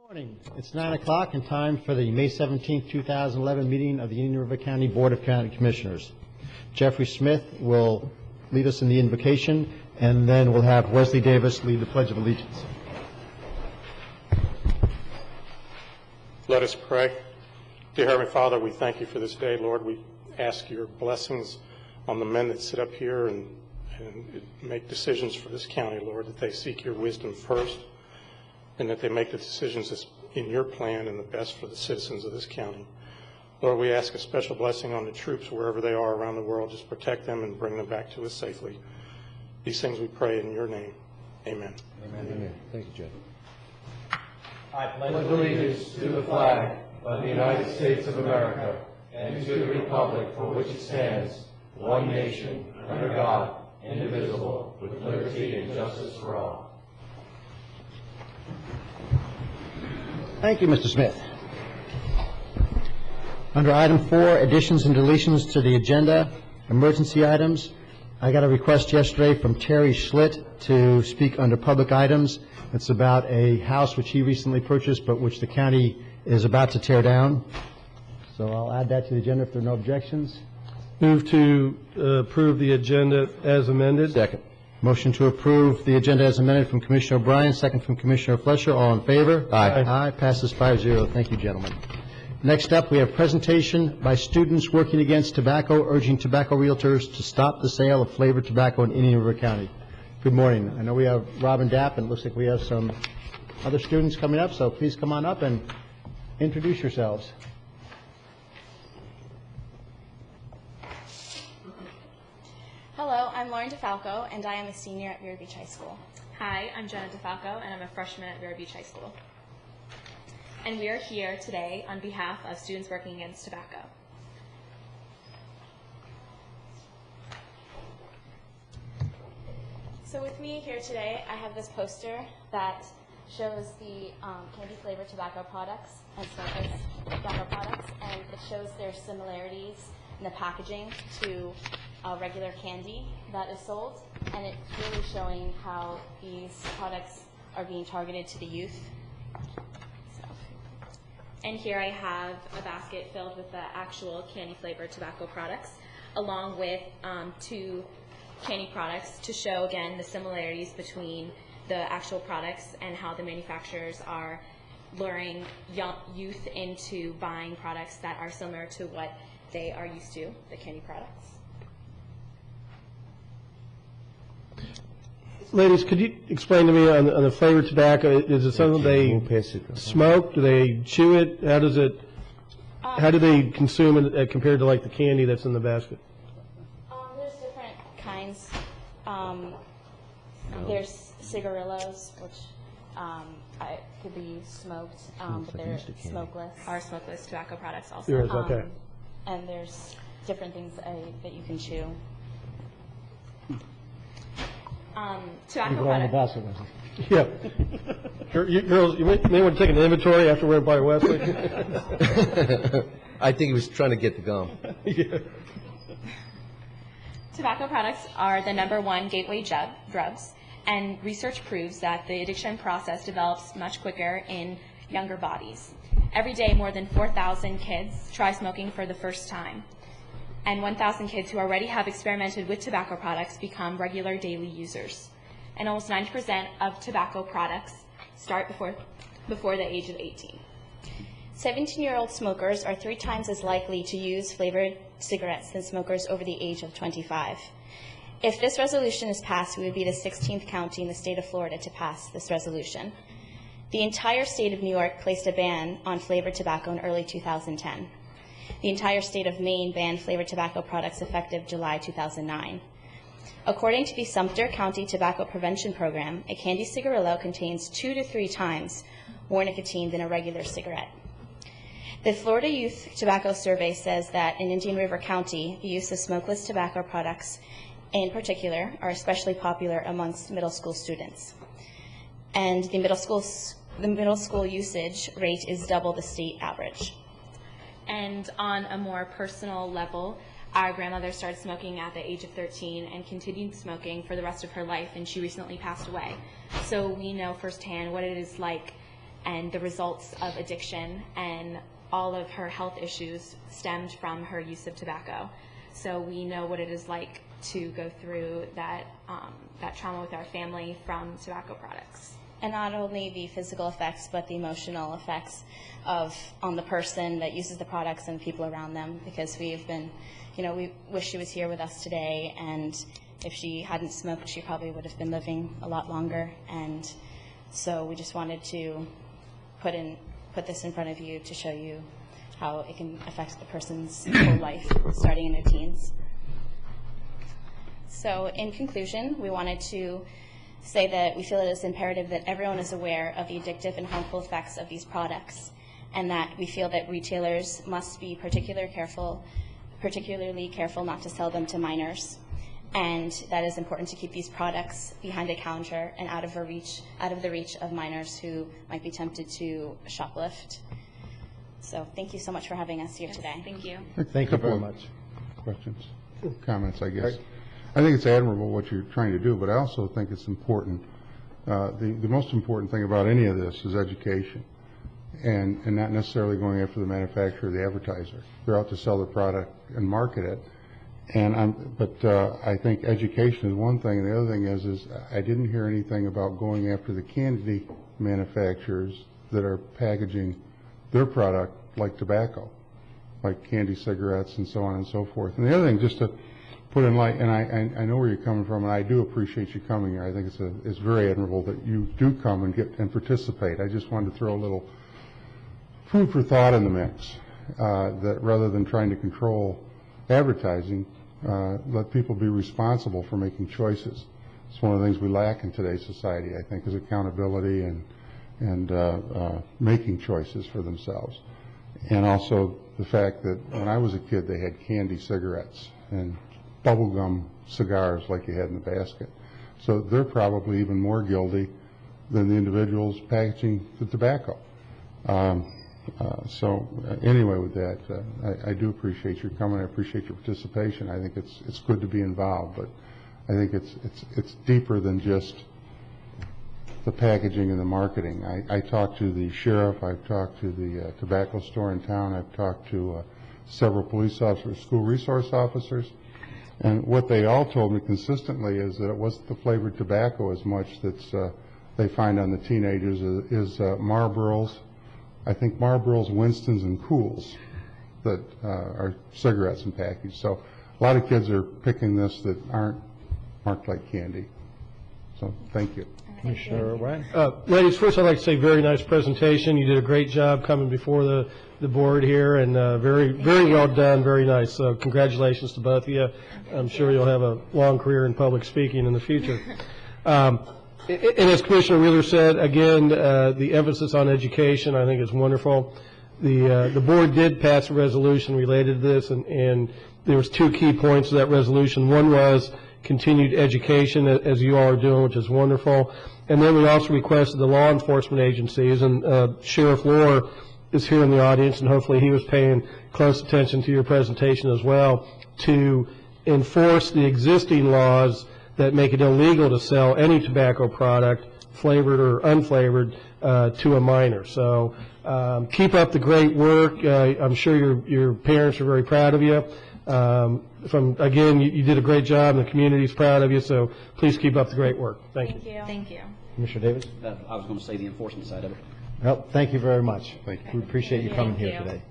Morning. It's 9 o'clock and time for the May 17, 2011 meeting of the Indian River County Board of County Commissioners. Jeffrey Smith will lead us in the invocation, and then we'll have Wesley Davis lead the Pledge of Allegiance. Let us pray. Dear Heavenly Father, we thank you for this day, Lord. We ask your blessings on the men that sit up here and make decisions for this county, Lord, that they seek your wisdom first, and that they make the decisions that's in your plan and the best for the citizens of this county. Lord, we ask a special blessing on the troops wherever they are around the world. Just protect them and bring them back to us safely. These things we pray in your name. Amen. Amen. Amen. Thank you, Jeff. I pledge allegiance to the flag of the United States of America and to the republic for which it stands, one nation, under God, indivisible, with liberty and justice for all. Thank you, Mr. Smith. Under item 4, additions and deletions to the agenda, emergency items, I got a request yesterday from Terry Schlitt to speak under public items. It's about a house which he recently purchased, but which the county is about to tear down. So I'll add that to the agenda if there are no objections. Move to approve the agenda as amended. Second. Motion to approve the agenda as amended from Commissioner O'Brien, second from Commissioner Fletcher. All in favor? Aye. Aye. Passes 5-0. Thank you, gentlemen. Next up, we have presentation by students working against tobacco, urging tobacco realtors to stop the sale of flavored tobacco in Indian River County. Good morning. I know we have Robin Dapp, and it looks like we have some other students coming up, so please come on up and introduce yourselves. Hello, I'm Lauren DeFalco, and I am a senior at Vero Beach High School. Hi, I'm Jenna DeFalco, and I'm a freshman at Vero Beach High School. And we are here today on behalf of students working against tobacco. So with me here today, I have this poster that shows the candy-flavored tobacco products and smokeless tobacco products, and it shows their similarities in the packaging to regular candy that is sold, and it's really showing how these products are being targeted to the youth. And here I have a basket filled with the actual candy-flavored tobacco products, along with 2 candy products to show, again, the similarities between the actual products and how the manufacturers are luring young youth into buying products that are similar to what they are used to, the candy products. Ladies, could you explain to me on the flavored tobacco, is it something they smoke? Do they chew it? How do they consume it compared to like the candy that's in the basket? There's different kinds. There's cigarillos, which could be smoked, but they're smokeless. Are smokeless tobacco products also. There is, okay. And there's different things that you can chew. Tobacco products. Yeah. Girls, you may want to take an inventory after we're by Wesley. I think he was trying to get the gum. Yeah. Tobacco products are the #1 gateway drugs, and research proves that the addiction process develops much quicker in younger bodies. Every day, more than 4,000 kids try smoking for the first time, and 1,000 kids who already have experimented with tobacco products become regular daily users. And almost 90% of tobacco products start before the age of 18. 17-year-old smokers are 3 times as likely to use flavored cigarettes than smokers over the age of 25. If this resolution is passed, we would be the 16th county in the state of Florida to pass this resolution. The entire state of New York placed a ban on flavored tobacco in early 2010. The entire state of Maine banned flavored tobacco products effective July 2009. According to the Sumter County Tobacco Prevention Program, a candy cigarillo contains 2 to 3 times more nicotine than a regular cigarette. The Florida Youth Tobacco Survey says that in Indian River County, the use of smokeless tobacco products in particular are especially popular amongst middle school students. And the middle school usage rate is double the state average. And on a more personal level, our grandmother started smoking at the age of 13 and continued smoking for the rest of her life, and she recently passed away. So we know firsthand what it is like and the results of addiction, and all of her health issues stemmed from her use of tobacco. So we know what it is like to go through that trauma with our family from tobacco products. And not only the physical effects, but the emotional effects on the person that uses the products and the people around them, because we've been, we wish she was here with us today, and if she hadn't smoked, she probably would have been living a lot longer. And so we just wanted to put this in front of you to show you how it can affect the person's whole life, starting in their teens. So in conclusion, we wanted to say that we feel it is imperative that everyone is aware of the addictive and harmful effects of these products, and that we feel that retailers must be particularly careful not to sell them to minors, and that it's important to keep these products behind a counter and out of the reach of minors who might be tempted to shoplift. So thank you so much for having us here today. Thank you. Thank you very much. Questions, comments, I guess. I think it's admirable what you're trying to do, but I also think it's important. The most important thing about any of this is education, and not necessarily going after the manufacturer or the advertiser. They're out to sell their product and market it. But I think education is one thing, and the other thing is I didn't hear anything about going after the candy manufacturers that are packaging their product like tobacco, like candy cigarettes and so on and so forth. And the other thing, just to put in light, and I know where you're coming from, and I do appreciate you coming here. I think it's very admirable that you do come and participate. I just wanted to throw a little food for thought in the mix, that rather than trying to control advertising, let people be responsible for making choices. It's one of the things we lack in today's society, I think, is accountability and making choices for themselves. And also the fact that when I was a kid, they had candy cigarettes and bubblegum cigars like you had in the basket. So they're probably even more guilty than the individuals packaging the tobacco. So anyway, with that, I do appreciate your coming. I appreciate your participation. I think it's good to be involved, but I think it's deeper than just the packaging and the marketing. I talked to the sheriff. I've talked to the tobacco store in town. I've talked to several police officers, school resource officers, and what they all told me consistently is that it wasn't the flavored tobacco as much that they find on the teenagers is Marlboros. I think Marlboros, Winstons, and Cools that are cigarettes and packaged. So a lot of kids are picking this that aren't marked like candy. So thank you. Commissioner O'Brien. Ladies, first I'd like to say very nice presentation. You did a great job coming before the board here, and very well done, very nice. So congratulations to both of you. I'm sure you'll have a long career in public speaking in the future. And as Commissioner Wheeler said, again, the emphasis on education I think is wonderful. The board did pass a resolution related to this, and there was two key points to that resolution. One was continued education, as you all are doing, which is wonderful. And then we also requested the law enforcement agencies, and Sheriff Lohr is here in the audience, and hopefully he was paying close attention to your presentation as well, to enforce the existing laws that make it illegal to sell any tobacco product, flavored or unflavored, to a minor. So keep up the great work. I'm sure your parents are very proud of you. Again, you did a great job, and the community's proud of you, so please keep up the great work. Thank you. Thank you. Commissioner Davis. I was going to say the enforcement side of it. Well, thank you very much. Thank you. We appreciate you coming Thank here you. today.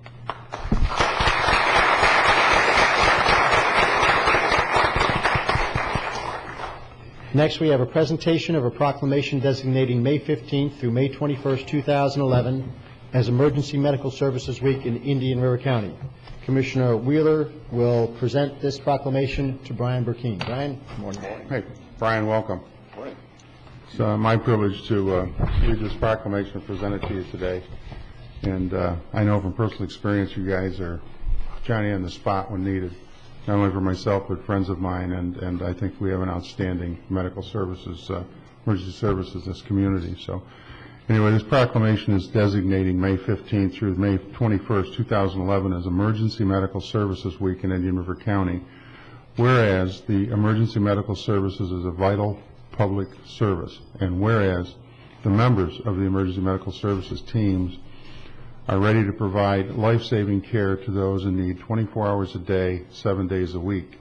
Next, we have a presentation of a proclamation designating May 15th through May 21st, 2011 as Emergency Medical Services Week in Indian River County. Commissioner Wheeler will present this proclamation to Brian Burkeen. Brian, good morning. Hey, Brian, welcome. It's my privilege to read this proclamation and present it to you today. And I know from personal experience you guys are Johnny on the spot when needed, not only for myself but friends of mine, and I think we have an outstanding medical services, emergency services in this community. So anyway, this proclamation is designating May 15th through May 21st, 2011 as Emergency Medical Services Week in Indian River County, whereas the emergency medical services is a vital public service, and whereas the members of the emergency medical services teams are ready to provide life-saving care to those in need 24 hours a day, 7 days a week.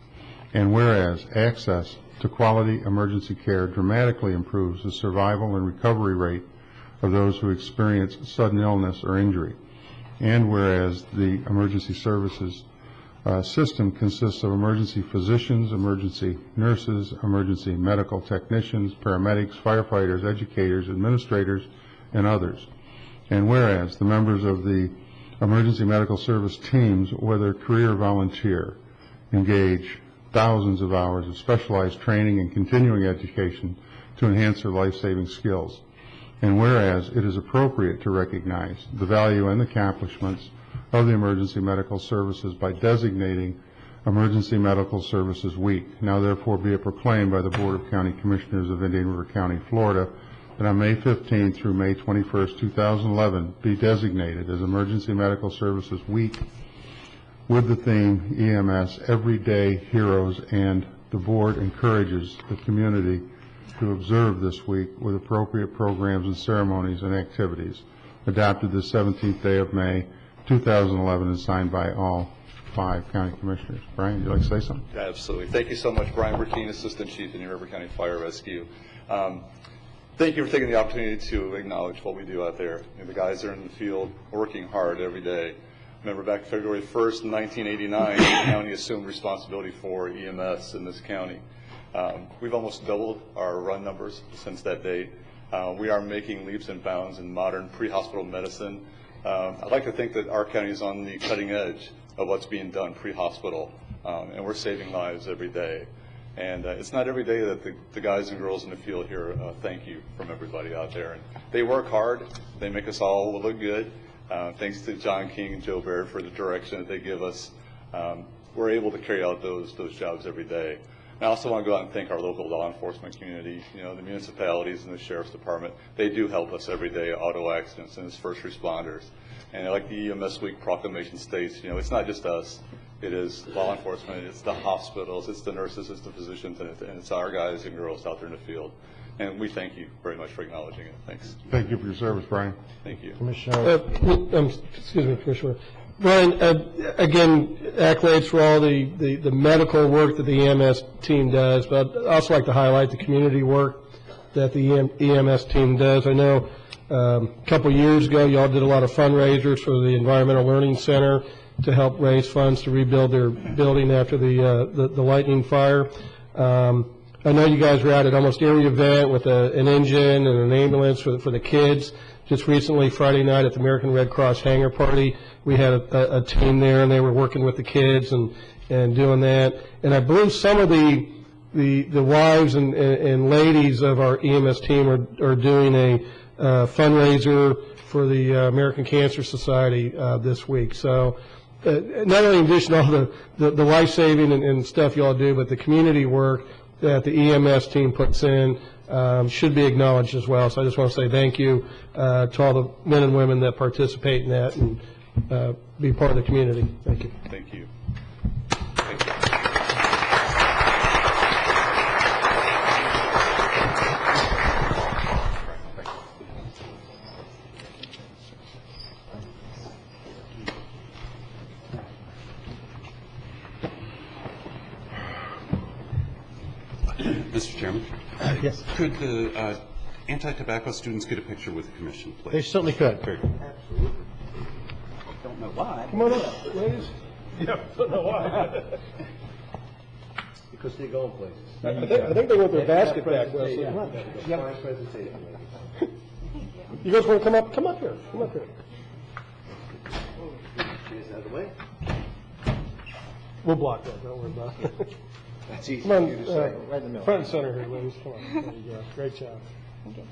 And whereas access to quality emergency care dramatically improves the survival and recovery rate of those who experience sudden illness or injury. And whereas the emergency services system consists of emergency physicians, emergency nurses, emergency medical technicians, paramedics, firefighters, educators, administrators, and others. And whereas the members of the emergency medical service teams, whether career or volunteer, engage thousands of hours of specialized training and continuing education to enhance their life-saving skills. And whereas it is appropriate to recognize the value and accomplishments of the emergency medical services by designating Emergency Medical Services Week. Now therefore be it proclaimed by the Board of County Commissioners of Indian River County, Florida, that on May 15th through May 21st, 2011, be designated as Emergency Medical Services Week with the theme EMS Everyday Heroes, and the Board encourages the community to observe this week with appropriate programs and ceremonies and activities. Adopted this 17th day of May, 2011, and signed by all 5 county commissioners. Brian, would you like to say something? Absolutely. Thank you so much, Brian Burkeen, Assistant Chief in Indian River County Fire Rescue. Thank you for taking the opportunity to acknowledge what we do out there. The guys are in the field working hard every day. Remember back February 1st, 1989, the county assumed responsibility for EMS in this county. We've almost doubled our run numbers since that date. We are making leaps and bounds in modern pre-hospital medicine. I'd like to think that our county is on the cutting edge of what's being done pre-hospital, and we're saving lives every day. And it's not every day that the guys and girls in the field hear thank you from everybody out there. And they work hard. They make us all look good. Thanks to John King and Joe Baird for the direction that they give us. We're able to carry out those jobs every day. And I also want to go out and thank our local law enforcement community, the municipalities and the Sheriff's Department. They do help us every day, auto accidents and as first responders. And like the EMS Week proclamation states, it's not just us. It is law enforcement, it's the hospitals, it's the nurses, it's the physicians, and it's our guys and girls out there in the field. And we thank you very much for acknowledging it. Thanks. Thank you for your service, Brian. Thank you. Commissioner. Excuse me, Commissioner. Brian, again, accolades for all the medical work that the EMS team does, but I'd also like to highlight the community work that the EMS team does. I know a couple years ago, y'all did a lot of fundraisers for the Environmental Learning Center to help raise funds to rebuild their building after the lightning fire. I know you guys were out at almost every event with an engine and an ambulance for the kids. Just recently, Friday night at the American Red Cross hangar party, we had a team there, and they were working with the kids and doing that. And I believe some of the wives and ladies of our EMS team are doing a fundraiser for the American Cancer Society this week. So not only in addition to all the life-saving and stuff you all do, but the community work that the EMS team puts in should be acknowledged as well. So I just want to say thank you to all the men and women that participate in that and be part of the community. Thank you. Thank you. Mr. Chairman? Yes. Could the anti-tobacco students get a picture with the commission, please? They certainly could. Absolutely. Don't know why. Come on up, ladies. Yeah, don't know why. Because they're going places. I think they want their basket back, Wesley. Yeah. Come on. Yeah. Presentation. You guys want to come up? Come up here. Come up here. Cheers out of the way. We'll block that. Don't worry about it. That's easy Come on, for you to say. Right in the middle. front and center here, ladies. Come on. There you go. Great job. Thank you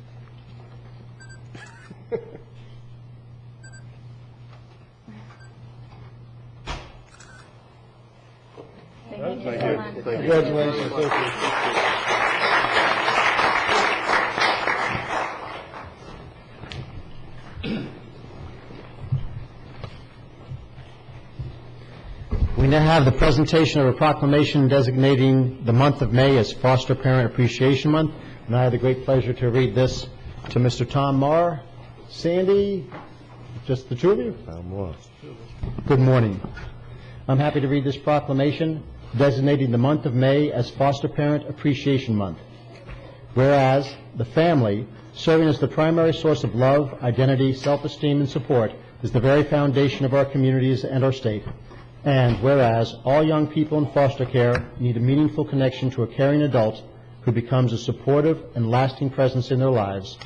so much. Congratulations. Thank you. We now have the presentation of a proclamation designating the month of May as Foster Parent Appreciation Month, and I have the great pleasure to read this to Mr. Tom Marr. Sandy, just the two of you? Good morning. I'm happy to read this proclamation designating the month of May as Foster Parent Appreciation Month. Whereas the family, serving as the primary source of love, identity, self-esteem, and support, is the very foundation of our communities and our state. And whereas all young people in foster care need a meaningful connection to a caring adult who becomes a supportive and lasting presence in their lives.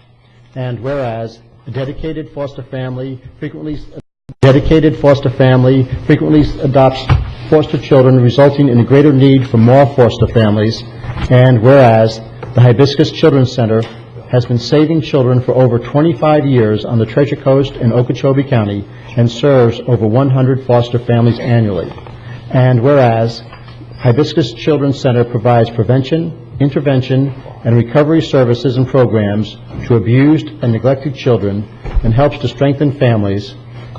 And whereas a dedicated foster family frequently adopts foster children, resulting in a greater need for more foster families. And whereas the Hibiscus Children's Center has been saving children for over 25 years on the Treasure Coast in Okeechobee County and serves over 100 foster families annually. And whereas Hibiscus Children's Center provides prevention, intervention, and recovery services and programs to abused and neglected children and helps to strengthen families.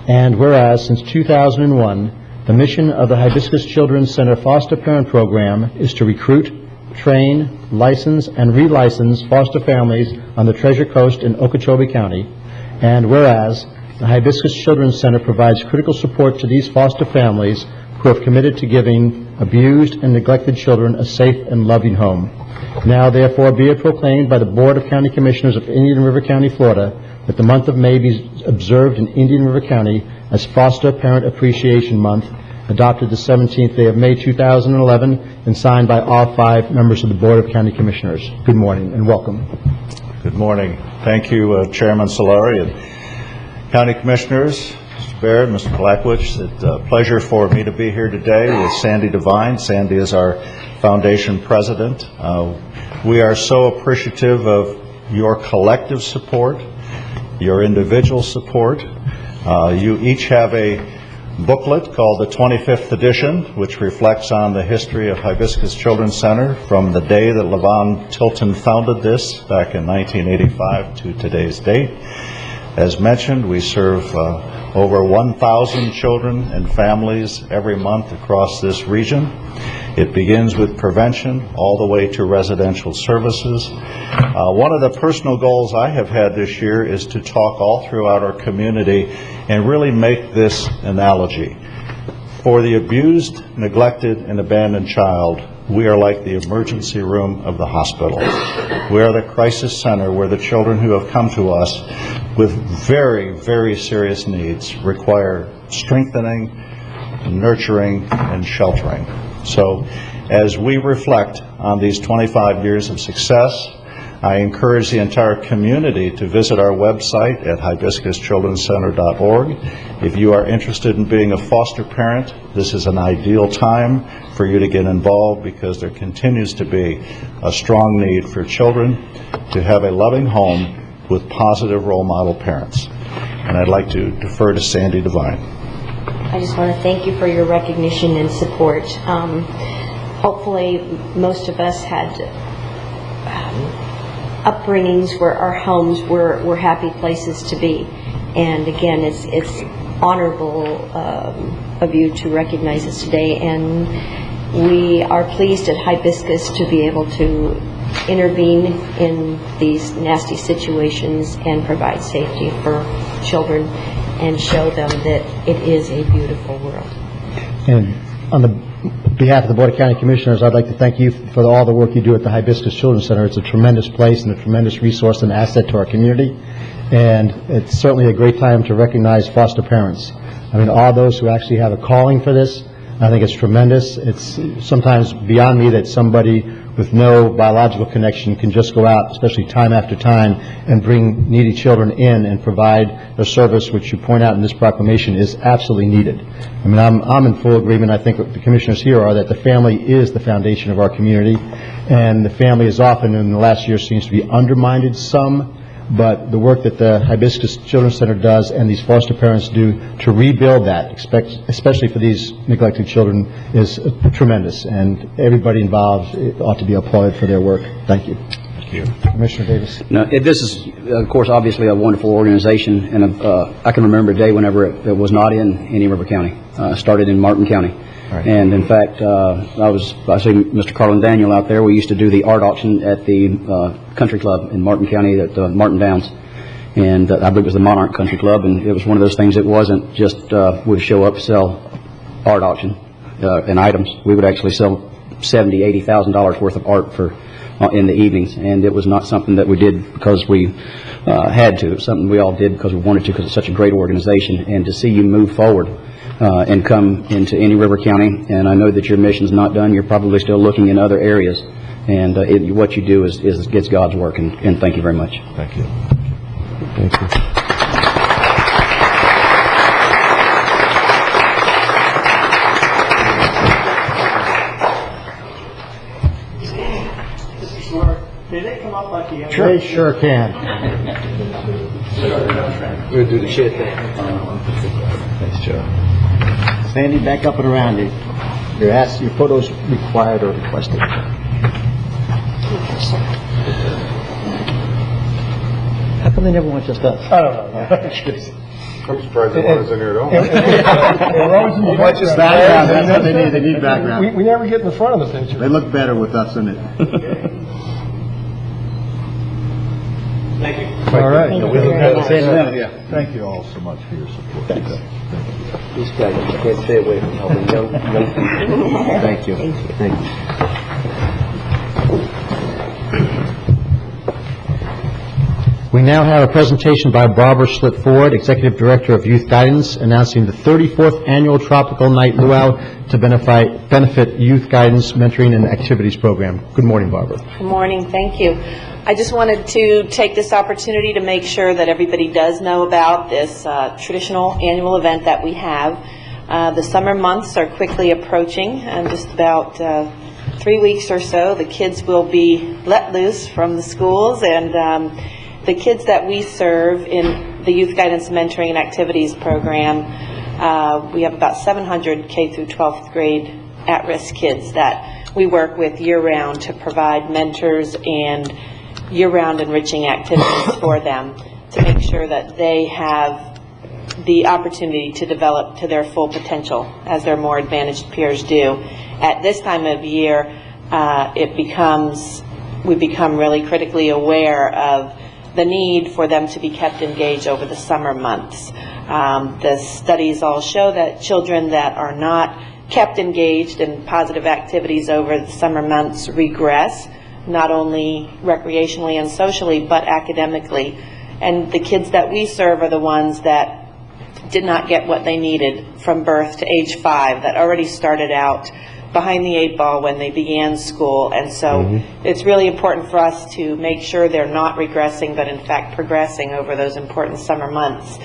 And whereas since 2001, the mission of the Hibiscus Children's Center Foster Parent Program is to recruit, train, license, and relicense foster families on the Treasure Coast in Okeechobee County. And whereas the Hibiscus Children's Center provides critical support to these foster families who have committed to giving abused and neglected children a safe and loving home. Now, therefore, be it proclaimed by the Board of County Commissioners of Indian River County, Florida, that the month of May be observed in Indian River County as Foster Parent Appreciation Month, adopted the 17th day of May 2011, and signed by all 5 members of the Board of County Commissioners. Good morning and welcome. Good morning. Thank you, Chairman Solari and County Commissioners, Mr. Baird, Mr. Blackwich. It's a pleasure for me to be here today with Sandy Devine. Sandy is our foundation president. We are so appreciative of your collective support, your individual support. You each have a booklet called the 25th edition, which reflects on the history of Hibiscus Children's Center from the day that Levon Tilton founded this back in 1985 to today's date. As mentioned, we serve over 1,000 children and families every month across this region. It begins with prevention all the way to residential services. One of the personal goals I have had this year is to talk all throughout our community and really make this analogy. For the abused, neglected, and abandoned child, we are like the emergency room of the hospital. We are the crisis center where the children who have come to us with very, very serious needs require strengthening, nurturing, and sheltering. So as we reflect on these 25 years of success, I encourage the entire community to visit our website at hibiscuschildrencenter.org. If you are interested in being a foster parent, this is an ideal time for you to get involved because there continues to be a strong need for children to have a loving home with positive role model parents. And I'd like to defer to Sandy Devine. I just want to thank you for your recognition and support. Hopefully most of us had upbringings where our homes were happy places to be, and again it's honorable of you to recognize us today, and we are pleased at Hibiscus to be able to intervene in these nasty situations and provide safety for children and show them that it is a beautiful world. And on the behalf of the Board of County Commissioners, I'd like to thank you for all the work you do at the Hibiscus Children's Center. It's a tremendous place and a tremendous resource and asset to our community, and it's certainly a great time to recognize foster parents. I mean, all those who actually have a calling for this, I think it's tremendous. It's sometimes beyond me that somebody with no biological connection can just go out, especially time after time, and bring needy children in and provide a service which you point out in this proclamation is absolutely needed. I mean, I'm in full agreement. I think what the commissioners here are that the family is the foundation of our community, and the family is often in the last year seems to be undermined some, but the work that the Hibiscus Children's Center does and these foster parents do to rebuild that, especially for these neglected children, is tremendous, and everybody involved ought to be applauded for their work. Thank you. Thank you. Commissioner Davis. No, this is, of course, obviously a wonderful organization, and I can remember a day whenever it was not in Indian River County. Started in Martin County. Right. And in fact, I see Mr. Carlin Daniel out there. We used to do the art auction at the country club in Martin County at Martin Downs. And I believe it was the Monarch Country Club, and it was one of those things. It wasn't just we'd show up, sell art auction and items. We would actually sell $70,000, $80,000 worth of art for in the evenings, and it was not something that we did because we had to. It was something we all did because we wanted to, because it's such a great organization. And to see you move forward and come into Indian River County, and I know that your mission's not done. You're probably still looking in other areas, and what you do is gets God's work. And thank you very much. Thank you. Thank you. Did they come up like the other? They sure can. We'll do the shit thing. Thanks, Joe. Sandy, back up and around. Your photos required or requested. How come they never want just us? I don't know. I'm surprised they want us in here at all. We're always in the background. Background, that's what they need. They need background. We never get in the front of the picture. They look better with us in it. Thank you. All right. Thank you all so much for your support. Thanks. These guys just can't stay away from helping young people. Thank you. Thank you. We now have a presentation by Barbara Schlitt-Ford, Executive Director of Youth Guidance, announcing the 34th Annual Tropical Night Luau to benefit Youth Guidance Mentoring and Activities Program. Good morning, Barbara. Good morning. Thank you. I just wanted to take this opportunity to make sure that everybody does know about this traditional annual event that we have. The summer months are quickly approaching, and just about 3 weeks or so, the kids will be let loose from the schools, and the kids that we serve in the Youth Guidance Mentoring and Activities Program, we have about 700 K through 12th grade at-risk kids that we work with year-round to provide mentors and year-round enriching activities for them to make sure that they have the opportunity to develop to their full potential as their more advantaged peers do. At this time of year, we become really critically aware of the need for them to be kept engaged over the summer months. The studies all show that children that are not kept engaged in positive activities over the summer months regress, not only recreationally and socially, but academically. And the kids that we serve are the ones that did not get what they needed from birth to age 5, that already started out behind the 8 ball when they began school. And so it's really important for us to make sure they're not regressing, but in fact progressing over those important summer months.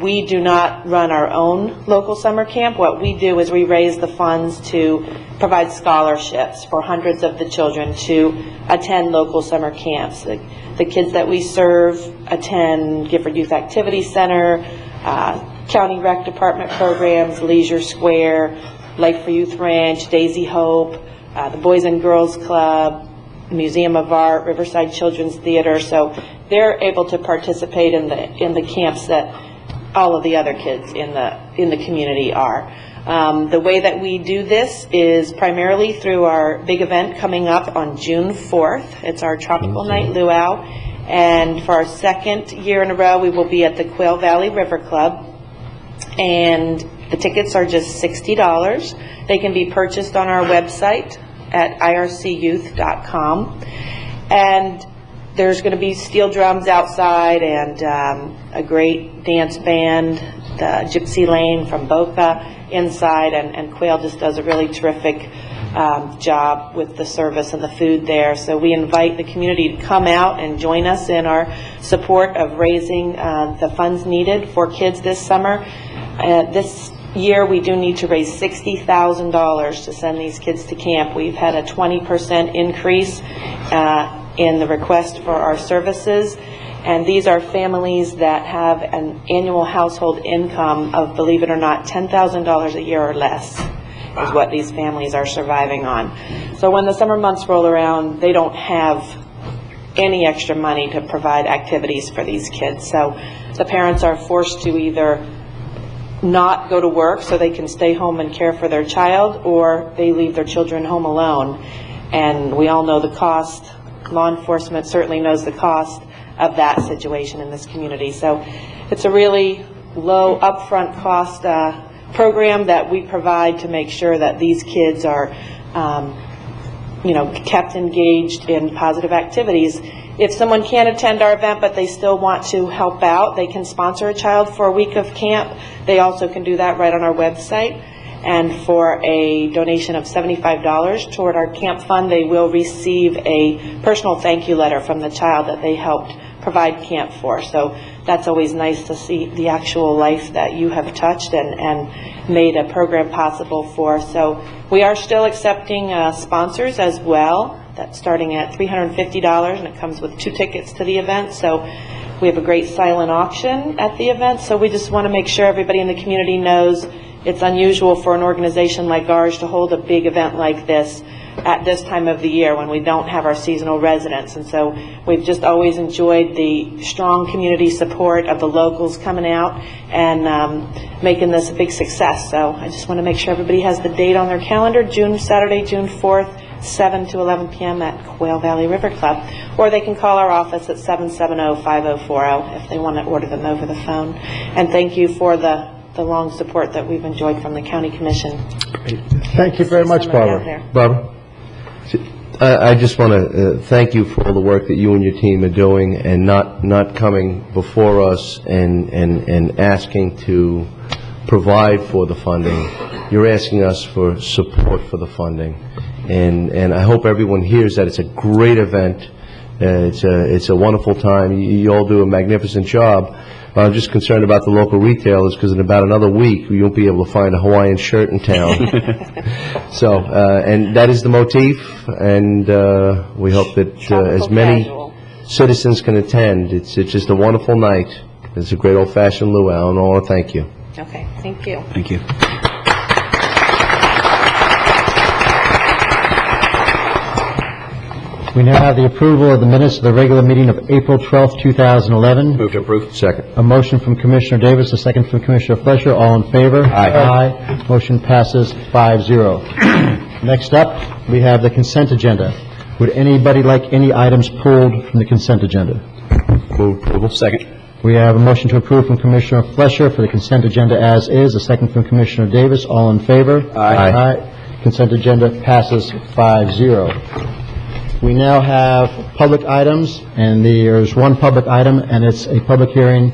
We do not run our own local summer camp. What we do is we raise the funds to provide scholarships for hundreds of the children to attend local summer camps. The kids that we serve attend Gifford Youth Activity Center, County Rec Department programs, Leisure Square, Life for Youth Ranch, Daisy Hope, the Boys and Girls Club, Museum of Art, Riverside Children's Theater. So they're able to participate in the camps that all of the other kids in the community are. The way that we do this is primarily through our big event coming up on June 4th. It's our Tropical Night Luau. And for our second year in a row, we will be at the Quail Valley River Club. And the tickets are just $60. They can be purchased on our website at ircyouth.com. And there's going to be steel drums outside and a great dance band, the Gypsy Lane from Boca inside, and Quail just does a really terrific job with the service and the food there. So we invite the community to come out and join us in our support of raising the funds needed for kids this summer. This year we do need to raise $60,000 to send these kids to camp. We've had a 20% increase in the request for our services, and these are families that have an annual household income of, believe it or not, $10,000 a year or less is what these families are surviving on. So when the summer months roll around, they don't have any extra money to provide activities for these kids. So the parents are forced to either not go to work so they can stay home and care for their child, or they leave their children home alone. And we all know the cost. Law enforcement certainly knows the cost of that situation in this community. So it's a really low upfront cost program that we provide to make sure that these kids are kept engaged in positive activities. If someone can't attend our event but they still want to help out, they can sponsor a child for a week of camp. They also can do that right on our website. And for a donation of $75 toward our camp fund, they will receive a personal thank you letter from the child that they helped provide camp for. So that's always nice to see the actual life that you have touched and made a program possible for. So we are still accepting sponsors as well. That's starting at $350, and it comes with 2 tickets to the event. So we have a great silent auction at the event. So we just want to make sure everybody in the community knows it's unusual for an organization like ours to hold a big event like this at this time of the year when we don't have our seasonal residents. And so we've just always enjoyed the strong community support of the locals coming out and making this a big success. So I just want to make sure everybody has the date on their calendar, Saturday, June 4th, 7 to 11 p.m. at Quail Valley River Club. Or they can call our office at 770-5040 if they want to order them over the phone. And thank you for the long support that we've enjoyed from the County Commission. Thank you very much, Barbara. Barbara? I just want to thank you for all the work that you and your team are doing, and not coming before us and asking to provide for the funding. You're asking us for support for the funding. And I hope everyone hears that it's a great event. It's a wonderful time. You all do a magnificent job. I'm just concerned about the local retailers, because in about another week you won't be able to find a Hawaiian shirt in town. So, and that is the motif, and we hope that as many citizens can attend. It's just a wonderful night. It's a great old-fashioned luau, and I want to thank you. Okay, thank you. Thank you. We now have the approval of the minutes of the regular meeting of April 12th, 2011. Move to approve. Second. A motion from Commissioner Davis, a second from Commissioner Fleischer. All in favor? Aye. Motion passes 5-0. Next up, we have the consent agenda. Would anybody like any items pulled from the consent agenda? Move approval. Second. We have a motion to approve from Commissioner Fleischer for the consent agenda as is, a second from Commissioner Davis. All in favor? Aye. Consent agenda passes 5-0. We now have public items, and there's one public item, and it's a public hearing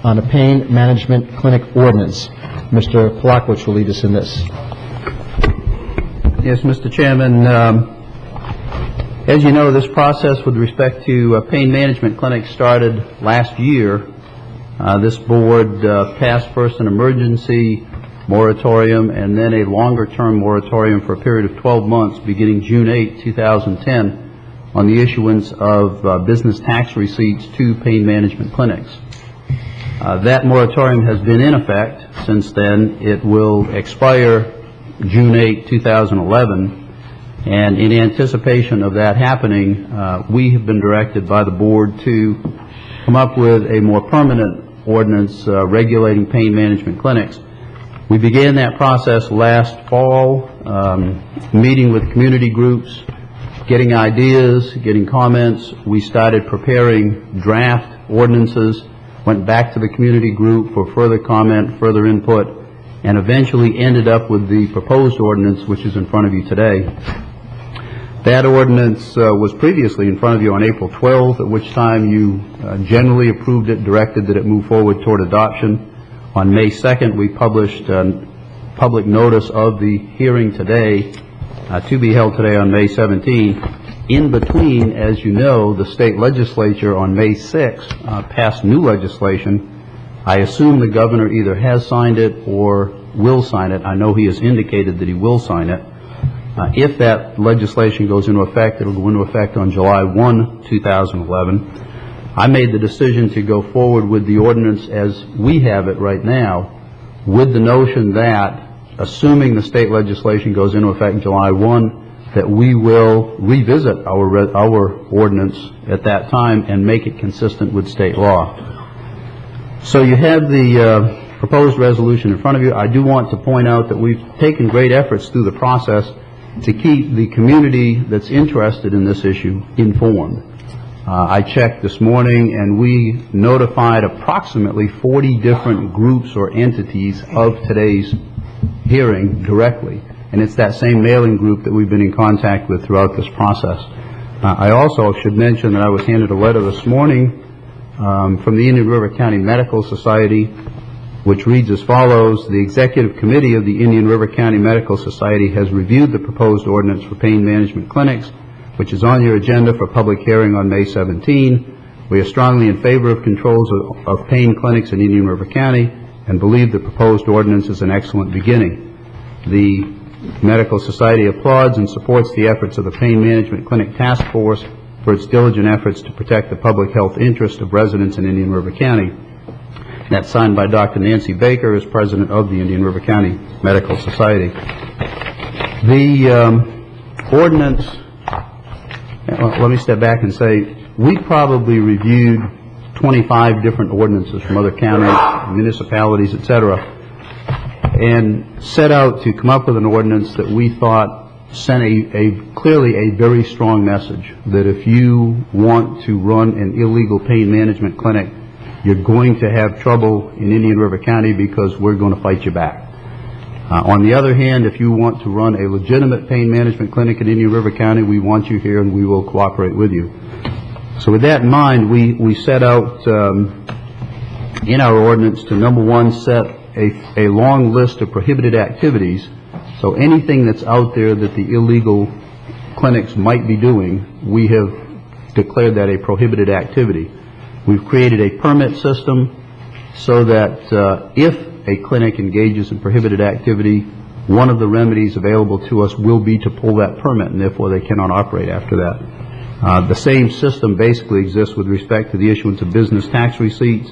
on a pain management clinic ordinance. Mr. Polakwich will lead us in this. Yes, Mr. Chairman. As you know, this process with respect to pain management clinics started last year. This board passed first an emergency moratorium and then a longer-term moratorium for a period of 12 months beginning June 8, 2010 on the issuance of business tax receipts to pain management clinics. That moratorium has been in effect since then. It will expire June 8, 2011, and in anticipation of that happening, we have been directed by the board to come up with a more permanent ordinance regulating pain management clinics. We began that process last fall, meeting with community groups, getting ideas, getting comments. We started preparing draft ordinances, went back to the community group for further comment, further input, and eventually ended up with the proposed ordinance, which is in front of you today. That ordinance was previously in front of you on April 12th, at which time you generally approved it, directed that it move forward toward adoption. On May 2nd, we published public notice of the hearing today, to be held today on May 17th. In between, as you know, the state legislature on May 6th passed new legislation. I assume the governor either has signed it or will sign it. I know he has indicated that he will sign it. If that legislation goes into effect, it will go into effect on July 1, 2011. I made the decision to go forward with the ordinance as we have it right now, with the notion that, assuming the state legislation goes into effect July 1, that we will revisit our ordinance at that time and make it consistent with state law. So you have the proposed resolution in front of you. I do want to point out that we've taken great efforts through the process to keep the community that's interested in this issue informed. I checked this morning, and we notified approximately 40 different groups or entities of today's hearing directly, and it's that same mailing group that we've been in contact with throughout this process. I also should mention that I was handed a letter this morning from the Indian River County Medical Society, which reads as follows: the Executive Committee of the Indian River County Medical Society has reviewed the proposed ordinance for pain management clinics, which is on your agenda for public hearing on May 17. We are strongly in favor of controls of pain clinics in Indian River County and believe the proposed ordinance is an excellent beginning. The Medical Society applauds and supports the efforts of the Pain Management Clinic Task Force for its diligent efforts to protect the public health interest of residents in Indian River County. That's signed by Dr. Nancy Baker as president of the Indian River County Medical Society. The ordinance, let me step back and say, we probably reviewed 25 different ordinances from other counties, municipalities, etc., and set out to come up with an ordinance that we thought sent clearly a very strong message that if you want to run an illegal pain management clinic, you're going to have trouble in Indian River County because we're going to fight you back. On the other hand, if you want to run a legitimate pain management clinic in Indian River County, we want you here and we will cooperate with you. So with that in mind, we set out in our ordinance to, number one, set a long list of prohibited activities. So anything that's out there that the illegal clinics might be doing, we have declared that a prohibited activity. We've created a permit system so that if a clinic engages in prohibited activity, one of the remedies available to us will be to pull that permit, and therefore they cannot operate after that. The same system basically exists with respect to the issuance of business tax receipts.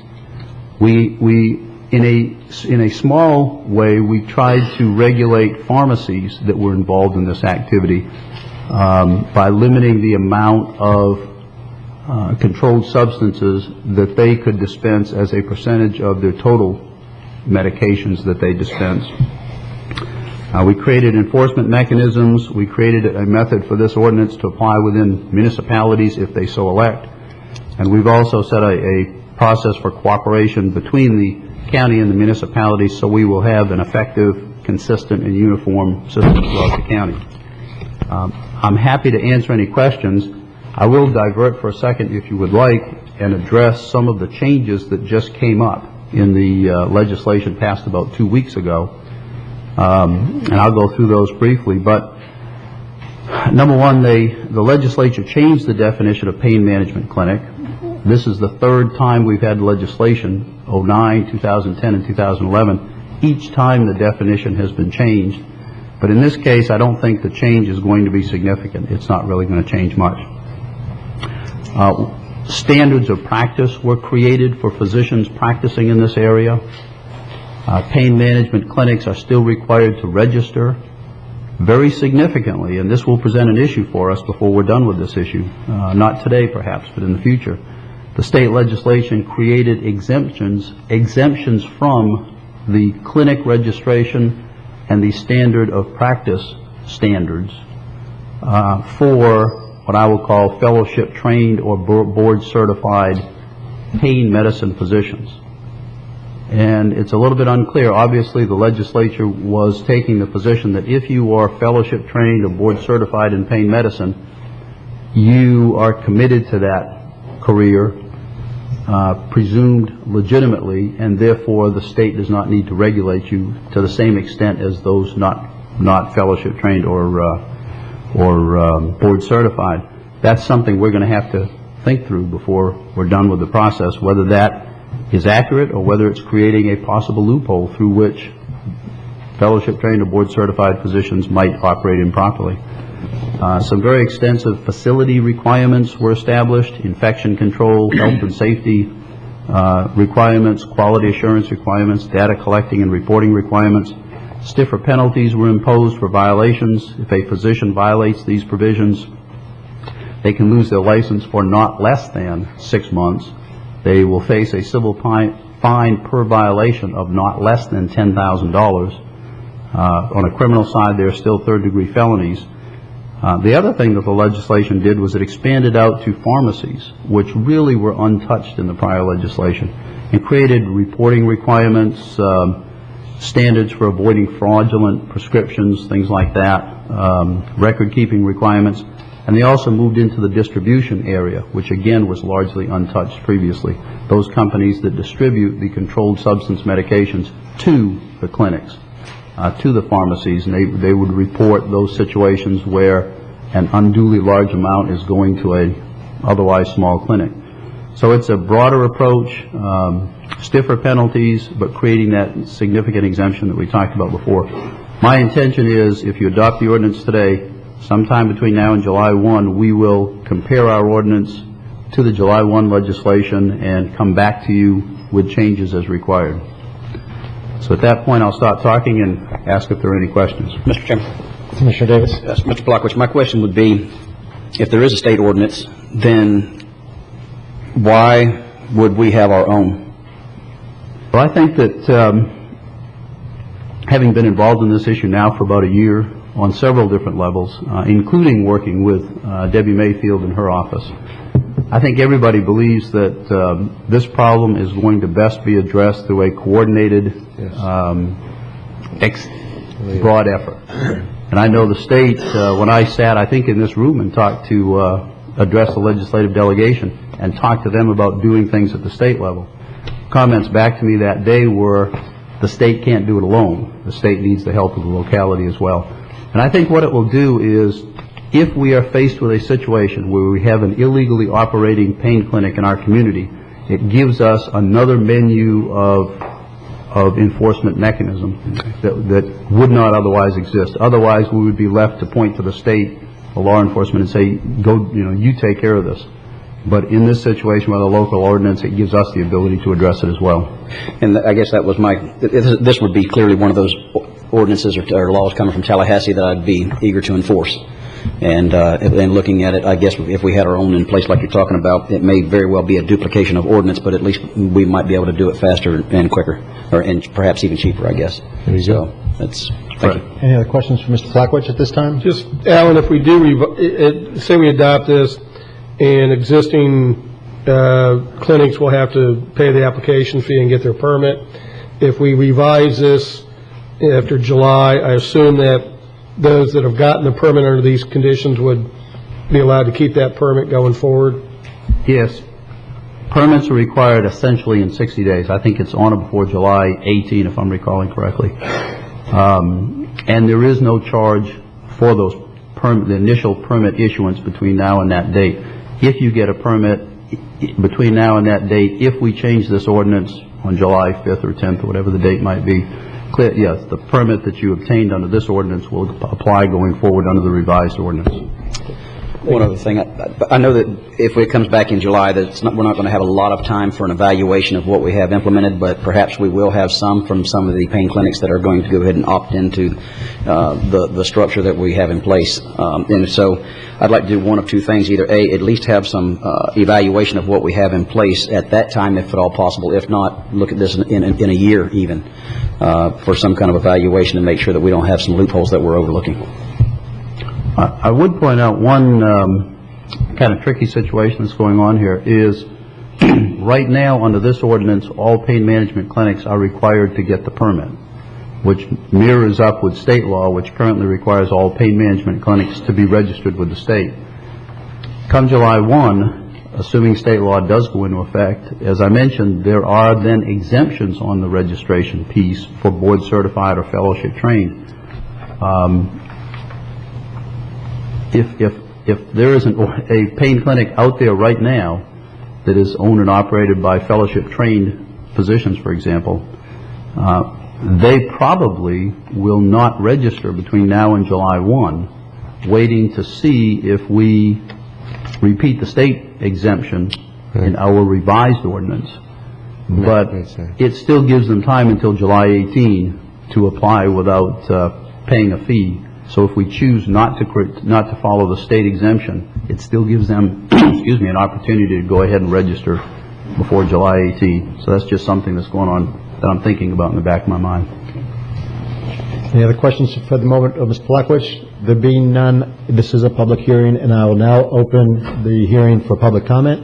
In a small way, we tried to regulate pharmacies that were involved in this activity by limiting the amount of controlled substances that they could dispense as a percentage of their total medications that they dispense. We created enforcement mechanisms. We created a method for this ordinance to apply within municipalities if they so elect. And we've also set a process for cooperation between the county and the municipalities, so we will have an effective, consistent, and uniform system throughout the county. I'm happy to answer any questions. I will divert for a second, if you would like, and address some of the changes that just came up in the legislation passed about 2 weeks ago. And I'll go through those briefly. But number one, the legislature changed the definition of pain management clinic. This is the third time we've had legislation, 2009, 2010, and 2011. Each time the definition has been changed. But in this case, I don't think the change is going to be significant. It's not really going to change much. Standards of practice were created for physicians practicing in this area. Pain management clinics are still required to register very significantly, and this will present an issue for us before we're done with this issue. Not today, perhaps, but in the future. The state legislation created exemptions from the clinic registration and the standard of practice standards for what I will call fellowship trained or board certified pain medicine physicians. And it's a little bit unclear. Obviously, the legislature was taking the position that if you are fellowship trained or board certified in pain medicine, you are committed to that career, presumed legitimately, and therefore the state does not need to regulate you to the same extent as those not fellowship trained or board certified. That's something we're going to have to think through before we're done with the process, whether that is accurate or whether it's creating a possible loophole through which fellowship trained or board certified physicians might operate improperly. Some very extensive facility requirements were established: infection control, health and safety requirements, quality assurance requirements, data collecting and reporting requirements. Stiffer penalties were imposed for violations. If a physician violates these provisions, they can lose their license for not less than 6 months. They will face a civil fine per violation of not less than $10,000. On a criminal side, there are still third-degree felonies. The other thing that the legislation did was it expanded out to pharmacies, which really were untouched in the prior legislation, and created reporting requirements, standards for avoiding fraudulent prescriptions, things like that, record-keeping requirements. And they also moved into the distribution area, which again was largely untouched previously. Those companies that distribute the controlled substance medications to the clinics, to the pharmacies, and they would report those situations where an unduly large amount is going to a otherwise small clinic. So it's a broader approach, stiffer penalties, but creating that significant exemption that we talked about before. My intention is, if you adopt the ordinance today, sometime between now and July 1, we will compare our ordinance to the July 1 legislation and come back to you with changes as required. So at that point, I'll stop talking and ask if there are any questions. Mr. Chairman. Commissioner Davis. Yes, Mr. Blockwich, my question would be, if there is a state ordinance, then why would we have our own? Well, I think that having been involved in this issue now for about a year on several different levels, including working with Debbie Mayfield in her office, I think everybody believes that this problem is going to best be addressed through a coordinated, broad effort. And I know the state, when I sat, I think, in this room and talked to address the legislative delegation and talk to them about doing things at the state level, comments back to me that day were, the state can't do it alone. The state needs the help of the locality as well. And I think what it will do is, if we are faced with a situation where we have an illegally operating pain clinic in our community, it gives us another menu of enforcement mechanism that would not otherwise exist. Otherwise, we would be left to point to the state, the law enforcement, and say, go, you take care of this. But in this situation with a local ordinance, it gives us the ability to address it as well. And I guess that was this would be clearly one of those ordinances or laws coming from Tallahassee that I'd be eager to enforce. And looking at it, I guess if we had our own in place like you're talking about, it may very well be a duplication of ordinance, but at least we might be able to do it faster and quicker, and perhaps even cheaper, I guess. There you go. Thank you. Any other questions for Mr. Blackwich at this time? Just, Alan, if we do, say we adopt this, and existing clinics will have to pay the application fee and get their permit. If we revise this after July, I assume that those that have gotten the permit under these conditions would be allowed to keep that permit going forward? Yes. Permits are required essentially in 60 days. I think it's on or before July 18, if I'm recalling correctly. And there is no charge for those the initial permit issuance between now and that date. If you get a permit between now and that date, if we change this ordinance on July 5th or 10th or whatever the date might be, yes, the permit that you obtained under this ordinance will apply going forward under the revised ordinance. One other thing, I know that if it comes back in July, that we're not going to have a lot of time for an evaluation of what we have implemented, but perhaps we will have some from some of the pain clinics that are going to go ahead and opt into the structure that we have in place. And so I'd like to do one of two things: either A, at least have some evaluation of what we have in place at that time, if at all possible. If not, look at this in a year even for some kind of evaluation and make sure that we don't have some loopholes that we're overlooking. I would point out one kind of tricky situation that's going on here is right now under this ordinance, all pain management clinics are required to get the permit, which mirrors up with state law, which currently requires all pain management clinics to be registered with the state. Come July 1, assuming state law does go into effect, as I mentioned, there are then exemptions on the registration piece for board certified or fellowship trained. If there isn't a pain clinic out there right now that is owned and operated by fellowship trained physicians, for example, they probably will not register between now and July 1, waiting to see if we repeat the state exemption in our revised ordinance. But it still gives them time until July 18 to apply without paying a fee. So if we choose not to follow the state exemption, it still gives them, excuse me, an opportunity to go ahead and register before July 18. So that's just something that's going on that I'm thinking about in the back of my mind. Any other questions for the moment of Mr. Polakowicz? There being none, this is a public hearing, and I will now open the hearing for public comment.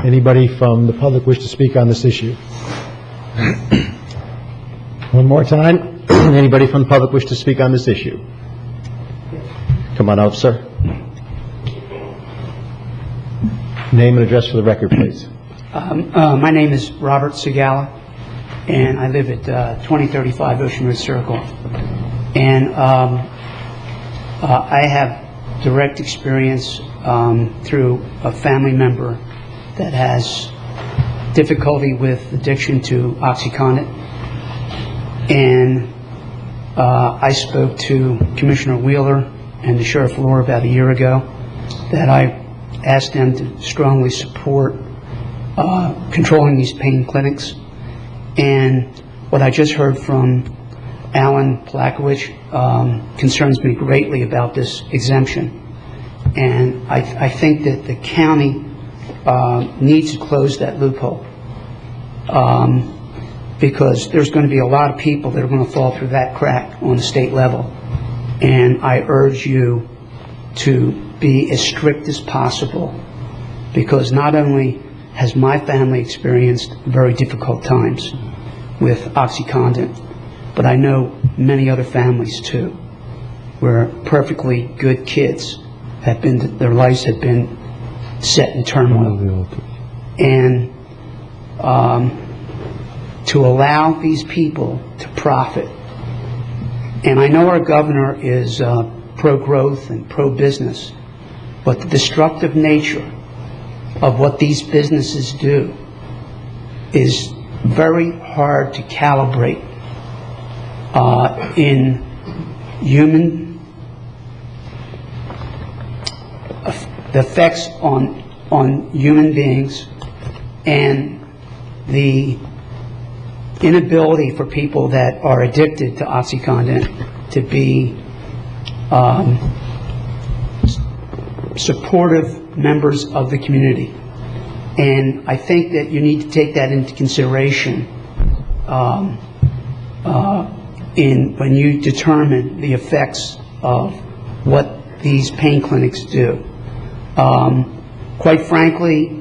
Anybody from the public wish to speak on this issue? One more time. Anybody from the public wish to speak on this issue? Come on out, sir. Name and address for the record, please. My name is Robert Segala, and I live at 2035 Ocean Road Circle. And I have direct experience through a family member that has difficulty with addiction to OxyContin. And I spoke to Commissioner Wheeler and the Sheriff Lohr about a year ago that I asked them to strongly support controlling these pain clinics. And what I just heard from Alan Polakowicz concerns me greatly about this exemption. And I think that the county needs to close that loophole because there's going to be a lot of people that are going to fall through that crack on the state level. And I urge you to be as strict as possible, because not only has my family experienced very difficult times with OxyContin, but I know many other families too, where perfectly good kids have been, their lives have been set in turmoil. And to allow these people to profit, and I know our governor is pro-growth and pro-business, but the destructive nature of what these businesses do is very hard to calibrate in human the effects on human beings, and the inability for people that are addicted to OxyContin to be supportive members of the community. And I think that you need to take that into consideration when you determine the effects of what these pain clinics do. Quite frankly,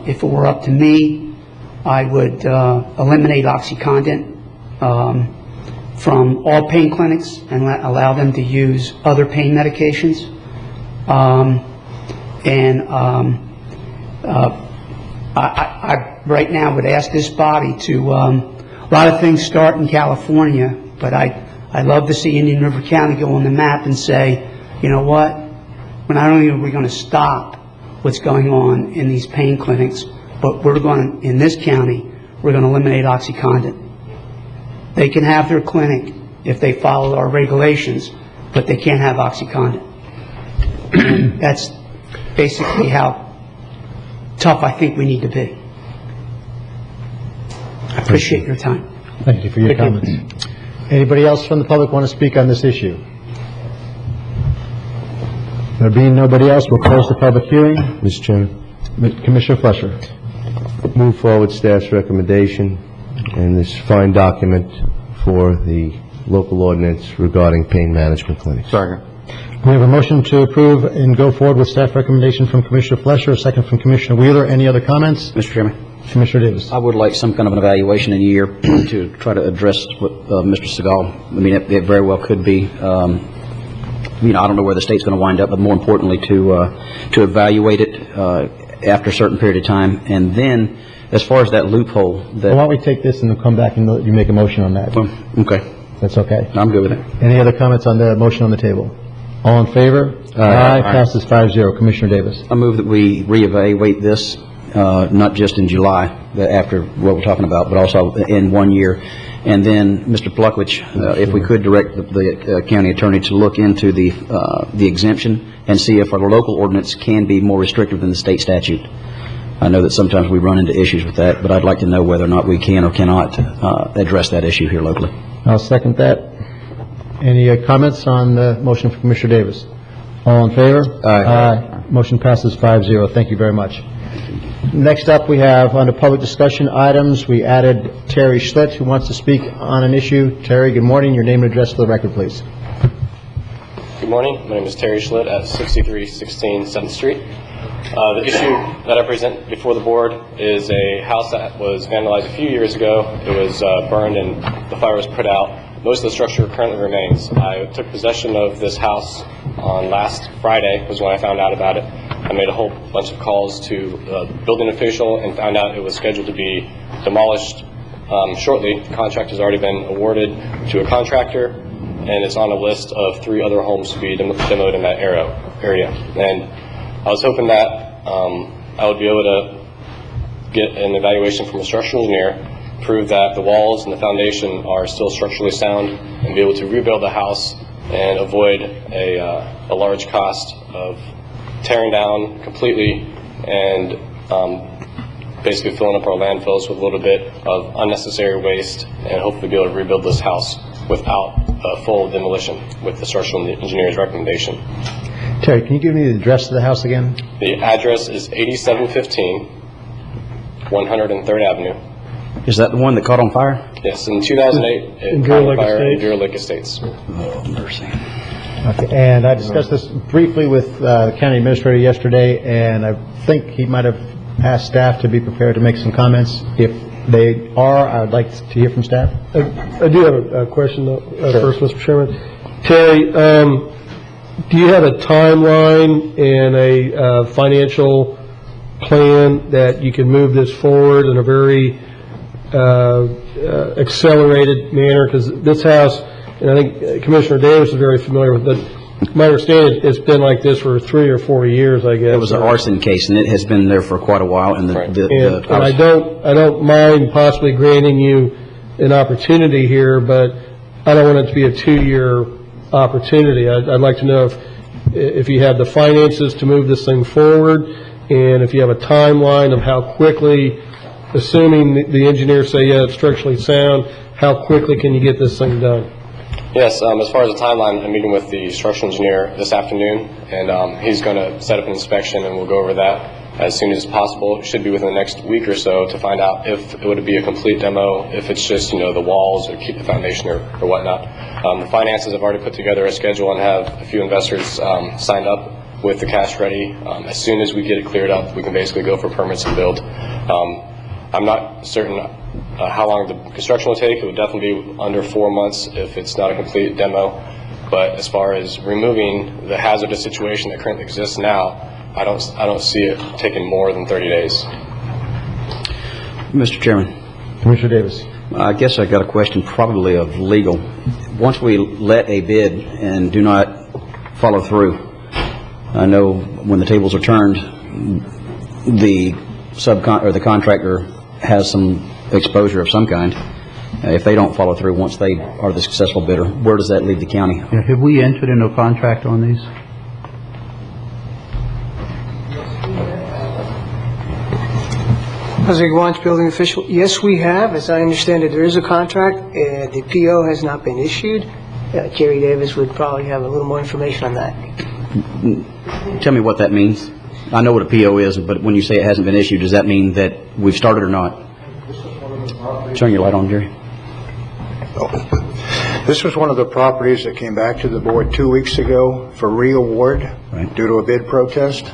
if it were up to me, I would eliminate OxyContin from all pain clinics and allow them to use other pain medications. I right now would ask this body to, a lot of things start in California, but I'd love to see Indian River County go on the map and say, you know what, well, not only are we going to stop what's going on in these pain clinics, but we're going to, in this county, we're going to eliminate OxyContin. They can have their clinic if they follow our regulations, but they can't have OxyContin. And that's basically how tough I think we need to be. I appreciate your time. Thank you for your comments. Anybody else from the public want to speak on this issue? There being nobody else, we'll close the public hearing. Mr. Chairman. Commissioner Fletcher. Move forward staff's recommendation and this fine document for the local ordinance regarding pain management clinics. Second. We have a motion to approve and go forward with staff recommendation from Commissioner Fletcher, a second from Commissioner Wheeler. Any other comments? Mr. Chairman. Commissioner Davis. I would like some kind of an evaluation in a year to try to address what Mr. Segal, I mean, it very well could be, I don't know where the state's going to wind up, but more importantly to evaluate it after a certain period of time. And then, as far as that loophole, Why don't we take this and we'll come back and you make a motion on that? Okay. That's okay. I'm good with it. Any other comments on the motion on the table? All in favor? Aye. Passes 5-0. Commissioner Davis. I move that we reevaluate this, not just in July, after what we're talking about, but also in 1 year. And then, Mr. Polakowicz, if we could direct the county attorney to look into the exemption and see if our local ordinance can be more restrictive than the state statute. I know that sometimes we run into issues with that, but I'd like to know whether or not we can or cannot address that issue here locally. I'll second that. Any comments on the motion from Commissioner Davis? All in favor? Aye. Motion passes 5-0. Thank you very much. Next up, we have under public discussion items, we added Terry Schlitt, who wants to speak on an issue. Terry, good morning. Your name and address for the record, please. Good morning. My name is Terry Schlitt at 6316 7th Street. The issue that I present before the board is a house that was vandalized a few years ago. It was burned and the fire was put out. Most of the structure currently remains. I took possession of this house on last Friday was when I found out about it. I made a whole bunch of calls to the building official and found out it was scheduled to be demolished shortly. The contract has already been awarded to a contractor, and it's on a list of 3 other homes to be demoed in that area. And I was hoping that I would be able to get an evaluation from a structural engineer, prove that the walls and the foundation are still structurally sound, and be able to rebuild the house and avoid a large cost of tearing down completely and basically filling up our landfills with a little bit of unnecessary waste, and hopefully be able to rebuild this house without full demolition with the structural engineer's recommendation. Terry, can you give me the address of the house again? The address is 8715 103rd Avenue. Is that the one that caught on fire? Yes, in 2008, it caught on fire in Deer Lake Estates. Oh, mercy. Okay, and I discussed this briefly with the county administrator yesterday, and I think he might have asked staff to be prepared to make some comments. If they are, I would like to hear from staff. I do have a question, though, first, Mr. Chairman. Terry, do you have a timeline and a financial plan that you can move this forward in a very accelerated manner? Because this house, and I think Commissioner Davis is very familiar with it, my understanding it's been like this for 3 or 4 years, I guess. It was an arson case, and it has been there for quite a while. And I don't mind possibly granting you an opportunity here, but I don't want it to be a 2-year opportunity. I'd like to know if you have the finances to move this thing forward, and if you have a timeline of how quickly, assuming the engineers say, yeah, it's structurally sound, how quickly can you get this thing done? Yes, as far as the timeline, I'm meeting with the structural engineer this afternoon, and he's going to set up an inspection, and we'll go over that as soon as possible. It should be within the next week or so to find out if it would be a complete demo, if it's just, the walls or keep the foundation or whatnot. The finances, I've already put together a schedule and have a few investors signed up with the cash ready. As soon as we get it cleared up, we can basically go for permits and build. I'm not certain how long the construction will take. It would definitely be under 4 months if it's not a complete demo. But as far as removing the hazardous situation that currently exists now, I don't see it taking more than 30 days. Mr. Chairman. Commissioner Davis. I guess I got a question probably of legal. Once we let a bid and do not follow through, I know when the tables are turned, the the contractor has some exposure of some kind. If they don't follow through once they are the successful bidder, where does that leave the county? Have we entered into a contract on these? As a Guanch building official, yes, we have. As I understand it, there is a contract. The PO has not been issued. Jerry Davis would probably have a little more information on that. Tell me what that means. I know what a PO is, but when you say it hasn't been issued, does that mean that we've started or not? Turn your light on, Jerry. This was one of the properties that came back to the board 2 weeks ago for re-award due to a bid protest.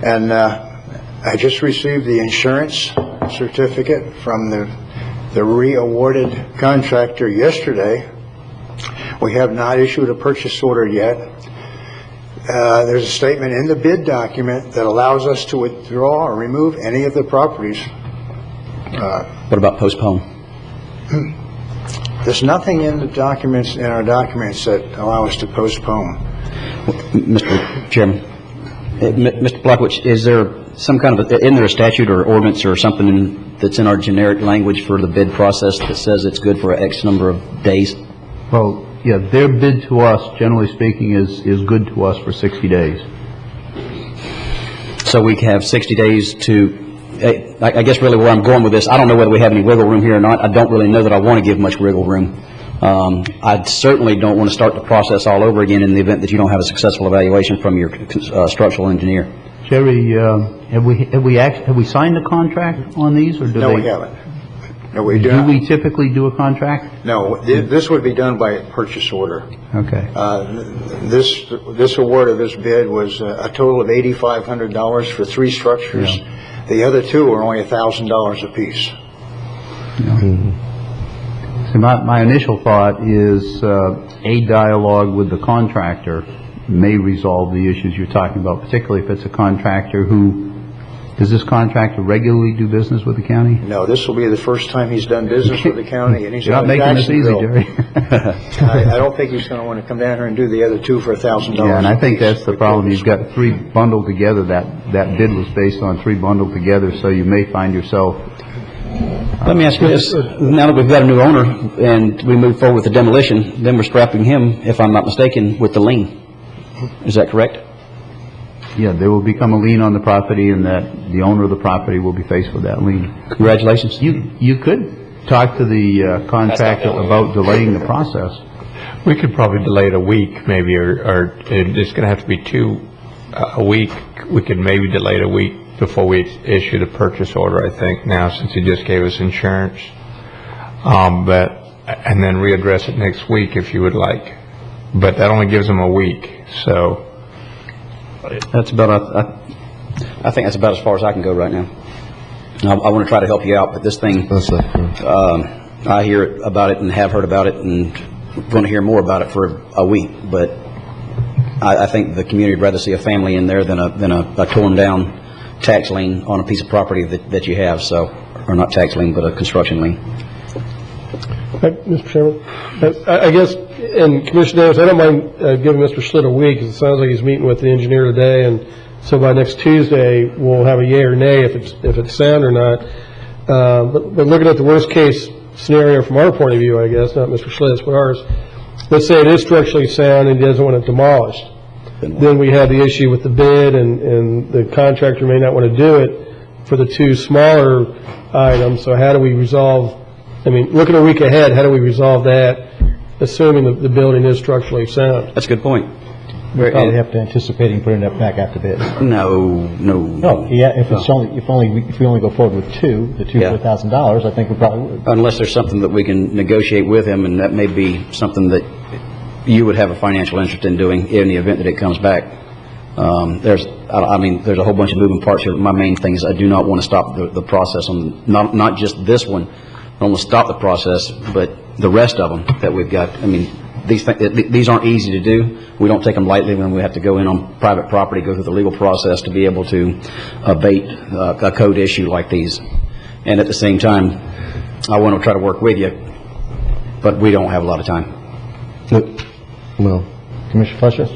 And I just received the insurance certificate from the re-awarded contractor yesterday. We have not issued a purchase order yet. There's a statement in the bid document that allows us to withdraw or remove any of the properties. What about postpone? There's nothing in the documents, in our documents, that allow us to postpone. Mr. Chairman, Mr. Blackwich, is there some kind of in there a statute or ordinance or something that's in our generic language for the bid process that says it's good for X number of days? Well, yeah, their bid to us, generally speaking, is good to us for 60 days. so we have 60 days to, I guess really where I'm going with this, I don't know whether we have any wiggle room here or not. I don't really know that I want to give much wiggle room. I certainly don't want to start the process all over again in the event that you don't have a successful evaluation from your structural engineer. Jerry, have we signed a contract on these, or do No, they? we haven't. No, we do Do not. we typically do a contract? No, this would be done by purchase order. Okay. This award of this bid was a total of $8,500 for 3 structures. Yeah. The other 2 were only $1,000 apiece. So my initial thought is a dialogue with the contractor may resolve the issues you're talking about, particularly if it's a contractor who, does this contractor regularly do business with the county? No, this will be the first time he's done business with the county, and he's You're not making this easy, Jerry. I don't think he's going to want to come down here and do the other 2 for $1,000. Yeah, and I think that's the problem. You've got 3 bundled together. That bid was based on 3 bundled together, so you may find yourself. Let me ask you this. Now that we've got a new owner and we move forward with the demolition, then we're strapping him, if I'm not mistaken, with the lien. Is that correct? Yeah, there will become a lien on the property, and that the owner of the property will be faced with that lien. Congratulations. You could talk to the contractor about delaying the process. We could probably delay it a week, maybe, or it's going to have to be 2 a week. We could maybe delay it a week before we issue the purchase order, I think, now, since he just gave us insurance. And then readdress it next week if you would like. But that only gives them a week, so. That's about, I think that's about as far as I can go right now. I want to try to help you out, but this thing, I hear about it and have heard about it and going to hear more about it for a week, but I think the community would rather see a family in there than a torn down tax lien on a piece of property that you have, so, or not tax lien, but a construction lien. Mr. Chairman, I guess, and Commissioner Davis, I don't mind giving Mr. Schlitt a week, because it sounds like he's meeting with the engineer today, and so by next Tuesday, we'll have a yay or nay if it's sound or not. But looking at the worst case scenario from our point of view, I guess, not Mr. Schlitt's, but ours, let's say it is structurally sound and he doesn't want it demolished. Then we have the issue with the bid, and the contractor may not want to do it for the 2 smaller items. So how do we resolve, I mean, looking a week ahead, how do we resolve that, assuming the building is structurally sound? That's a good point. We probably have to anticipate him putting it back out to bid. No. Yeah, if we only go forward with 2, the 2 for $1,000, I think we probably would. Unless there's something that we can negotiate with him, and that may be something that you would have a financial interest in doing in the event that it comes back. There's a whole bunch of moving parts here. My main thing is I do not want to stop the process on not just this one. I don't want to stop the process, but the rest of them that we've got. I mean, these aren't easy to do. We don't take them lightly when we have to go in on private property, go through the legal process to be able to abate a code issue like these. And at the same time, I want to try to work with you, but we don't have a lot of time. Well, Commissioner Fletcher?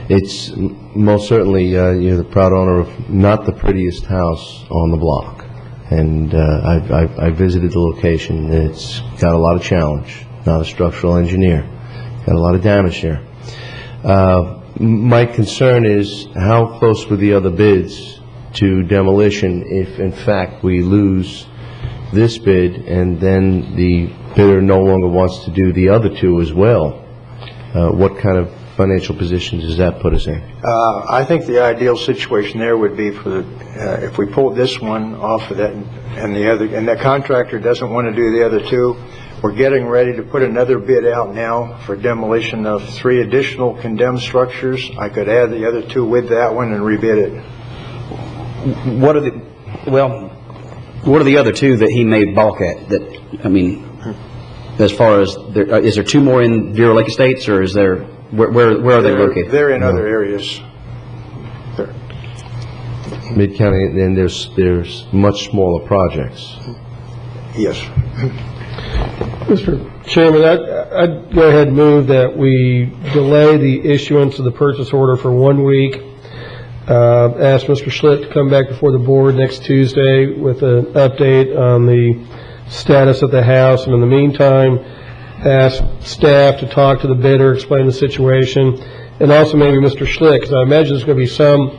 It's most certainly, you're the proud owner of not the prettiest house on the block. And I visited the location. It's got a lot of challenge. Not a structural engineer. Got a lot of damage there. My concern is how close were the other bids to demolition if, in fact, we lose this bid and then the bidder no longer wants to do the other 2 as well. What kind of financial position does that put us in? I think the ideal situation there would be for if we pulled this one off of that and the contractor doesn't want to do the other 2, we're getting ready to put another bid out now for demolition of 3 additional condemned structures. I could add the other 2 with that one and rebid it. What are the other 2 that he may balk at? That, I mean, as far as is there 2 more in Bureau Lake Estates, or is there where are they located? They're in other areas. Mid-county, and there's much smaller projects. Yes. Mr. Chairman, I'd go ahead and move that we delay the issuance of the purchase order for 1 week. Ask Mr. Schlitt to come back before the board next Tuesday with an update on the status of the house, and in the meantime, ask staff to talk to the bidder, explain the situation, and also maybe Mr. Schlitt, because I imagine there's going to be some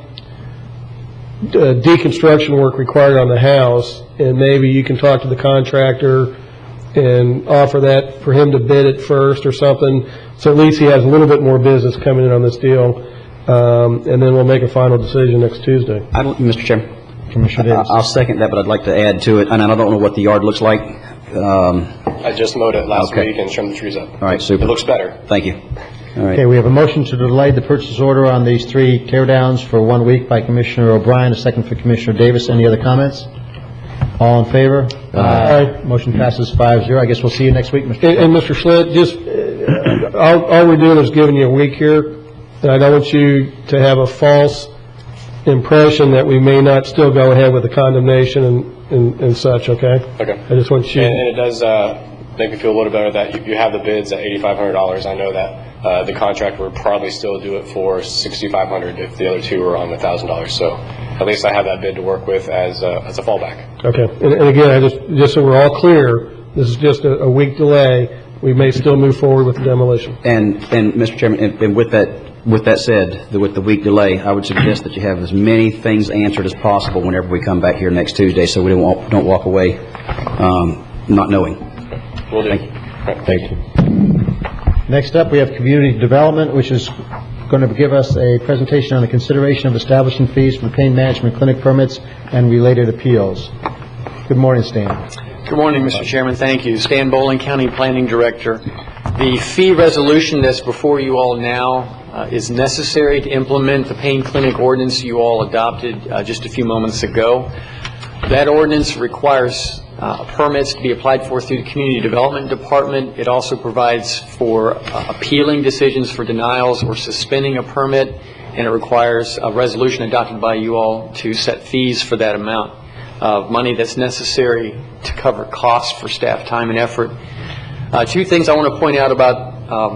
deconstruction work required on the house, and maybe you can talk to the contractor and offer that for him to bid it first or something, so at least he has a little bit more business coming in on this deal, and then we'll make a final decision next Tuesday. Mr. Chairman. Commissioner Davis. I'll second that, but I'd like to add to it, and I don't know what the yard looks like. I just mowed it last week and trimmed the trees up. All right, super. It looks better. Thank you. All right. Okay, we have a motion to delay the purchase order on these 3 teardowns for 1 week by Commissioner O'Brien, a second for Commissioner Davis. Any other comments? All in favor? Aye. Motion passes 5-0. I guess we'll see you next week, Mr. And Mr. Schlitt, just, all we're doing is giving you a week here, and I don't want you to have a false impression that we may not still go ahead with the condemnation and such, okay? Okay. I just want you... And it does make me feel a little better that you have the bids at $8,500. I know that the contractor would probably still do it for $6,500 if the other 2 were on $1,000. So at least I have that bid to work with as a fallback. Okay. And again, just so we're all clear, this is just a week delay. We may still move forward with the demolition. And Mr. Chairman, and with that said, with the week delay, I would suggest that you have as many things answered as possible whenever we come back here next Tuesday, so we don't walk away not knowing. Will do. Thank you. Thank you. Next up, we have Community Development, which is going to give us a presentation on the consideration of establishing fees for pain management clinic permits and related appeals. Good morning, Stan. Good morning, Mr. Chairman. Thank you. Stan Bowling, County Planning Director. The fee resolution that's before you all now is necessary to implement the pain clinic ordinance you all adopted just a few moments ago. That ordinance requires permits to be applied for through the Community Development Department. It also provides for appealing decisions for denials or suspending a permit, and it requires a resolution adopted by you all to set fees for that amount of money that's necessary to cover costs for staff time and effort. 2 things I want to point out about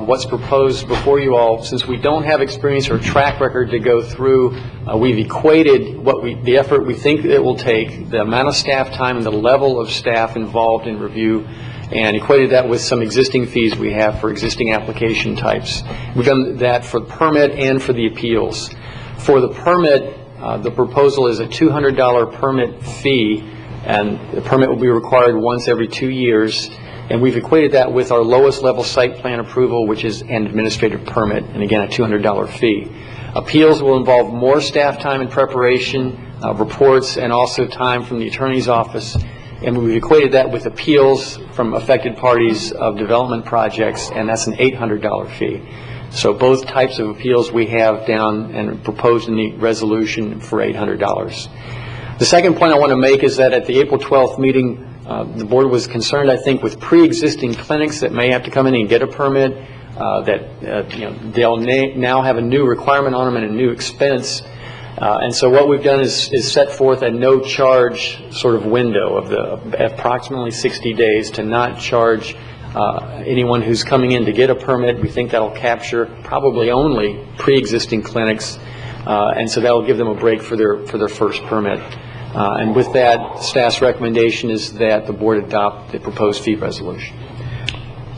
what's proposed before you all. Since we don't have experience or track record to go through, we've equated the effort we think it will take, the amount of staff time and the level of staff involved in review, and equated that with some existing fees we have for existing application types. We've done that for the permit and for the appeals. For the permit, the proposal is a $200 permit fee, and the permit will be required once every 2 years. And we've equated that with our lowest level site plan approval, which is an administrative permit, and again, a $200 fee. Appeals will involve more staff time in preparation, reports, and also time from the attorney's office. And we've equated that with appeals from affected parties of development projects, and that's an $800 fee. So both types of appeals we have down and proposed in the resolution for $800. The second point I want to make is that at the April 12th meeting, the board was concerned, I think, with pre-existing clinics that may have to come in and get a permit, they'll now have a new requirement on them and a new expense. And so what we've done is set forth a no-charge sort of window of approximately 60 days to not charge anyone who's coming in to get a permit. We think that'll capture probably only pre-existing clinics, and so that'll give them a break for their first permit. And with that, staff's recommendation is that the board adopt the proposed fee resolution.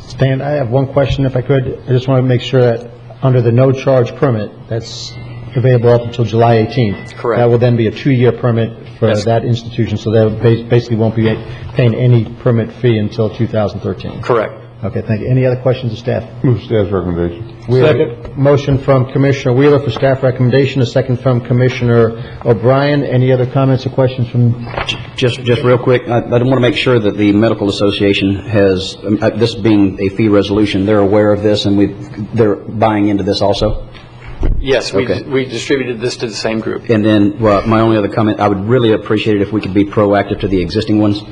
Stan, I have one question, if I could. I just want to make sure that under the no-charge permit that's available up until July 18th, correct, that will then be a 2-year permit for that institution, so they basically won't be paying any permit fee until 2013. Correct. Okay, thank you. Any other questions of staff? Move staff's recommendation. We have a motion from Commissioner Wheeler for staff recommendation, a second from Commissioner O'Brien. Any other comments or questions from? Just real quick, I want to make sure that the Medical Association has, this being a fee resolution, they're aware of this and they're buying into this also? Yes, Okay. we distributed this to the same group. And then my only other comment, I would really appreciate it if we could be proactive to the existing ones.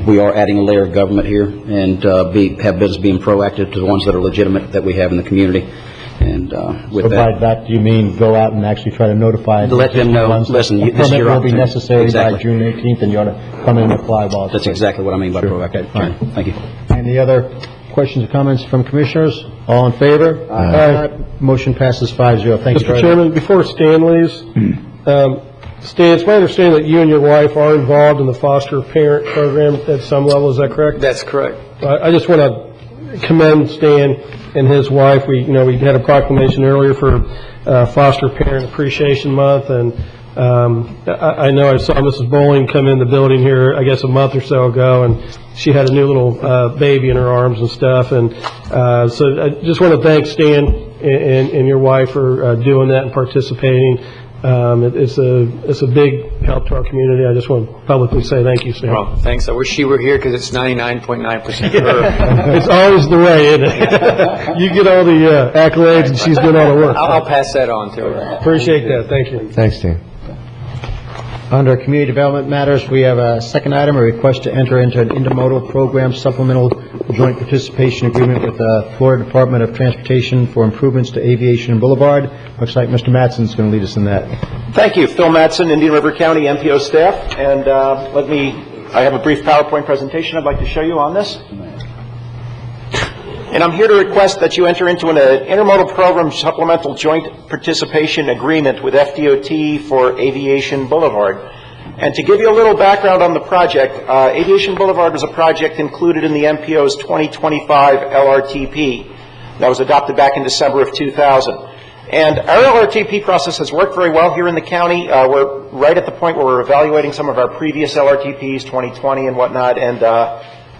We are adding a layer of government here and have business being proactive to the ones that are legitimate that we have in the community. And with So by that, do you mean go out and actually try to notify? Let them know, listen, a this is permit your will be opportunity. necessary Exactly. by June 18th, and you ought to come in and apply while it's. That's exactly what I mean by proactive. Okay, fine. Thank you. Any other questions or comments from commissioners? All in favor? Aye. Motion passes 5-0. Thank you Mr. very Chairman, much. before Stan leaves, Stan, it's my understanding that you and your wife are involved in the foster parent program at some level. Is that correct? That's correct. I just want to commend Stan and his wife. We had a proclamation earlier for Foster Parent Appreciation Month, and I know I saw Mrs. Bowling come in the building here, I guess, a month or so ago, and she had a new little baby in her arms and stuff. And so I just want to thank Stan and your wife for doing that and participating. It's a big help to our community. I just want to publicly say thank you, Stan. Well, thanks. I wish she were here because it's 99.9% her. It's always the way, isn't it? You get all the accolades, and she's doing all the work. I'll pass that on to her. Appreciate that. Thank you. Thanks, Tim. Under Community Development Matters, we have a second item, a request to enter into an intermodal program supplemental joint participation agreement with the Florida Department of Transportation for improvements to Aviation Boulevard. Looks like Mr. Matson's going to lead us in that. Thank you. Phil Matson, Indian River County MPO staff. And I have a brief PowerPoint presentation I'd like to show you on this. And I'm here to request that you enter into an intermodal program supplemental joint participation agreement with FDOT for Aviation Boulevard. And to give you a little background on the project, Aviation Boulevard was a project included in the MPO's 2025 LRTP that was adopted back in December of 2000. And our LRTP process has worked very well here in the county. We're right at the point where we're evaluating some of our previous LRTPs, 2020 and whatnot, and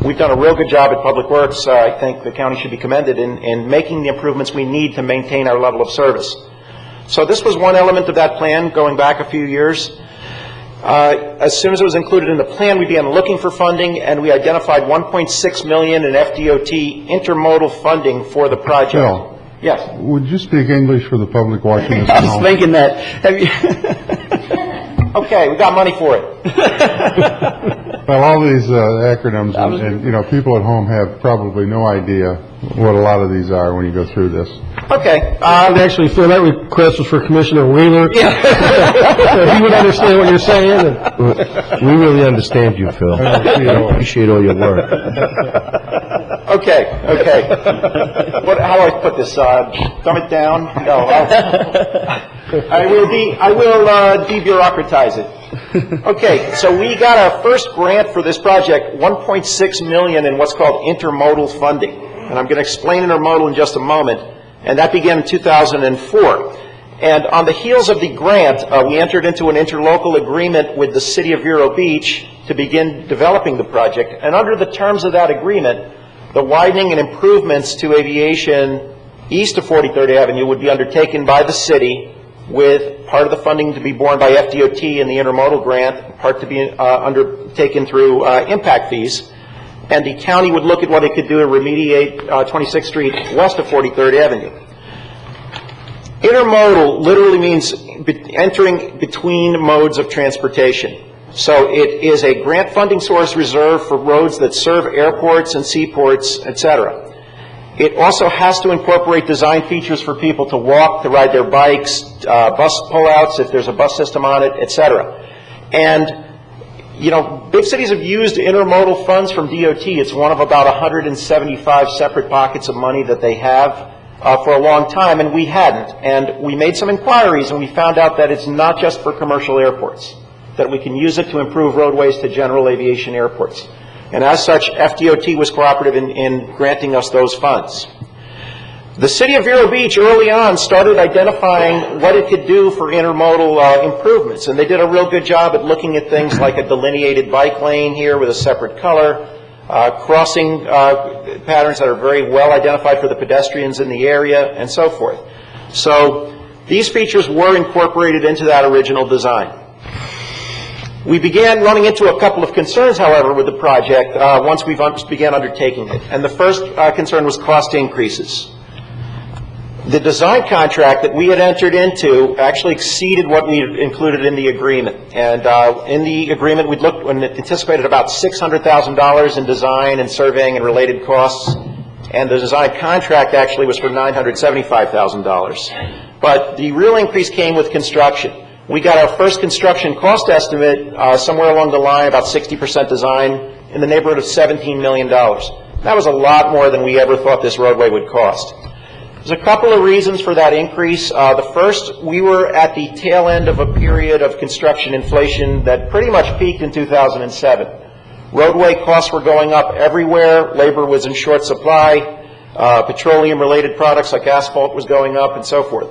we've done a real good job at Public Works. I think the county should be commended in making the improvements we need to maintain our level of service. So this was one element of that plan going back a few years. As soon as it was included in the plan, we began looking for funding, and we identified $1.6 million in FDOT intermodal funding for the project. Phil, yes. Would you speak English for the public watching this I at was home? thinking that. Okay, we got money for it. Well, all these acronyms, and people at home have probably no idea what a lot of these are when you go through this. Okay. Actually, Phil, that request was for Commissioner Wheeler. Yeah. So he would understand what you're saying. We really understand you, Phil. Appreciate all your work. Okay. How do I put this? Dumb it down? No. I will debureaucratize it. Okay, so we got our first grant for this project, $1.6 million in what's called intermodal funding. And I'm going to explain intermodal in just a moment. And that began in 2004. And on the heels of the grant, we entered into an interlocal agreement with the city of Vero Beach to begin developing the project. And under the terms of that agreement, the widening and improvements to aviation east of 43rd Avenue would be undertaken by the city, with part of the funding to be borne by FDOT in the intermodal grant, part to be undertaken through impact fees. And the county would look at what it could do to remediate 26th Street west of 43rd Avenue. Intermodal literally means entering between modes of transportation. So it is a grant funding source reserved for roads that serve airports and seaports, etc. It also has to incorporate design features for people to walk, to ride their bikes, bus pullouts if there's a bus system on it, etc. And big cities have used intermodal funds from DOT. It's one of about 175 separate pockets of money that they have for a long time, and we hadn't. And we made some inquiries, and we found out that it's not just for commercial airports, that we can use it to improve roadways to general aviation airports. And as such, FDOT was cooperative in granting us those funds. The city of Vero Beach early on started identifying what it could do for intermodal improvements, and they did a real good job at looking at things like a delineated bike lane here with a separate color, crossing patterns that are very well identified for the pedestrians in the area, and so forth. So these features were incorporated into that original design. We began running into a couple of concerns, however, with the project once we began undertaking it. And the first concern was cost increases. The design contract that we had entered into actually exceeded what we had included in the agreement. And in the agreement, we'd anticipated about $600,000 in design and surveying and related costs. And the design contract actually was for $975,000. But the real increase came with construction. We got our first construction cost estimate somewhere along the line, about 60% design, in the neighborhood of $17 million. That was a lot more than we ever thought this roadway would cost. There's a couple of reasons for that increase. The first, we were at the tail end of a period of construction inflation that pretty much peaked in 2007. Roadway costs were going up everywhere. Labor was in short supply. Petroleum-related products like asphalt was going up and so forth.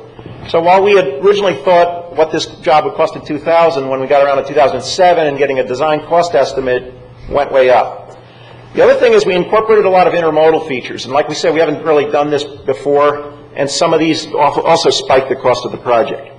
So while we had originally thought what this job would cost in 2000, when we got around to 2007 and getting a design cost estimate, went way up. The other thing is we incorporated a lot of intermodal features, and like we said, we haven't really done this before, and some of these also spiked the cost of the project.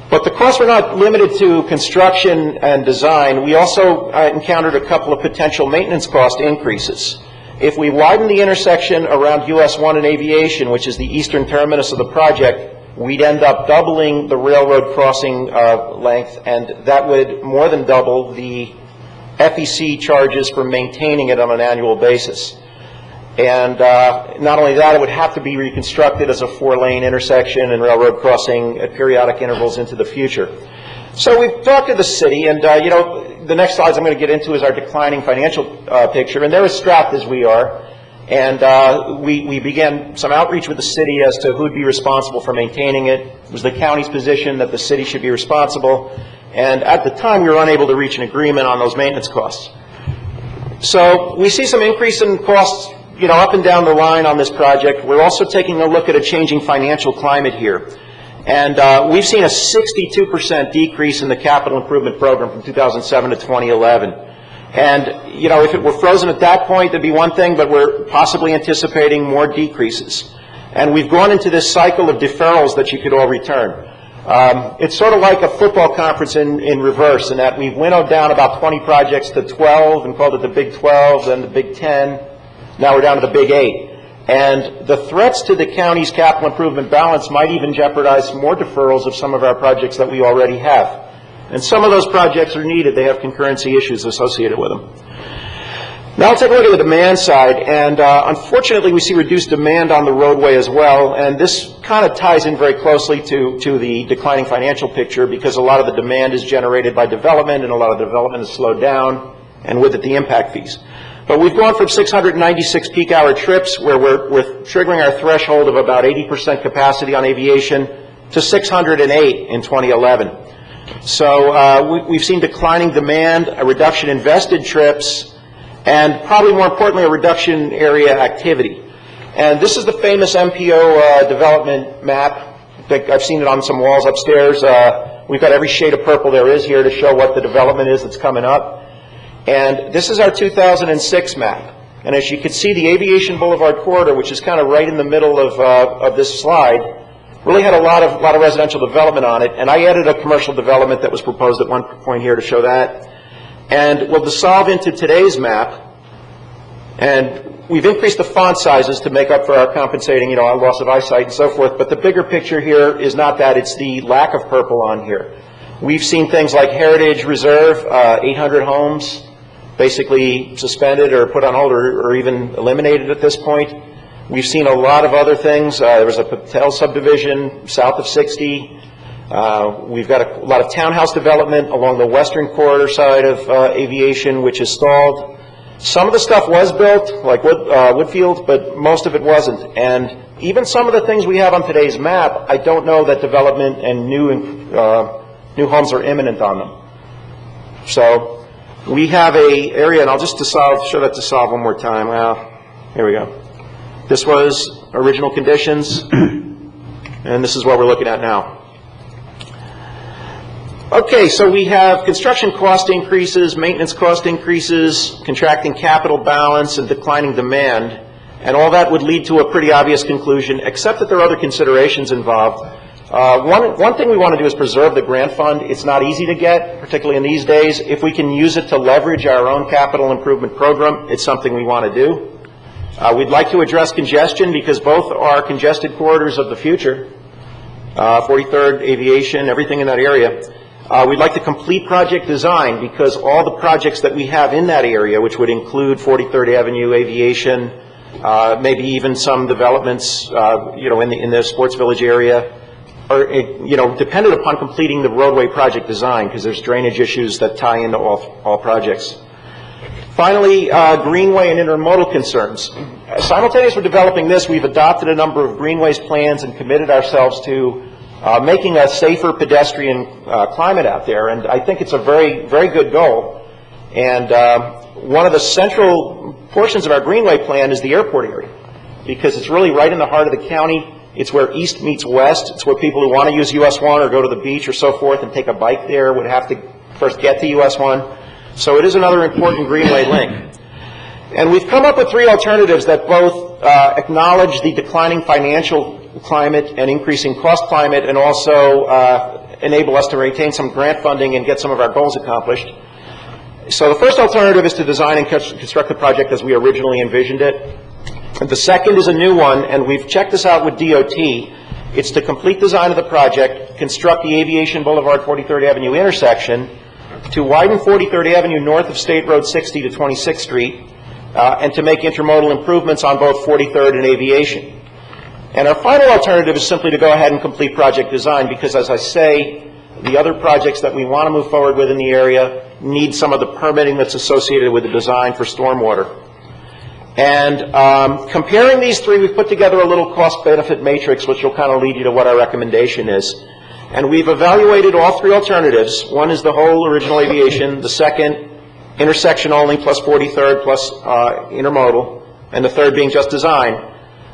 But the costs were not limited to construction and design. We also encountered a couple of potential maintenance cost increases. If we widen the intersection around US 1 and Aviation, which is the eastern terminus of the project, we'd end up doubling the railroad crossing length, and that would more than double the FEC charges for maintaining it on an annual basis. And not only that, it would have to be reconstructed as a 4-lane intersection and railroad crossing at periodic intervals into the future. So we've talked to the city, and you know, the next slides I'm going to get into is our declining financial picture, and they're as strapped as we are. And we began some outreach with the city as to who'd be responsible for maintaining it. It was the county's position that the city should be responsible, and at the time we were unable to reach an agreement on those maintenance costs. So we see some increase in costs, you know, up and down the line on this project. We're also taking a look at a changing financial climate here. And we've seen a 62% decrease in the capital improvement program from 2007 to 2011. And, you know, if it were frozen at that point, that'd be one thing, but we're possibly anticipating more decreases. And we've gone into this cycle of deferrals that you could all return. It's sort of like a football conference in reverse, in that we've winnowed down about 20 projects to 12 and called it the Big 12, then the Big 10. Now we're down to the Big 8. And the threats to the county's capital improvement balance might even jeopardize more deferrals of some of our projects that we already have. And some of those projects are needed. They have concurrency issues associated with them. Now let's take a look at the demand side. And unfortunately, we see reduced demand on the roadway as well. And this kind of ties in very closely to the declining financial picture, because a lot of the demand is generated by development, and a lot of development is slowed down, and with it the impact fees. But we've gone from 696 peak hour trips, where we're triggering our threshold of about 80% capacity on aviation, to 608 in 2011. So we've seen declining demand, a reduction in vested trips, and probably more importantly, a reduction in area activity. And this is the famous MPO development map. I've seen it on some walls upstairs. We've got every shade of purple there is here to show what the development is that's coming up. And this is our 2006 map. And as you can see, the Aviation Boulevard corridor, which is kind of right in the middle of this slide, really had a lot of residential development on it. And I added a commercial development that was proposed at one point here to show that. And we'll dissolve into today's map. And we've increased the font sizes to make up for our compensating, you know, our loss of eyesight and so forth. But the bigger picture here is not that, it's the lack of purple on here. We've seen things like Heritage Reserve, 800 homes, basically suspended or put on hold or even eliminated at this point. We've seen a lot of other things. There was a Patel subdivision south of 60. We've got a lot of townhouse development along the western corridor side of aviation, which is stalled. Some of the stuff was built, like Woodfield, but most of it wasn't. And even some of the things we have on today's map, I don't know that development and new homes are imminent on them. So we have a area, and I'll just show that dissolve one more time. Well, here we go. This was original conditions, and this is what we're looking at now. Okay, so we have construction cost increases, maintenance cost increases, contracting capital balance, and declining demand, and all that would lead to a pretty obvious conclusion, except that there are other considerations involved. One thing we want to do is preserve the grant fund. It's not easy to get, particularly in these days. If we can use it to leverage our own capital improvement program, it's something we want to do. We'd like to address congestion, because both are congested corridors of the future. 43rd, Aviation, everything in that area. We'd like to complete project design, because all the projects that we have in that area, which would include 43rd Avenue, Aviation, maybe even some developments, in the Sports Village area, are, dependent upon completing the roadway project design, because there's drainage issues that tie into all projects. Finally, greenway and intermodal concerns. Simultaneous with developing this, we've adopted a number of greenways plans and committed ourselves to making a safer pedestrian climate out there, and I think it's a very, very good goal. And one of the central portions of our greenway plan is the airport area, because it's really right in the heart of the county. It's where east meets west. It's where people who want to use US 1 or go to the beach or so forth and take a bike there would have to first get to US 1. So it is another important greenway link. And we've come up with three alternatives that both acknowledge the declining financial climate and increasing cost climate, and also enable us to retain some grant funding and get some of our goals accomplished. So the first alternative is to design and construct the project as we originally envisioned it. The second is a new one, and we've checked this out with DOT. It's to complete design of the project, construct the Aviation Boulevard 43rd Avenue intersection, to widen 43rd Avenue north of State Road 60 to 26th Street, and to make intermodal improvements on both 43rd and Aviation. And our final alternative is simply to go ahead and complete project design, because, as I say, the other projects that we want to move forward with in the area need some of the permitting that's associated with the design for stormwater. And comparing these three, we've put together a little cost-benefit matrix, which will kind of lead you to what our recommendation is. And we've evaluated all three alternatives. One is the whole original Aviation, the second, intersection only plus 43rd plus intermodal, and the third being just design,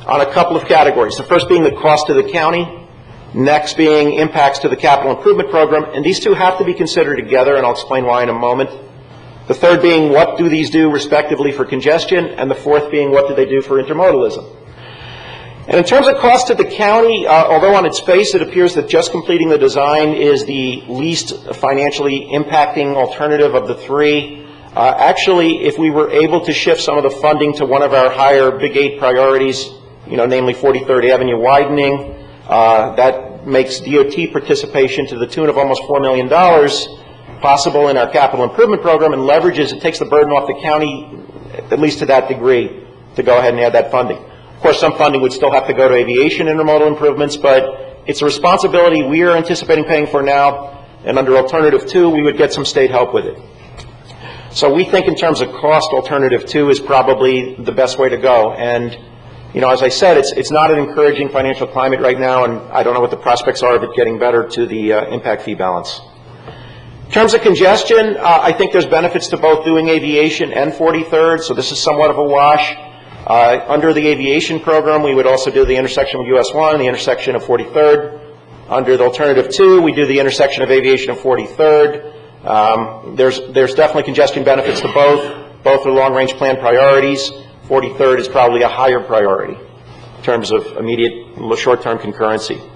on a couple of categories. The first being the cost to the county, next being impacts to the capital improvement program, and these two have to be considered together, and I'll explain why in a moment. The third being what do these do respectively for congestion, and the fourth being what do they do for intermodalism. And in terms of cost to the county, although on its face it appears that just completing the design is the least financially impacting alternative of the three, actually, if we were able to shift some of the funding to one of our higher Big 8 priorities, namely 43rd Avenue widening, that makes DOT participation to the tune of almost $4 million possible in our capital improvement program, and leverages, it takes the burden off the county, at least to that degree, to go ahead and add that funding. Of course, some funding would still have to go to aviation intermodal improvements, but it's a responsibility we are anticipating paying for now, and under alternative 2, we would get some state help with it. So we think in terms of cost, alternative 2 is probably the best way to go. And, as I said, it's not an encouraging financial climate right now, and I don't know what the prospects are of it getting better to the impact fee balance. In terms of congestion, I think there's benefits to both doing aviation and 43rd, so this is somewhat of a wash. Under the aviation program, we would also do the intersection with US 1, the intersection of 43rd. Under the alternative 2, we do the intersection of aviation and 43rd. There's definitely congestion benefits to both. Both are long-range plan priorities. 43rd is probably a higher priority in terms of immediate short-term concurrency.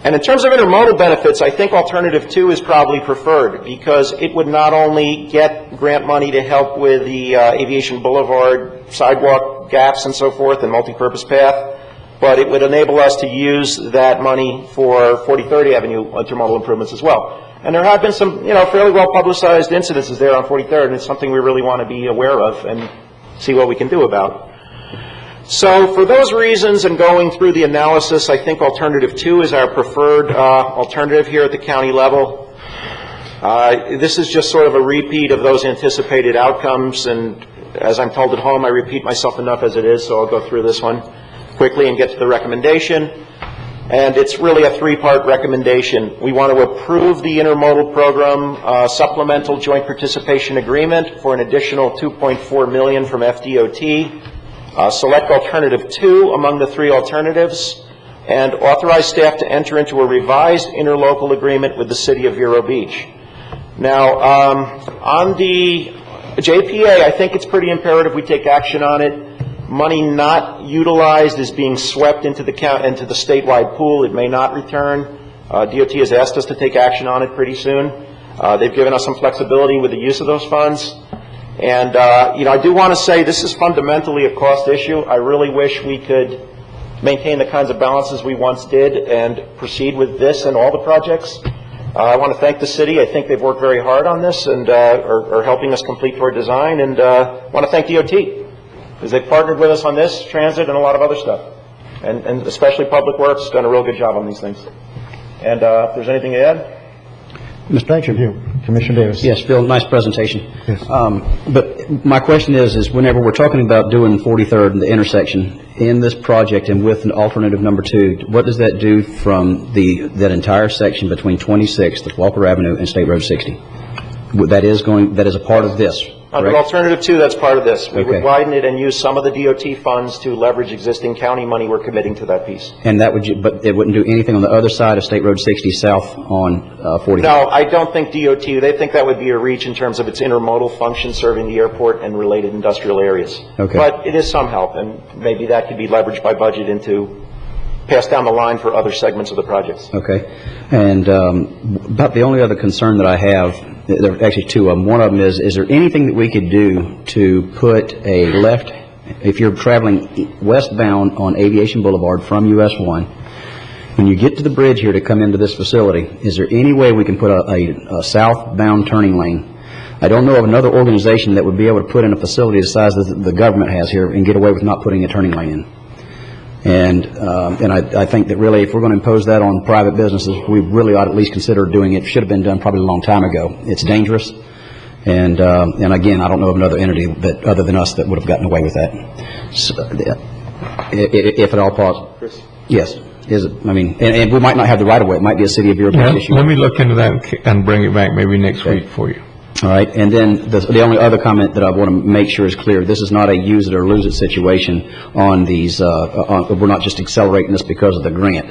And in terms of intermodal benefits, I think alternative 2 is probably preferred, because it would not only get grant money to help with the Aviation Boulevard sidewalk gaps and so forth and multi-purpose path, but it would enable us to use that money for 43rd Avenue intermodal improvements as well. And there have been some, fairly well-publicized incidences there on 43rd, and it's something we really want to be aware of and see what we can do about. So for those reasons, and going through the analysis, I think alternative 2 is our preferred alternative here at the county level. This is just sort of a repeat of those anticipated outcomes, and as I'm told at home, I repeat myself enough as it is, so I'll go through this one quickly and get to the recommendation. And it's really a three-part recommendation. We want to approve the intermodal program supplemental joint participation agreement for an additional $2.4 million from FDOT. Select alternative 2 among the three alternatives, and authorize staff to enter into a revised interlocal agreement with the City of Vero Beach. Now, on the JPA, I think it's pretty imperative we take action on it. Money not utilized is being swept into the statewide pool. It may not return. DOT has asked us to take action on it pretty soon. They've given us some flexibility with the use of those funds. And, I do want to say this is fundamentally a cost issue. I really wish we could maintain the kinds of balances we once did and proceed with this and all the projects. I want to thank the city. I think they've worked very hard on this and are helping us complete toward design. And I want to thank DOT, because they've partnered with us on this, transit, and a lot of other stuff. And especially Public Works done a real good job on these things. And if there's anything to add? Thank you. Commissioner Davis. Yes, Bill, nice presentation. Yes. But my question is whenever we're talking about doing 43rd and the intersection in this project and with alternative number 2, what does that do from that entire section between 26th, Walker Avenue, and State Road 60? That is a part of this. Under correct? alternative 2, that's part of this. We would Okay. widen it and use some of the DOT funds to leverage existing county money we're committing to that piece. And that would, but it wouldn't do anything on the other side of State Road 60 south on 40? No, I don't think DOT, they think that would be a reach in terms of its intermodal function serving the airport and related industrial areas. Okay. But it is some help, and maybe that could be leveraged by budget into, passed down the line for other segments of the projects. Okay. And about the only other concern that I have, there are actually two of them. One of them is there anything that we could do to put a left, if you're traveling westbound on Aviation Boulevard from US 1, when you get to the bridge here to come into this facility, is there any way we can put a southbound turning lane? I don't know of another organization that would be able to put in a facility the size that the government has here and get away with not putting a turning lane in. And I think that really, if we're going to impose that on private businesses, we really ought to at least consider doing it. Should have been done probably a long time ago. It's dangerous. And again, I don't know of another entity that, other than us, that would have gotten away with that. So, if at all possible. Yes. Is it? I mean, and we might not have the right of way. It might be a city of Europe issue. Let me look into that and bring it back maybe next week for you. All right, and then the only other comment that I want to make sure is clear, this is not a use it or lose it situation on these, we're not just accelerating this because of the grant.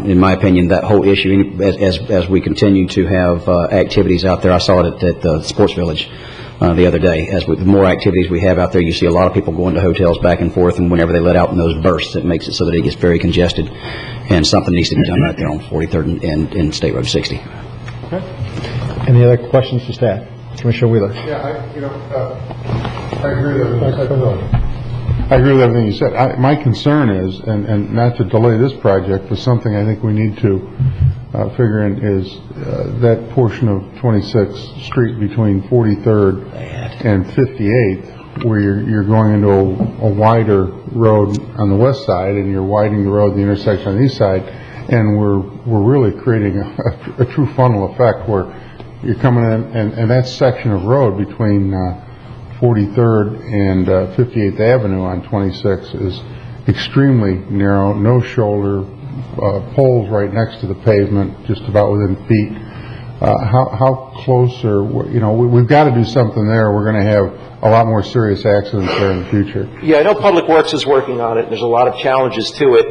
In my opinion, that whole issue, as we continue to have activities out there, I saw it at the Sports Village the other day. As with the more activities we have out there, you see a lot of people going to hotels back and forth, and whenever they let out in those bursts, it makes it so that it gets very congested, and something needs to be done right there on 43rd and State Road 60. Okay. Any other questions for staff? Commissioner Wheeler. Yeah, I agree with everything. I agree with everything you said. My concern is, and not to delay this project, but something I think we need to figure in is that portion of 26th Street between 43rd and 58th, where you're going into a wider road on the west side, and you're widening the road, the intersection on the east side, and we're really creating a true funnel effect where you're coming in, and that section of road between 43rd and 58th Avenue on 26 is extremely narrow, no shoulder, poles right next to the pavement, just about within feet. How close are, we've got to do something there. We're going to have a lot more serious accidents there in the future. Yeah, I know Public Works is working on it, and there's a lot of challenges to it.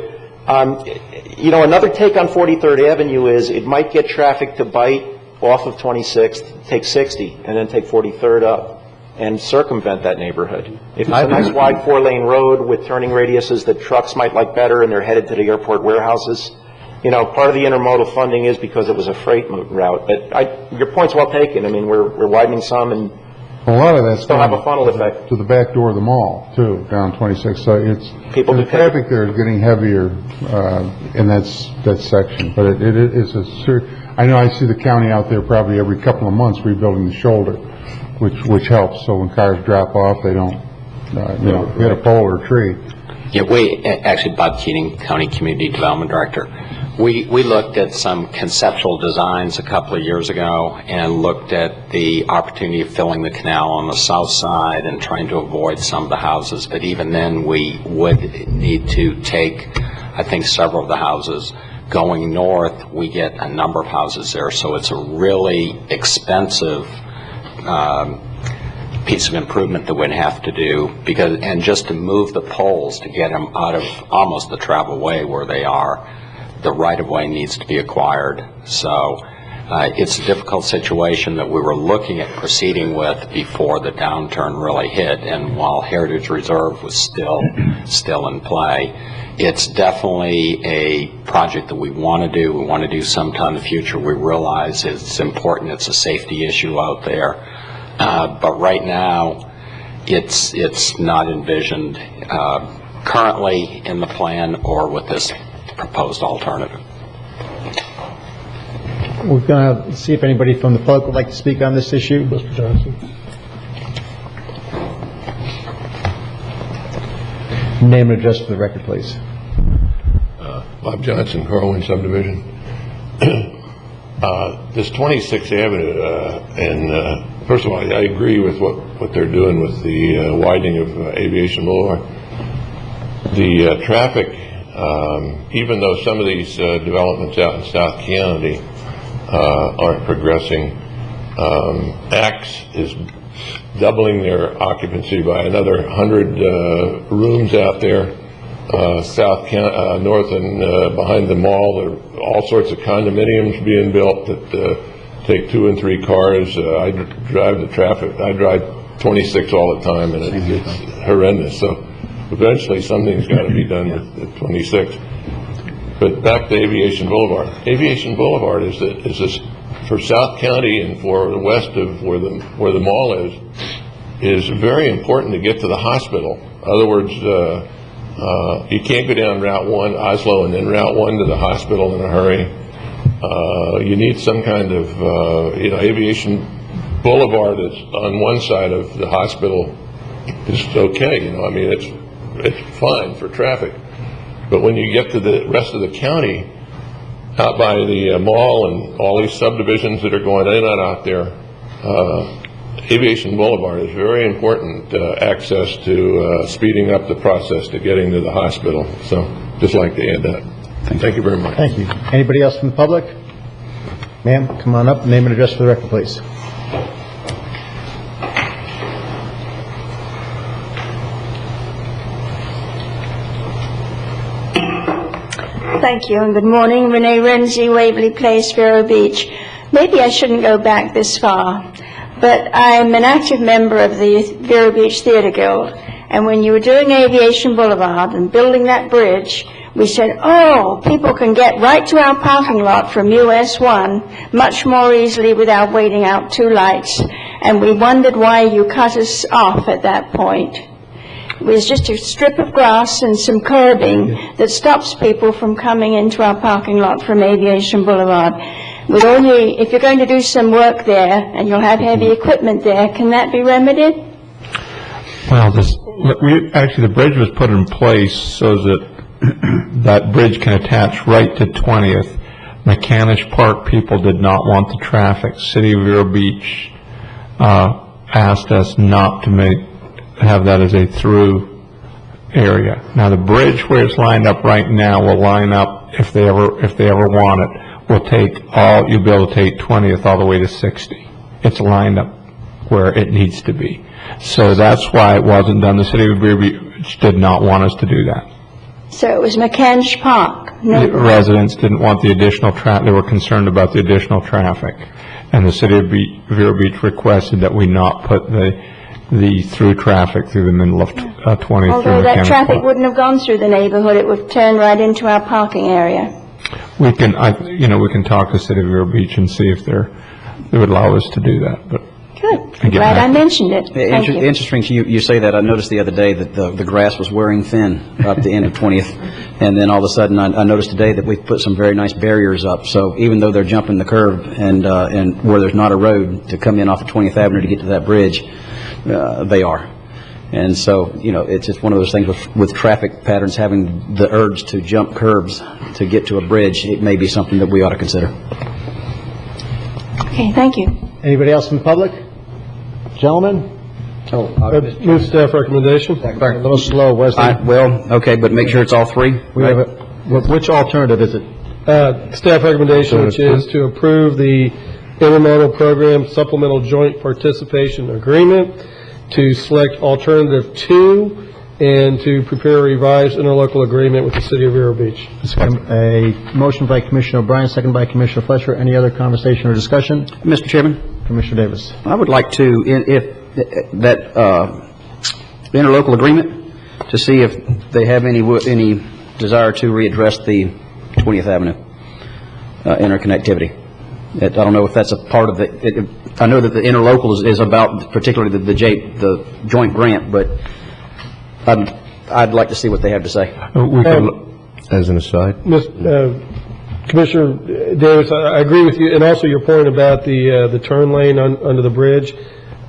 Another take on 43rd Avenue is it might get traffic to bite off of 26th, take 60, and then take 43rd up and circumvent that neighborhood. If it's a nice wide 4-lane road with turning radiuses that trucks might like better and they're headed to the airport warehouses, part of the intermodal funding is because it was a freight route. But your point's well taken. I mean, we're widening some and a lot of that's still have a funnel effect to the back door of the mall too, down 26. So the traffic there is getting heavier in that section. But it is I know I see the county out there probably every couple of months rebuilding the shoulder, which helps. So when cars drop off, they don't hit a pole or a tree. Yeah, actually, Bob Keating, County Community Development Director. We looked at some conceptual designs a couple of years ago and looked at the opportunity of filling the canal on the south side and trying to avoid some of the houses. But even then, we would need to take, I think, several of the houses. Going north, we get a number of houses there, so it's a really expensive piece of improvement that we'd have to do, and just to move the poles to get them out of almost the travel way where they are, the right-of-way needs to be acquired. So it's a difficult situation that we were looking at proceeding with before the downturn really hit, and while Heritage Reserve was still in play. It's definitely a project that we want to do. We want to do sometime in the future. We realize it's important. It's a safety issue out there. But right now, it's not envisioned currently in the plan or with this proposed alternative. We're going to see if anybody from the public would like to speak on this issue. Mr. Johnson. Name and address for the record, please. Bob Johnson, Corwin Subdivision. This 26th Avenue, and first of all, I agree with what they're doing with the widening of Aviation Boulevard. The traffic, even though some of these developments out in South County aren't progressing, Axe is doubling their occupancy by another 100 rooms out there, north and behind the mall. There are all sorts of condominiums being built that take 2 and 3 cars. I drive the traffic. I drive 26 all the time, and it's horrendous. So eventually something's got to be done at 26. But back to Aviation Boulevard. Aviation Boulevard is this, for South County and for the west of where the mall is very important to get to the hospital. In other words, you can't go down Route 1, Oslo, and then Route 1 to the hospital in a hurry. You need some kind of, Aviation Boulevard is on one side of the hospital is okay. It's fine for traffic. But when you get to the rest of the county, out by the mall and all these subdivisions that are going in and out there, Aviation Boulevard is very important access to speeding up the process to getting to the hospital. So just like to add that. Thank you very much. Thank you. Anybody else from the public? Ma'am, come on up. Name and address for the record, please. Thank you, and good morning. Renee Renzi, Waverly Place, Vero Beach. Maybe I shouldn't go back this far, but I'm an active member of the Vero Beach Theater Guild, and when you were doing Aviation Boulevard and building that bridge, we said, oh, people can get right to our parking lot from US 1 much more easily without waiting out 2 lights, and we wondered why you cut us off at that point. It was just a strip of grass and some curbing that stops people from coming into our parking lot from Aviation Boulevard. With only, if you're going to do some work there and you'll have heavy equipment there, can that be remedied? Well, actually the bridge was put in place so that that bridge can attach right to 20th. McCanish Park people did not want the traffic. City of Vero Beach asked us not to have that as a through area. Now the bridge where it's lined up right now will line up if they ever want it. You'll be able to take 20th all the way to 60. It's lined up where it needs to be. So that's why it wasn't done. The City of Vero Beach did not want us to do that. So it was McCanish Park. The residents didn't want the additional traffic. They were concerned about the additional traffic. And the City of Vero Beach requested that we not put the through traffic through the middle of 20th. Although that traffic wouldn't have gone through the neighborhood, it would turn right into our parking area. We can talk to the City of Vero Beach and see if they would allow us to do that. But good. I'm glad I mentioned it. Thank you. Interesting you say that. I noticed the other day that the grass was wearing thin up the end of 20th. And then all of a sudden I noticed today that we've put some very nice barriers up. So even though they're jumping the curb and where there's not a road to come in off of 20th Avenue to get to that bridge, they are. And so, it's just one of those things with traffic patterns having the urge to jump curbs to get to a bridge. It may be something that we ought to consider. Okay, thank you. Anybody else from the public? Gentlemen? Move staff recommendation. A little slow, Wesley. Okay, but make sure it's all 3. We have which alternative is it? Staff recommendation, which is to approve the Intermodal Program Supplemental Joint Participation Agreement, to select alternative 2, and to prepare a revised interlocal agreement with the City of Vero Beach. A motion by Commissioner O'Brien, second by Commissioner Fletcher. Any other conversation or discussion? Mr. Chairman? Commissioner Davis. I would like to, if that interlocal agreement, to see if they have any desire to readdress the 20th Avenue interconnectivity. I don't know if that's a part of it. I know that the interlocal is about particularly the joint grant, but I'd like to see what they have to say. As an aside, Commissioner Davis, I agree with you, and also your point about the turn lane under the bridge.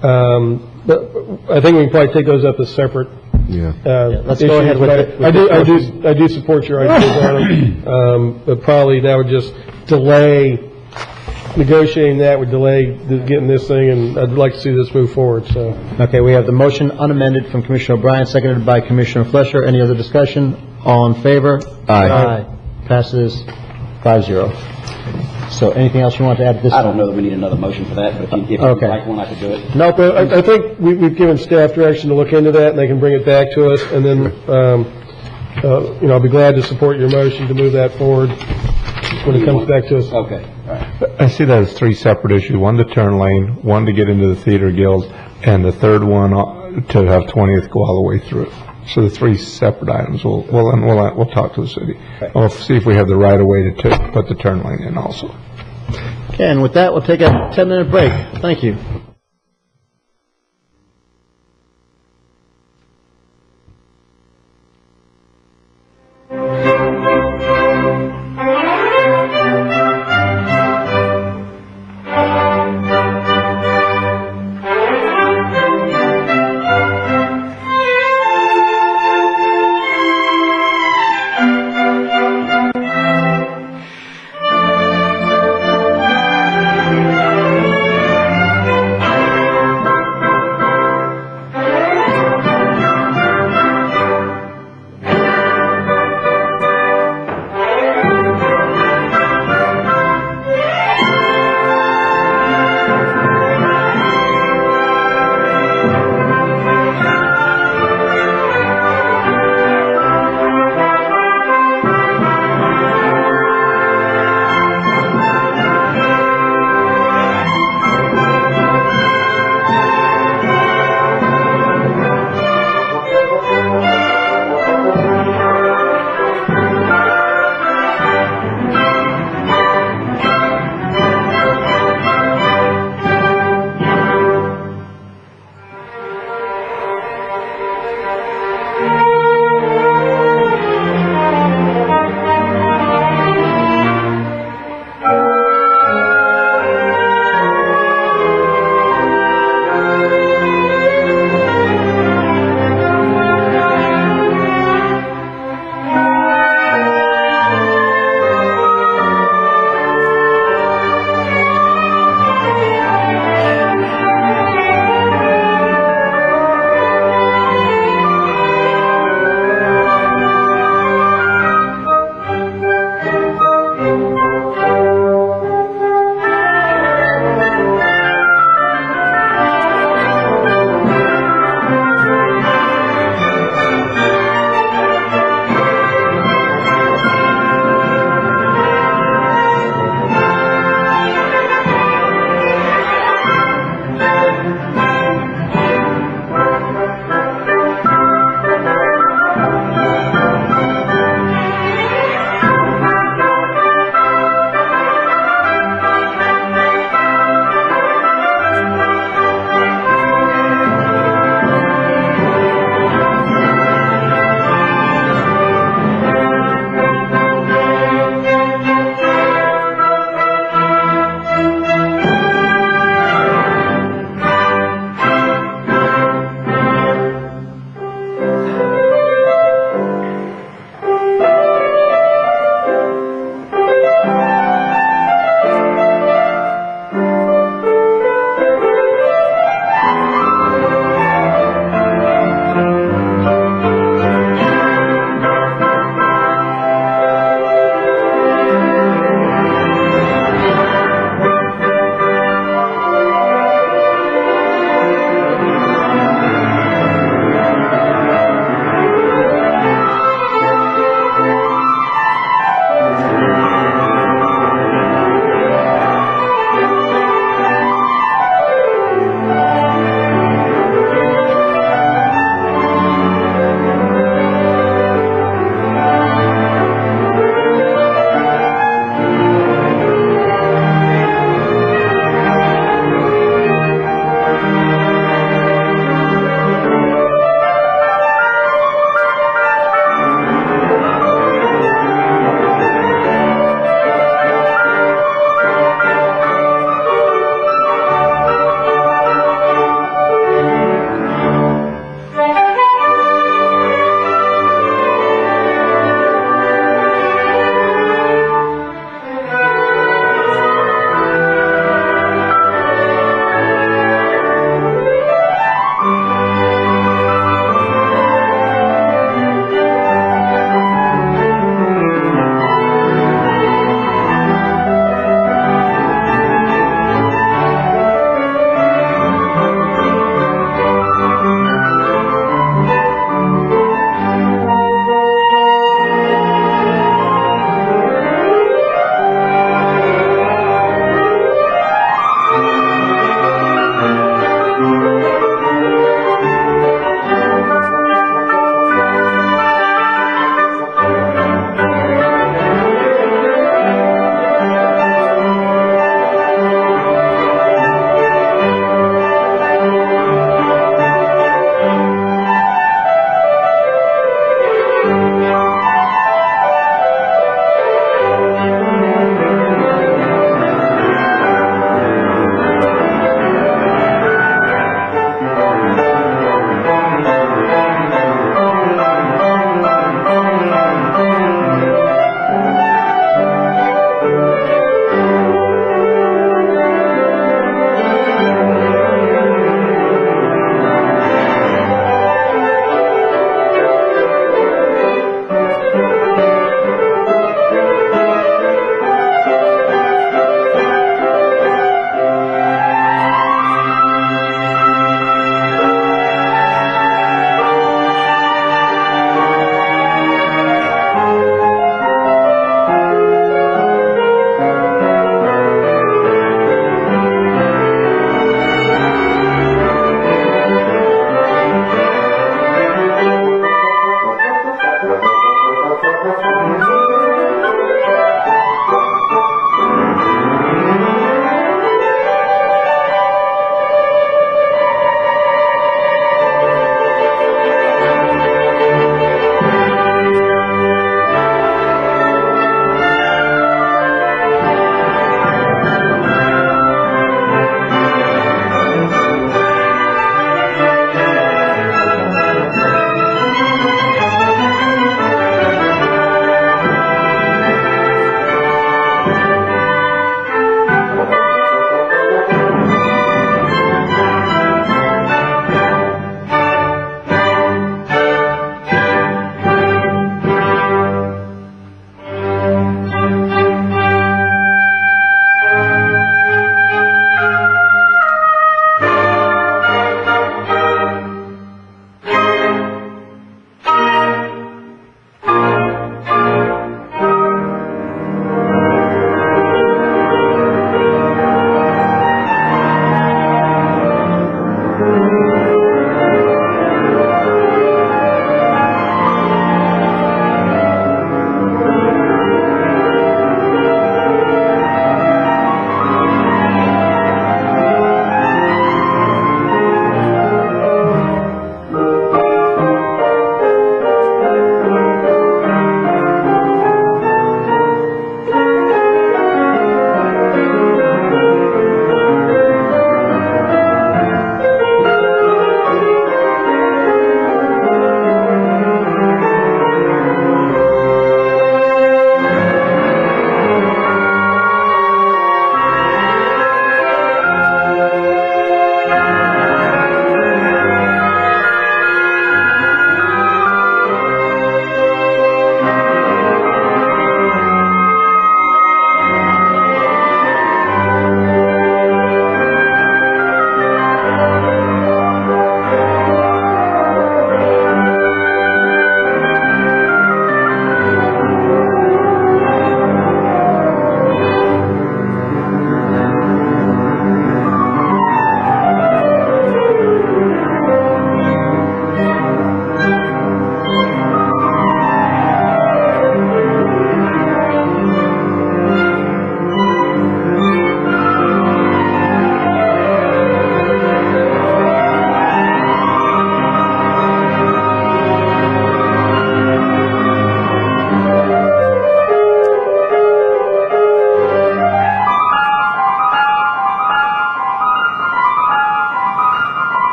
But I think we can probably take those up as separate. Let's go ahead with it. I do support your ideas on it, but probably that would just delay. Negotiating that would delay getting this thing, and I'd like to see this move forward. So, okay, we have the motion unamended from Commissioner O'Brien, seconded by Commissioner Fletcher. Any other discussion? All in favor? Aye. Passes 5-0. So anything else you want to add at this I time? don't know that we need another motion for that, but if you'd Okay. like one, I could do it. Nope, I think we've given staff direction to look into that, and they can bring it back to us, and then, I'll be glad to support your motion to move that forward when it comes back to us. Okay, all right. I see that as three separate issues, one to turn lane, one to get into the theater guild, and the third one to have 20th go all the way through. So the three separate items, we'll talk to the city. We'll see if we have the right of way to put the turn lane in also. Okay, and with that, we'll take a 10-minute break. Thank you.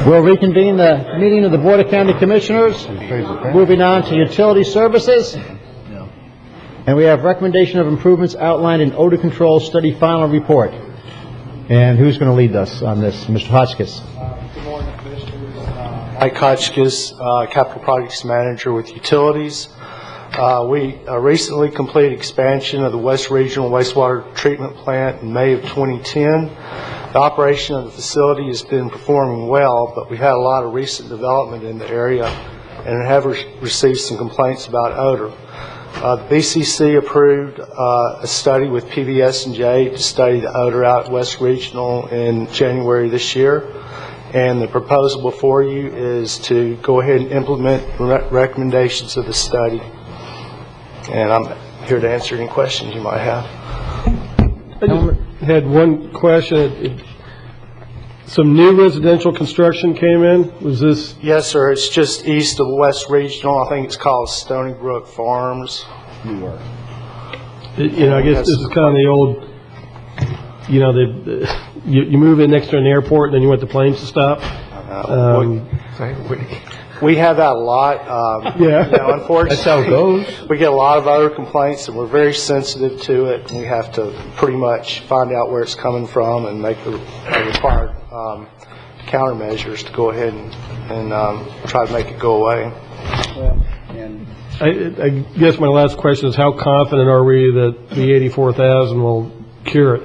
We'll reconvene the meeting of the Board of County Commissioners. Moving on to utility services. And we have recommendation of improvements outlined in odor control study final report. And who's going to lead us on this? Mr. Hotchkiss. Good morning, Commissioners. Mike Hotchkiss, Capital Projects Manager with Utilities. We recently completed expansion of the West Regional Wastewater Treatment Plant in May of 2010. The operation of the facility has been performing well, but we've had a lot of recent development in the area and have received some complaints about odor. The BCC approved a study with PVS&J to study the odor out at West Regional in January this year. And the proposal before you is to go ahead and implement recommendations of the study. And I'm here to answer any questions you might have. I just had one question. Some new residential construction came in. Was this? Yes, sir. It's just east of West Regional. I think it's called Stony Brook Farms. I guess this is kind of the old, you move in next to an airport and then you want the planes to stop. We have that a lot. Unfortunately, that's how it goes. We get a lot of odor complaints, and we're very sensitive to it. And we have to pretty much find out where it's coming from and make the required countermeasures to go ahead and try to make it go away. I guess my last question is, how confident are we that the 84,000 will cure it?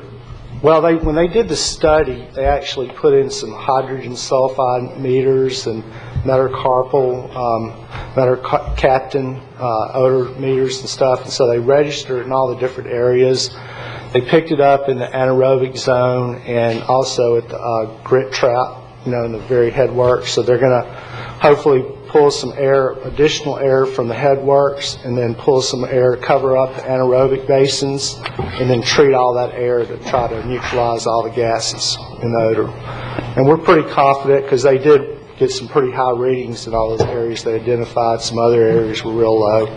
Well, when they did the study, they actually put in some hydrogen sulfide meters and metacarpal odor meters and stuff, and so they registered it in all the different areas. They picked it up in the anaerobic zone and also at the grit trap, in the very headworks. So they're going to hopefully pull some additional air from the headworks, and then pull some air to cover up the anaerobic basins, and then treat all that air to try to neutralize all the gases and the odor. And we're pretty confident because they did get some pretty high readings in all those areas they identified. Some other areas were real low.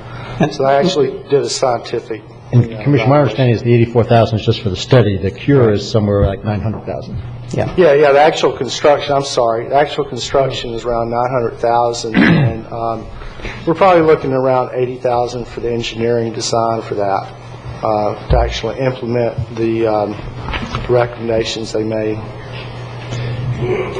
So they actually did a scientific. And Commissioner, my understanding is the 84,000 is just for the study. The cure is somewhere like 900,000. Yeah, the actual construction, the actual construction is around 900,000, and we're probably looking at around 80,000 for the engineering design for that, to actually implement the recommendations they made.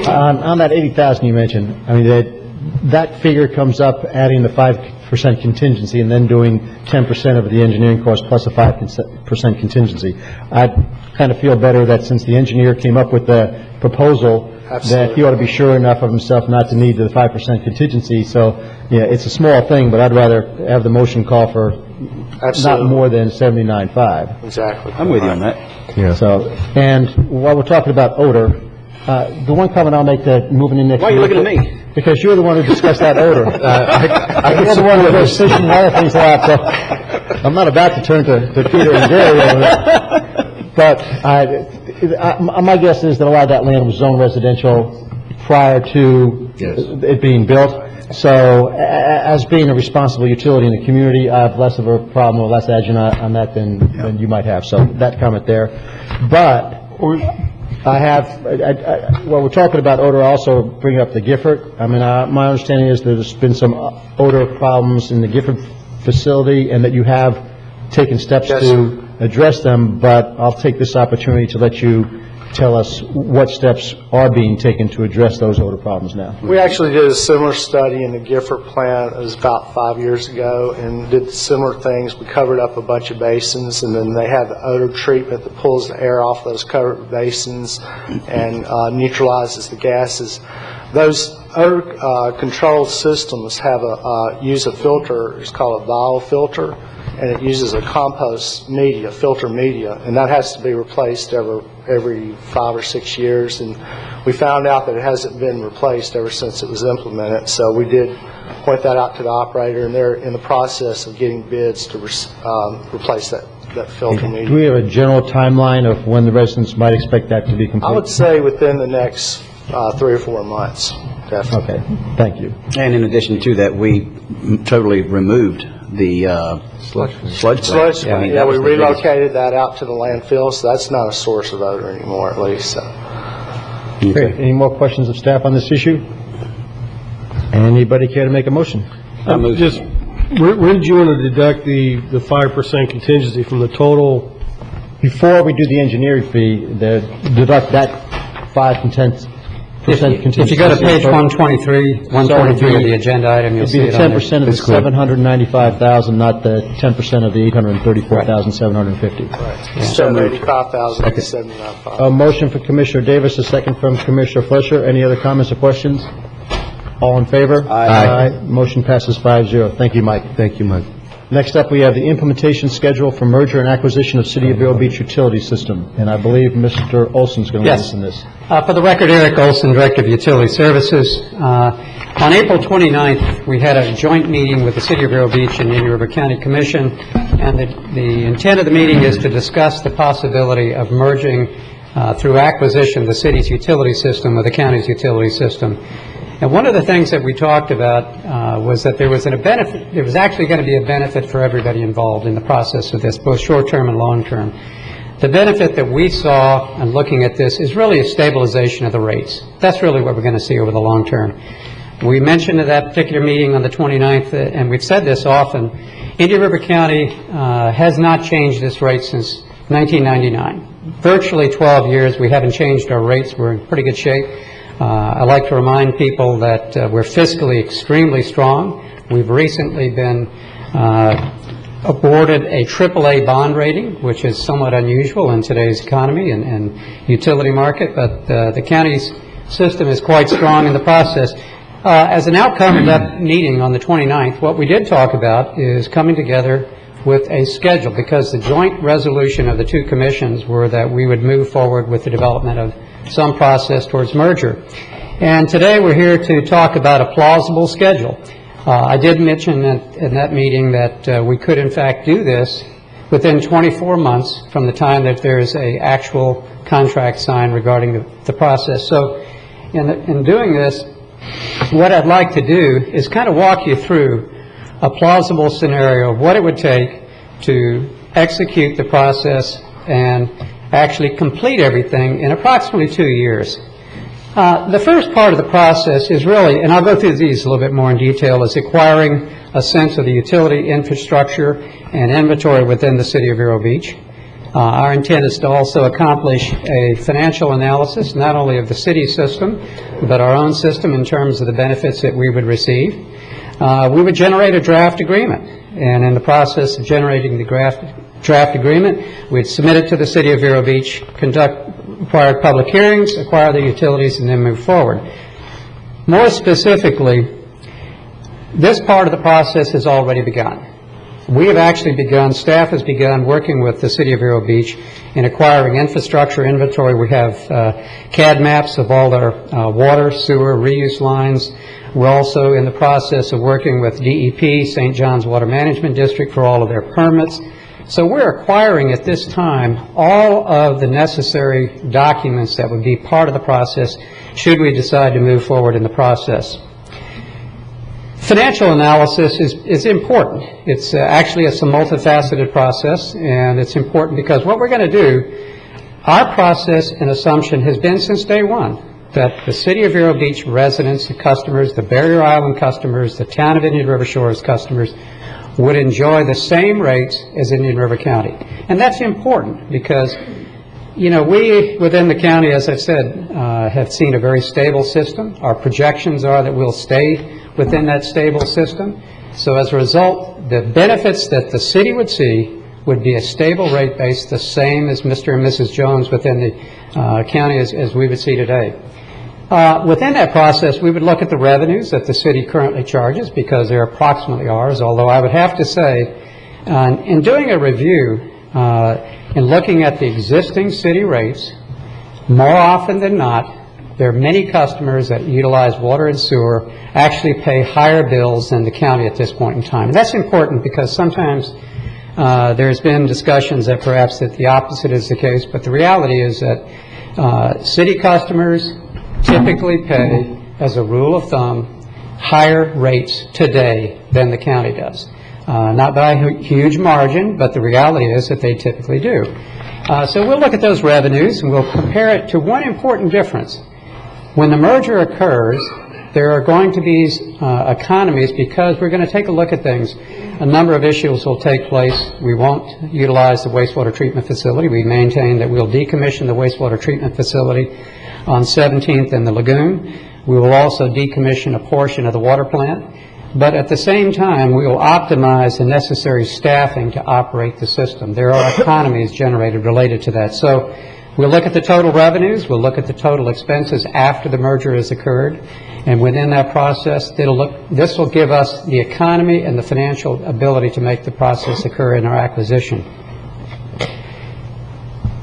On that 80,000 you mentioned, I mean, that figure comes up adding the 5% contingency and then doing 10% of the engineering cost plus a 5% contingency. I kind of feel better that since the engineer came up with the proposal, that he ought to be sure enough of himself not to need the 5% contingency. So, it's a small thing, but I'd rather have the motion call for not more than 79.5. Exactly. I'm with you on that. Yeah. So, and while we're talking about odor, the one comment I'll make that moving in next. Why are you looking at me? Because you're the one who discussed that odor. You're the one who goes fishing and other things like that. So I'm not about to turn to Peter and Gary over it. But my guess is that a lot of that land was zoned residential prior to it being built. So as being a responsible utility in the community, I have less of a problem or less edge on that than you might have. So that comment there. But I have, while we're talking about odor, also bring up the Gifford. I mean, my understanding is that there's been some odor problems in the Gifford facility and that you have taken steps to address them, but I'll take this opportunity to let you tell us what steps are being taken to address those odor problems now. We actually did a similar study in the Gifford plant. It was about 5 years ago, and did similar things. We covered up a bunch of basins, and then they had the odor treatment that pulls the air off those covered basins and neutralizes the gases. Those odor control systems have use a filter. It's called a vial filter, and it uses a compost media, filter media, and that has to be replaced every 5 or 6 years. And we found out that it hasn't been replaced ever since it was implemented. So we did point that out to the operator, and they're in the process of getting bids to replace that filter media. Do we have a general timeline of when the residents might expect that to be complete? I would say within the next 3 or 4 months, definitely. Okay, thank you. And in addition to that, we totally removed the sludge plant. Sludge, I mean, yeah, that we was the biggest- relocated that out to the landfill, so that's not a source of odor anymore, at least. So. Great. Any more questions of staff on this issue? Anybody care to make a motion? Just, where did you want to deduct the 5% contingency from the total? Before we do the engineering fee, deduct that 5 and 10% contingency. If you go to page 123 of the agenda item, you'll see it on there. It'd be the 10% of the 795,000, not the 10% of the 834,750. Right. 785,079. A motion for Commissioner Davis, a second from Commissioner Fleischer. Any other comments or questions? All in favor? Aye. Motion passes 5-0. Thank you, Mike. Thank you, Mike. Next up, we have the implementation schedule for merger and acquisition of City of Vero Beach utility system. And I believe Mr. Olson's going to lead us in this. For the record, Eric Olson, Director of Utility Services. On April 29th, we had a joint meeting with the City of Vero Beach and Indian River County Commission, and the intent of the meeting is to discuss the possibility of merging through acquisition the city's utility system with the county's utility system. And one of the things that we talked about was that there was actually going to be a benefit for everybody involved in the process of this, both short-term and long-term. The benefit that we saw in looking at this is really a stabilization of the rates. That's really what we're going to see over the long term. We mentioned at that particular meeting on the 29th, and we've said this often, Indian River County has not changed its rates since 1999. Virtually 12 years, we haven't changed our rates. We're in pretty good shape. I like to remind people that we're fiscally extremely strong. We've recently been awarded a AAA bond rating, which is somewhat unusual in today's economy and utility market, but the county's system is quite strong in the process. As an outcome of that meeting on the 29th, what we did talk about is coming together with a schedule, because the joint resolution of the two commissions were that we would move forward with the development of some process towards merger. And today we're here to talk about a plausible schedule. I did mention in that meeting that we could in fact do this within 24 months from the time that there is an actual contract signed regarding the process. So in doing this, what I'd like to do is kind of walk you through a plausible scenario of what it would take to execute the process and actually complete everything in approximately 2 years. The first part of the process is really, and I'll go through these a little bit more in detail, is acquiring a sense of the utility infrastructure and inventory within the City of Vero Beach. Our intent is to also accomplish a financial analysis, not only of the city system, but our own system in terms of the benefits that we would receive. We would generate a draft agreement, and in the process of generating the draft agreement, we'd submit it to the City of Vero Beach, conduct required public hearings, acquire the utilities, and then move forward. More specifically, this part of the process has already begun. We have actually begun, staff has begun working with the City of Vero Beach in acquiring infrastructure inventory. We have CAD maps of all their water, sewer, reuse lines. We're also in the process of working with DEP, St. John's Water Management District, for all of their permits. So we're acquiring at this time all of the necessary documents that would be part of the process should we decide to move forward in the process. Financial analysis is important. It's actually a multifaceted process, and it's important because what we're going to do, our process and assumption has been since day one that the City of Vero Beach residents and customers, the Barrier Island customers, the town of Indian River Shores customers would enjoy the same rates as Indian River County. And that's important because, you know, we within the county, as I've said, have seen a very stable system. Our projections are that we'll stay within that stable system. So as a result, the benefits that the city would see would be a stable rate base, the same as Mr. and Mrs. Jones within the county as we would see today. Within that process, we would look at the revenues that the city currently charges because they're approximately ours, although I would have to say In doing a review and looking at the existing city rates, more often than not, there are many customers that utilize water and sewer actually pay higher bills than the county at this point in time. And that's important because sometimes there's been discussions that perhaps that the opposite is the case, but the reality is that city customers typically pay, as a rule of thumb, higher rates today than the county does. Not by a huge margin, but the reality is that they typically do. So we'll look at those revenues and we'll compare it to one important difference. When the merger occurs, there are going to be economies because we're going to take a look at things. A number of issues will take place. We won't utilize the wastewater treatment facility. We maintain that we'll decommission the wastewater treatment facility on 17th and the lagoon. We will also decommission a portion of the water plant. But at the same time, we will optimize the necessary staffing to operate the system. There are economies generated related to that. So we'll look at the total revenues, we'll look at the total expenses after the merger has occurred, and within that process, this will give us the economy and the financial ability to make the process occur in our acquisition.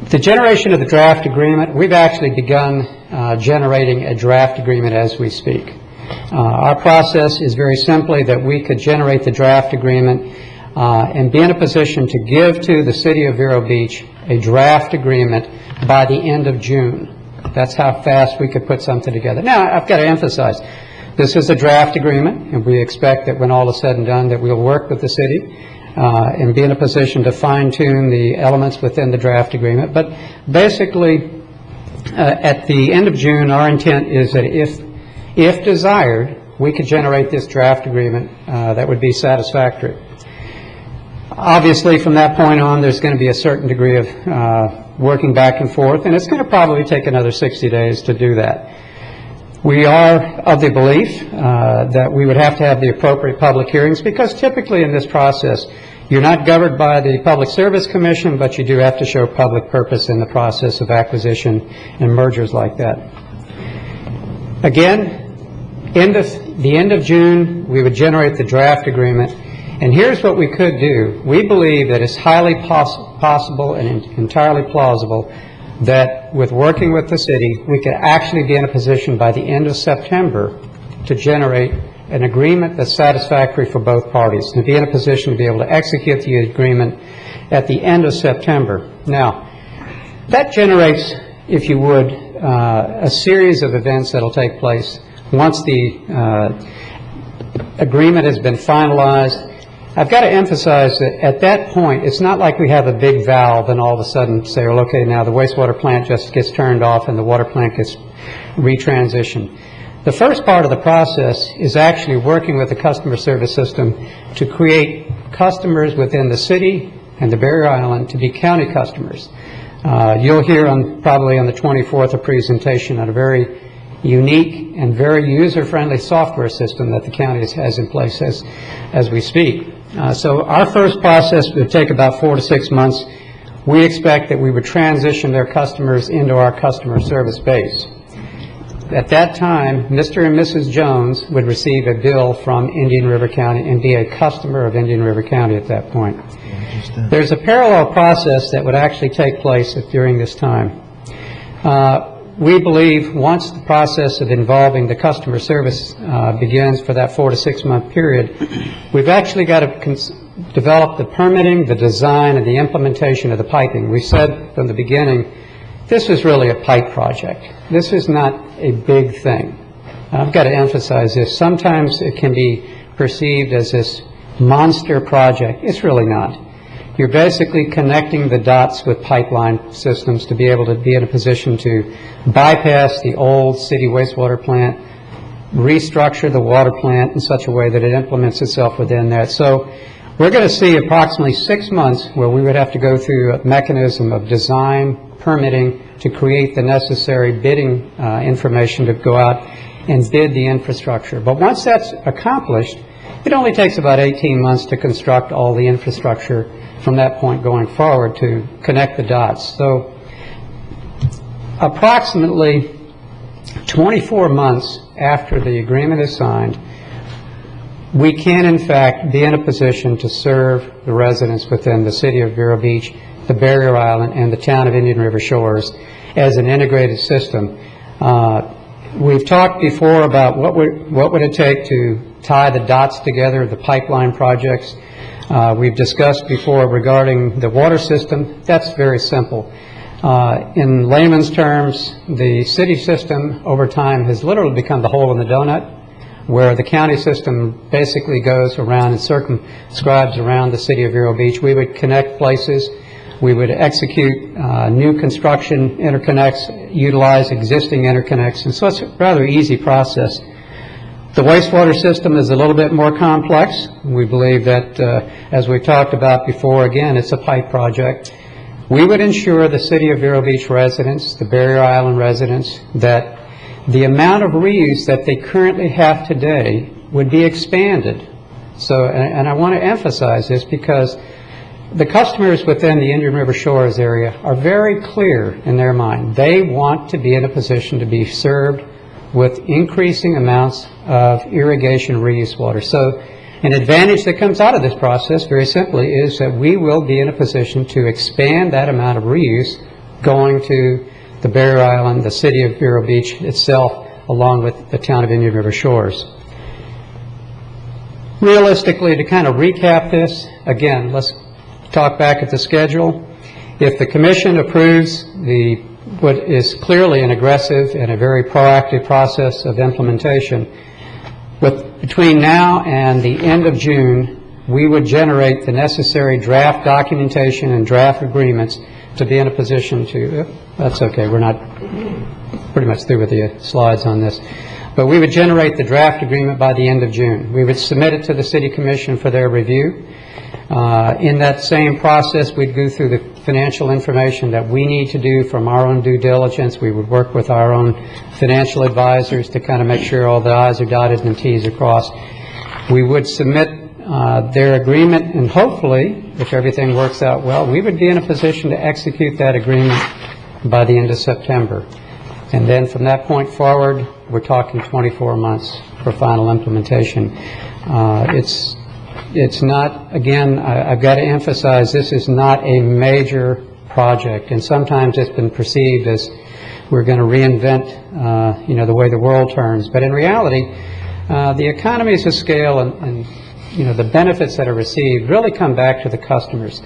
The generation of the draft agreement, we've actually begun generating a draft agreement as we speak. Our process is very simply that we could generate the draft agreement and be in a position to give to the City of Vero Beach a draft agreement by the end of June. That's how fast we could put something together. Now, I've got to emphasize, this is a draft agreement, and we expect that when all is said and done that we'll work with the city and be in a position to fine-tune the elements within the draft agreement. But basically, at the end of June, our intent is that if desired, we could generate this draft agreement that would be satisfactory. Obviously, from that point on, there's going to be a certain degree of working back and forth, and it's going to probably take another 60 days to do that. We are of the belief that we would have to have the appropriate public hearings because typically in this process, you're not governed by the Public Service Commission, but you do have to show public purpose in the process of acquisition and mergers like that. Again, the end of June, we would generate the draft agreement. And here's what we could do. We believe that it's highly possible and entirely plausible that with working with the city, we could actually be in a position by the end of September to generate an agreement that's satisfactory for both parties, and to be in a position to be able to execute the agreement at the end of September. Now, that generates, if you would, a series of events that will take place once the agreement has been finalized. I've got to emphasize that at that point, it's not like we have a big valve and all of a sudden say, well, okay, now the wastewater plant just gets turned off and the water plant gets retransitioned. The first part of the process is actually working with the customer service system to create customers within the city and the Barrier Island to be county customers. You'll hear probably on the 24th a presentation on a very unique and very user-friendly software system that the county has in place as we speak. So our first process would take about 4 to 6 months. We expect that we would transition their customers into our customer service base. At that time, Mr. and Mrs. Jones would receive a bill from Indian River County and be a customer of Indian River County at that point. There's a parallel process that would actually take place during this time. We believe once the process of involving the customer service begins for that 4 to 6 month period, we've actually got to develop the permitting, the design, and the implementation of the piping. We said from the beginning, this is really a pipe project. This is not a big thing. I've got to emphasize this. Sometimes it can be perceived as this monster project. It's really not. You're basically connecting the dots with pipeline systems to be able to be in a position to bypass the old city wastewater plant, restructure the water plant in such a way that it implements itself within that. So we're going to see approximately 6 months where we would have to go through a mechanism of design, permitting, to create the necessary bidding information to go out and bid the infrastructure. But once that's accomplished, it only takes about 18 months to construct all the infrastructure from that point going forward to connect the dots. So approximately 24 months after the agreement is signed, we can in fact be in a position to serve the residents within the city of Vero Beach, the Barrier Island, and the town of Indian River Shores as an integrated system. We've talked before about what would it take to tie the dots together, the pipeline projects. We've discussed before regarding the water system. That's very simple. In layman's terms, the city system over time has literally become the hole in the donut, where the county system basically goes around and circumscribes around the city of Vero Beach. We would connect places. We would execute new construction interconnects, utilize existing interconnects, and so it's a rather easy process. The wastewater system is a little bit more complex. We believe that, as we've talked about before, again, it's a pipe project. We would ensure the city of Vero Beach residents, the Barrier Island residents, that the amount of reuse that they currently have today would be expanded. So, and I want to emphasize this because the customers within the Indian River Shores area are very clear in their mind. They want to be in a position to be served with increasing amounts of irrigation reuse water. So an advantage that comes out of this process, very simply, is that we will be in a position to expand that amount of reuse going to the Barrier Island, the city of Vero Beach itself, along with the town of Indian River Shores. Realistically, to kind of recap this, again, let's talk back at the schedule. If the commission approves what is clearly an aggressive and a very proactive process of implementation, between now and the end of June, we would generate the necessary draft documentation and draft agreements to be in a position to, that's okay, we're not pretty much through with the slides on this, but we would generate the draft agreement by the end of June. We would submit it to the City Commission for their review. In that same process, we'd go through the financial information that we need to do from our own due diligence. We would work with our own financial advisors to kind of make sure all the I's are dotted and T's are crossed. We would submit their agreement, and hopefully, if everything works out well, we would be in a position to execute that agreement by the end of September. And then from that point forward, we're talking 24 months for final implementation. It's not, again, I've got to emphasize, this is not a major project, and sometimes it's been perceived as we're going to reinvent, the way the world turns. But in reality, the economies of scale and the benefits that are received really come back to the customers.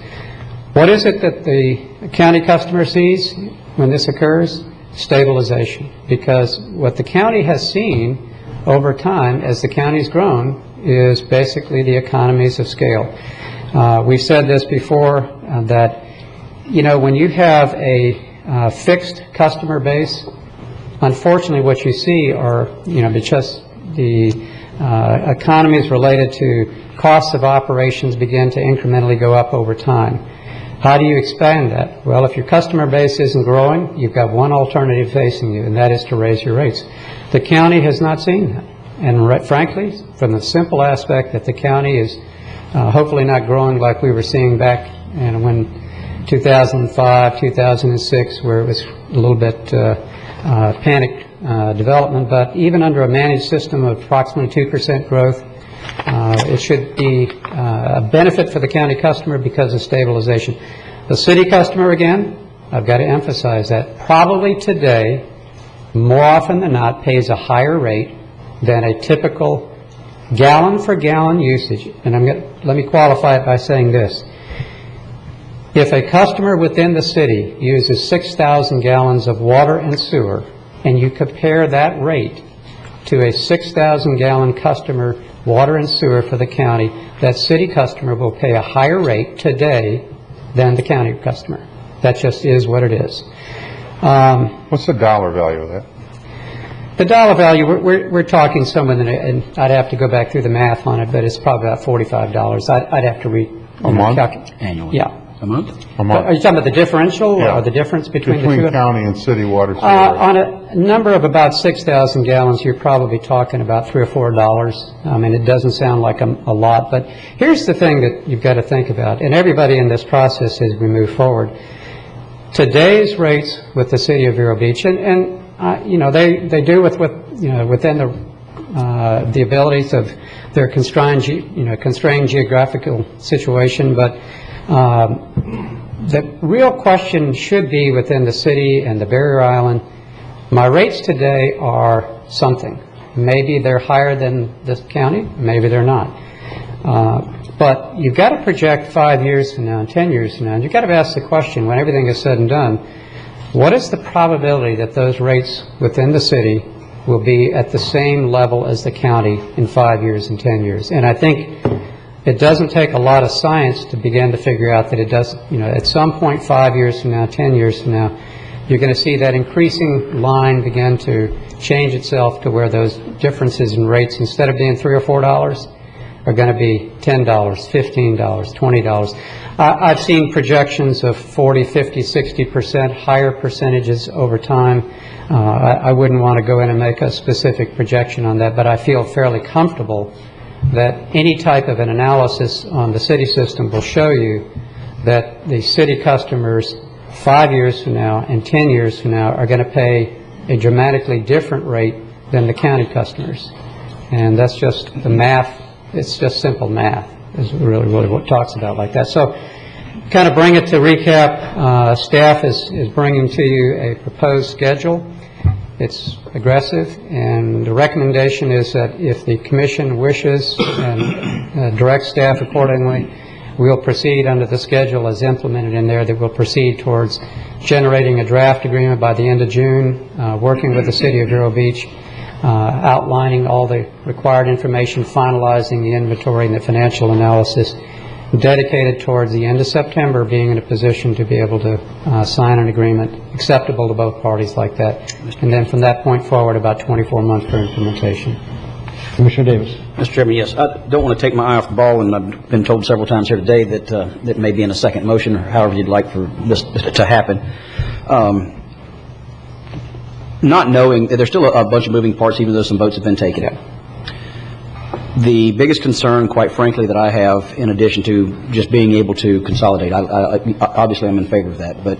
What is it that the county customer sees when this occurs? Stabilization. Because what the county has seen over time as the county's grown is basically the economies of scale. We've said this before, that, when you have a fixed customer base, unfortunately what you see are, because the economies related to costs of operations begin to incrementally go up over time. How do you expand that? Well, if your customer base isn't growing, you've got one alternative facing you, and that is to raise your rates. The county has not seen that. And frankly, from the simple aspect that the county is hopefully not growing like we were seeing back when 2005, 2006, where it was a little bit panic development, but even under a managed system of approximately 2% growth, it should be a benefit for the county customer because of stabilization. The city customer, again, I've got to emphasize that, probably today, more often than not, pays a higher rate than a typical gallon-for-gallon usage. And let me qualify it by saying this. If a customer within the city uses 6,000 gallons of water and sewer, and you compare that rate to a 6,000-gallon customer water and sewer for the county, that city customer will pay a higher rate today than the county customer. That just is what it is. What's the dollar value of that? The dollar value, we're talking somewhere, and I'd have to go back through the math on it, but it's probably about $45. I'd have to a month? Annually. Yeah. A month? A month. Are you talking about the differential or the difference between the two? County and city water sewer. On a number of about 6,000 gallons, you're probably talking about $3 or $4. I mean, it doesn't sound like a lot, but here's the thing that you've got to think about, and everybody in this process as we move forward. Today's rates with the city of Vero Beach, and they do with within the the abilities of their constrained geographical situation, but the real question should be within the city and the barrier island. My rates today are something. Maybe they're higher than this county, maybe they're not. But you've got to project 5 years from now and 10 years from now, and you've got to ask the question, when everything is said and done, what is the probability that those rates within the city will be at the same level as the county in 5 years and 10 years? And I think it doesn't take a lot of science to begin to figure out that it does, at some point 5 years from now, 10 years from now, you're going to see that increasing line begin to change itself to where those differences in rates, instead of being $3 or $4, are going to be $10, $15, $20. I've seen projections of 40, 50, 60% higher percentages over time. I wouldn't want to go in and make a specific projection on that, but I feel fairly comfortable that any type of an analysis on the city system will show you that the city customers 5 years from now and 10 years from now are going to pay a dramatically different rate than the county customers. And that's just the math. It's just simple math is really what it talks about like that. So kind of bring it to recap. Staff is bringing to you a proposed schedule. It's aggressive, and the recommendation is that if the commission wishes and directs staff accordingly, we'll proceed under the schedule as implemented in there, that we'll proceed towards generating a draft agreement by the end of June, working with the city of Vero Beach, outlining all the required information, finalizing the inventory and the financial analysis, dedicated towards the end of September, being in a position to be able to sign an agreement acceptable to both parties like that. And then from that point forward, about 24 months for implementation. Commissioner Davis. Mr. Chairman, yes. I don't want to take my eye off the ball, and I've been told several times here today that that may be in a second motion, or however you'd like for this to happen. Not knowing that there's still a bunch of moving parts, even though some votes have been taken out. The biggest concern, quite frankly, that I have, in addition to just being able to consolidate, obviously I'm in favor of that, but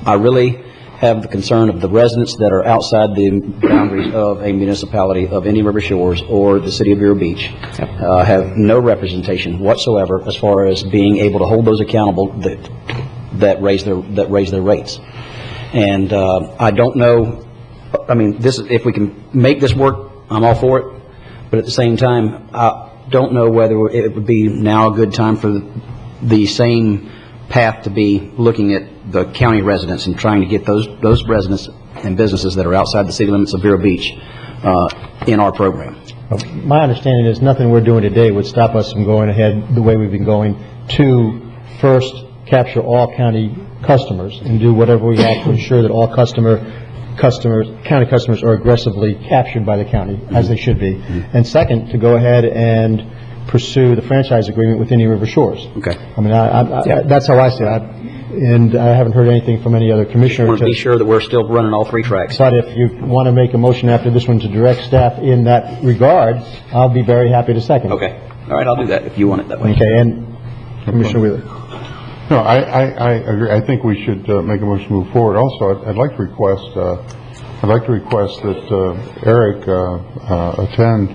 I really have the concern of the residents that are outside the boundaries of a municipality of Indian River Shores or the city of Vero Beach, have no representation whatsoever as far as being able to hold those accountable that raise their rates. And I don't know. I mean, if we can make this work, I'm all for it. But at the same time, I don't know whether it would be now a good time for the same path to be looking at the county residents and trying to get those residents and businesses that are outside the city limits of Vero Beach in our program. My understanding is nothing we're doing today would stop us from going ahead the way we've been going to first capture all county customers and do whatever we have to ensure that all county customers are aggressively captured by the county, as they should be. And second, to go ahead and pursue the franchise agreement with Indian River Shores. Okay. I mean, that's how I see it. And I haven't heard anything from any other commissioner. I want to be sure that we're still running all three tracks. But if you want to make a motion after this one to direct staff in that regard, I'll be very happy to second it. Okay. All right, I'll do that if you want it that way. Okay, and Commissioner Wheeler. No, I agree. I think we should make a motion to move forward. Also, I'd like to request that Eric attend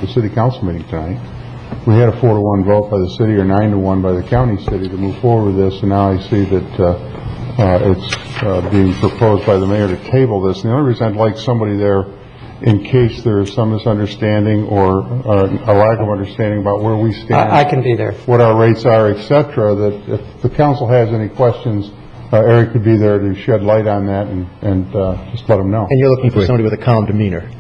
the city council meeting tonight. We had a 4-to-1 vote by the city, or 9-to-1 by the county city to move forward with this, and now I see that it's being proposed by the mayor to table this. And the only reason I'd like somebody there, in case there is some misunderstanding or a lack of understanding about where we stand, I can be there. What our rates are, etc., that if the council has any questions, Eric could be there to shed light on that and just let them know. And you're looking for somebody with a calm demeanor.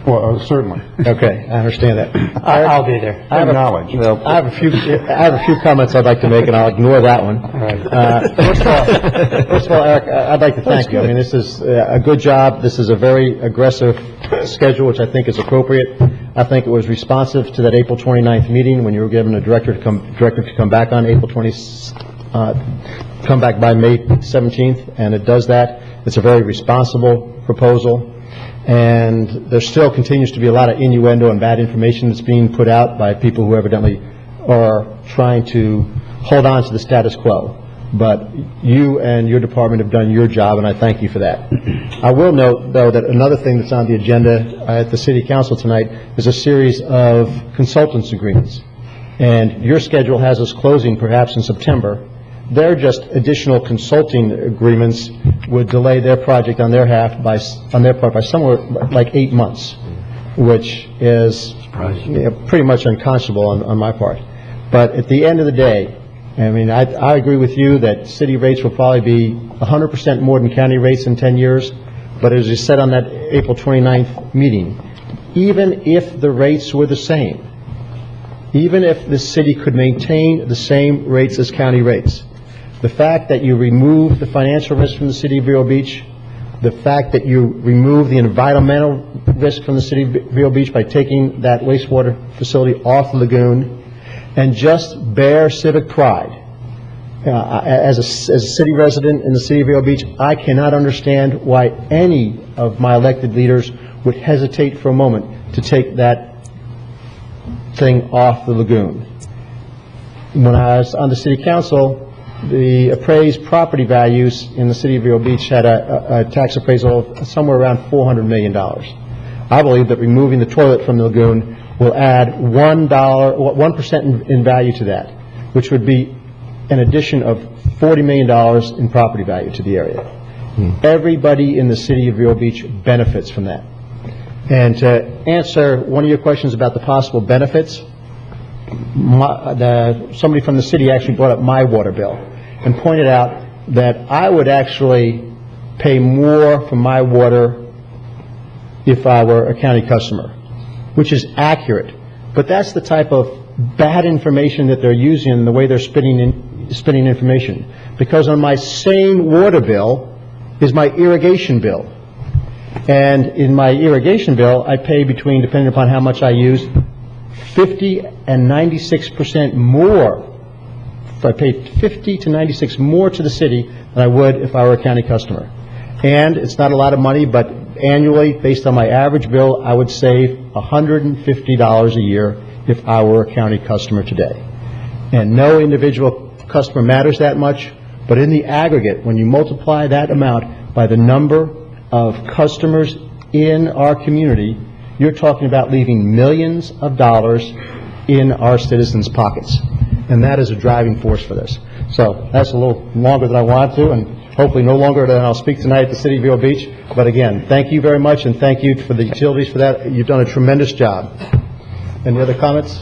Well, certainly. Okay, I understand that. I'll be there. I have a few comments I'd like to make, and I'll ignore that one. All right. First of all, Eric, I'd like to thank you. I mean, this is a good job. This is a very aggressive schedule, which I think is appropriate. I think it was responsive to that April 29th meeting when you were given a directive to come back on April 20th, come back by May 17th, and it does that. It's a very responsible proposal. And there still continues to be a lot of innuendo and bad information that's being put out by people who evidently are trying to hold on to the status quo. but you and your department have done your job, and I thank you for that. I will note, though, that another thing that's on the agenda at the City Council tonight is a series of consultants agreements. And your schedule has us closing perhaps in September. They're just additional consulting agreements would delay their project on their part by somewhere like 8 months, which is pretty much unconscionable on my part. But at the end of the day, I mean, I agree with you that city rates will probably be 100% more than county rates in 10 years. But as you said on that April 29th meeting, even if the rates were the same, even if the city could maintain the same rates as county rates, the fact that you remove the financial risk from the city of Vero Beach, the fact that you remove the environmental risk from the city of Vero Beach by taking that wastewater facility off the lagoon, and just bare civic pride. As a city resident in the city of Vero Beach, I cannot understand why any of my elected leaders would hesitate for a moment to take that thing off the lagoon. When I was on the city council, the appraised property values in the city of Vero Beach had a tax appraisal of somewhere around $400 million. I believe that removing the toilet from the lagoon will add $1% in value to that, which would be an addition of $40 million in property value to the area. Everybody in the city of Vero Beach benefits from that. And to answer one of your questions about the possible benefits, somebody from the city actually brought up my water bill and pointed out that I would actually pay more for my water if I were a county customer, which is accurate. But that's the type of bad information that they're using in the way they're spinning information. Because on my same water bill is my irrigation bill. And in my irrigation bill, I pay between, depending upon how much I use, 50 and 96% more. I pay 50 to 96 more to the city than I would if I were a county customer. And it's not a lot of money, but annually, based on my average bill, I would save $150 a year if I were a county customer today. And no individual customer matters that much, but in the aggregate, when you multiply that amount by the number of customers in our community, you're talking about leaving millions of dollars in our citizens' pockets. And that is a driving force for this. So that's a little longer than I wanted to, and hopefully no longer than I'll speak tonight at the City of Vero Beach. But again, thank you very much, and thank you for the utilities for that. You've done a tremendous job. Any other comments?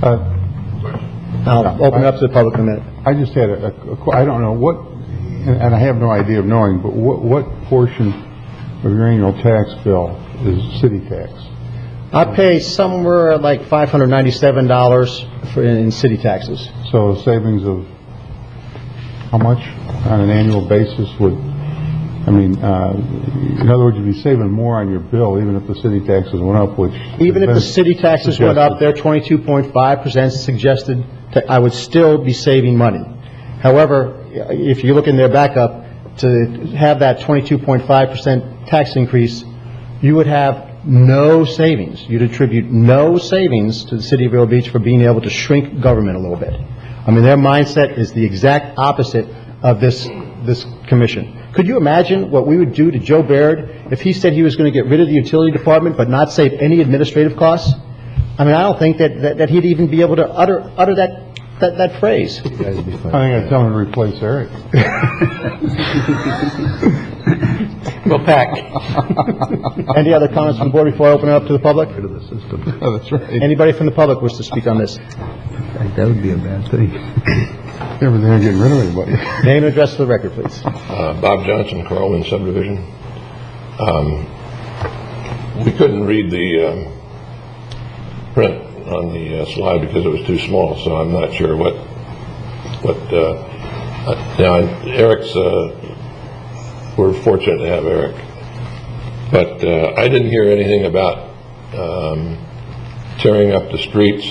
I'll open it up to the public in a minute. I just had I don't know what, and I have no idea of knowing, but what portion of your annual tax bill is city tax? I pay somewhere like $597 in city taxes. So a savings of how much on an annual basis would, I mean, in other words, you'd be saving more on your bill even if the city taxes went up, which... Even if the city taxes went up, their 22.5% suggested that I would still be saving money. However, if you look in their backup, to have that 22.5% tax increase, you would have no savings. You'd attribute no savings to the city of Vero Beach for being able to shrink government a little bit. I mean, their mindset is the exact opposite of this commission. Could you imagine what we would do to Joe Baird if he said he was going to get rid of the utility department but not save any administrative costs? I mean, I don't think that he'd even be able to utter that phrase. I think I'd tell him to replace Eric. We'll pack. Any other comments from the board before I open it up to the public? Oh, that's right. Anybody from the public wish to speak on this? That would be a bad thing. Never there getting rid of anybody. Name and address for the record, please. Bob Johnson, Carlin Subdivision. We couldn't read the print on the slide because it was too small, so I'm not sure what now Eric's, we're fortunate to have Eric, but I didn't hear anything about tearing up the streets.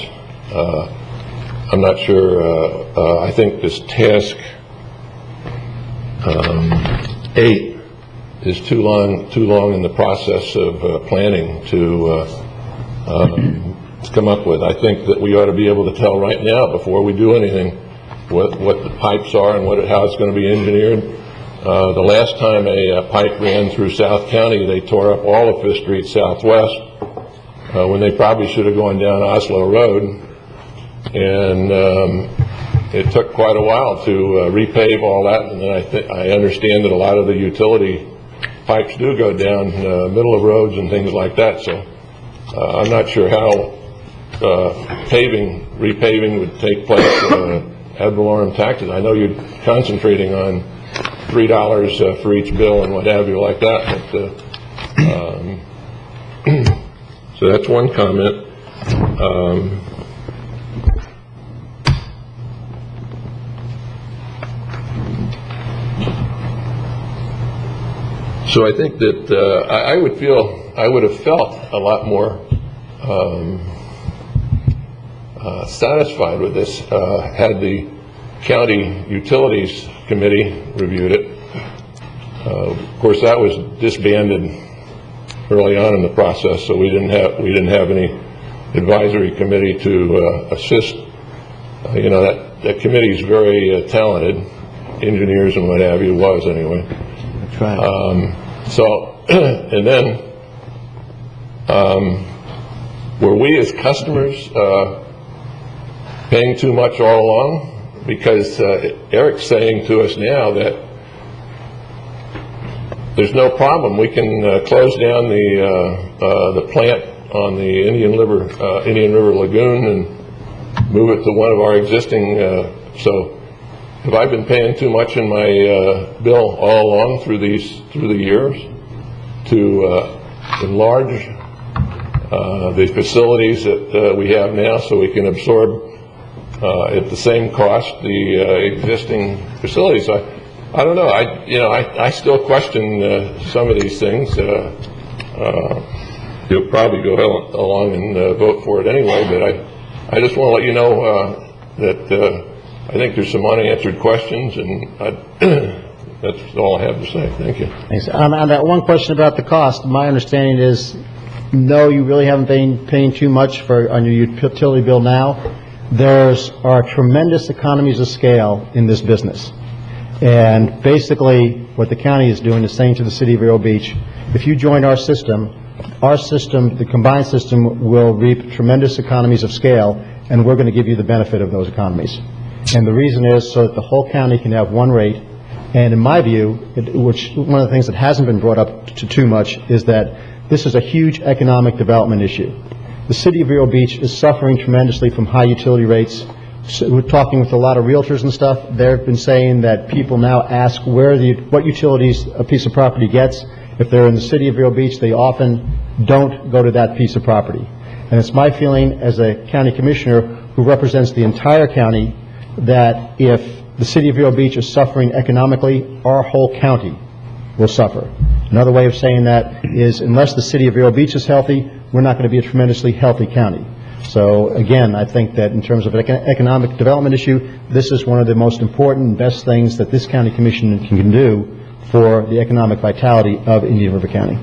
I'm not sure. I think this task 8 is too long in the process of planning to come up with. I think that we ought to be able to tell right now before we do anything what the pipes are and how it's going to be engineered. The last time a pipe ran through South County, they tore up all of Fifth Street Southwest when they probably should have gone down Oslo Road. And it took quite a while to repave all that. And then I understand that a lot of the utility pipes do go down middle of roads and things like that. So I'm not sure how repaving would take place ad valorem taxes. I know you're concentrating on $3 for each bill and what have you like that. But, so that's one comment. So I think that I would have felt a lot more satisfied with this had the County Utilities Committee reviewed it. Of course, that was disbanded early on in the process, so we didn't have any advisory committee to assist. That committee is very talented, engineers and what have you, was anyway. That's right. And then were we as customers paying too much all along? Because Eric's saying to us now that there's no problem. We can close down the plant on the Indian River Lagoon and move it to one of our existing. So, have I been paying too much in my bill all along through the years to enlarge the facilities that we have now so we can absorb at the same cost the existing facilities? I don't know. I still question some of these things. You'll probably go along and vote for it anyway, but I just want to let you know that I think there's some unanswered questions, and that's all I have to say. Thank you. Thanks. On that one question about the cost, my understanding is, no, you really haven't been paying too much on your utility bill now. There are tremendous economies of scale in this business. And basically, what the county is doing is saying to the city of Vero Beach, if you join our system, the combined system, will reap tremendous economies of scale, and we're going to give you the benefit of those economies. And the reason is so that the whole county can have one rate. And in my view, one of the things that hasn't been brought up too much is that this is a huge economic development issue. The city of Vero Beach is suffering tremendously from high utility rates. So we're talking with a lot of realtors and stuff. They've been saying that people now ask what utilities a piece of property gets. If they're in the city of Vero Beach, they often don't go to that piece of property. And it's my feeling as a county commissioner who represents the entire county that if the city of Vero Beach is suffering economically, our whole county will suffer. Another way of saying that is, unless the city of Vero Beach is healthy, we're not going to be a tremendously healthy county. So again, I think that in terms of an economic development issue, this is one of the most important and best things that this county commission can do for the economic vitality of Indian River County.